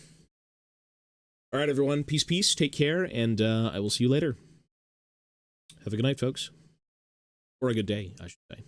Speaker 1: All right, everyone. Peace, peace. Take care, and I will see you later. Have a good night, folks. Or a good day, I should say.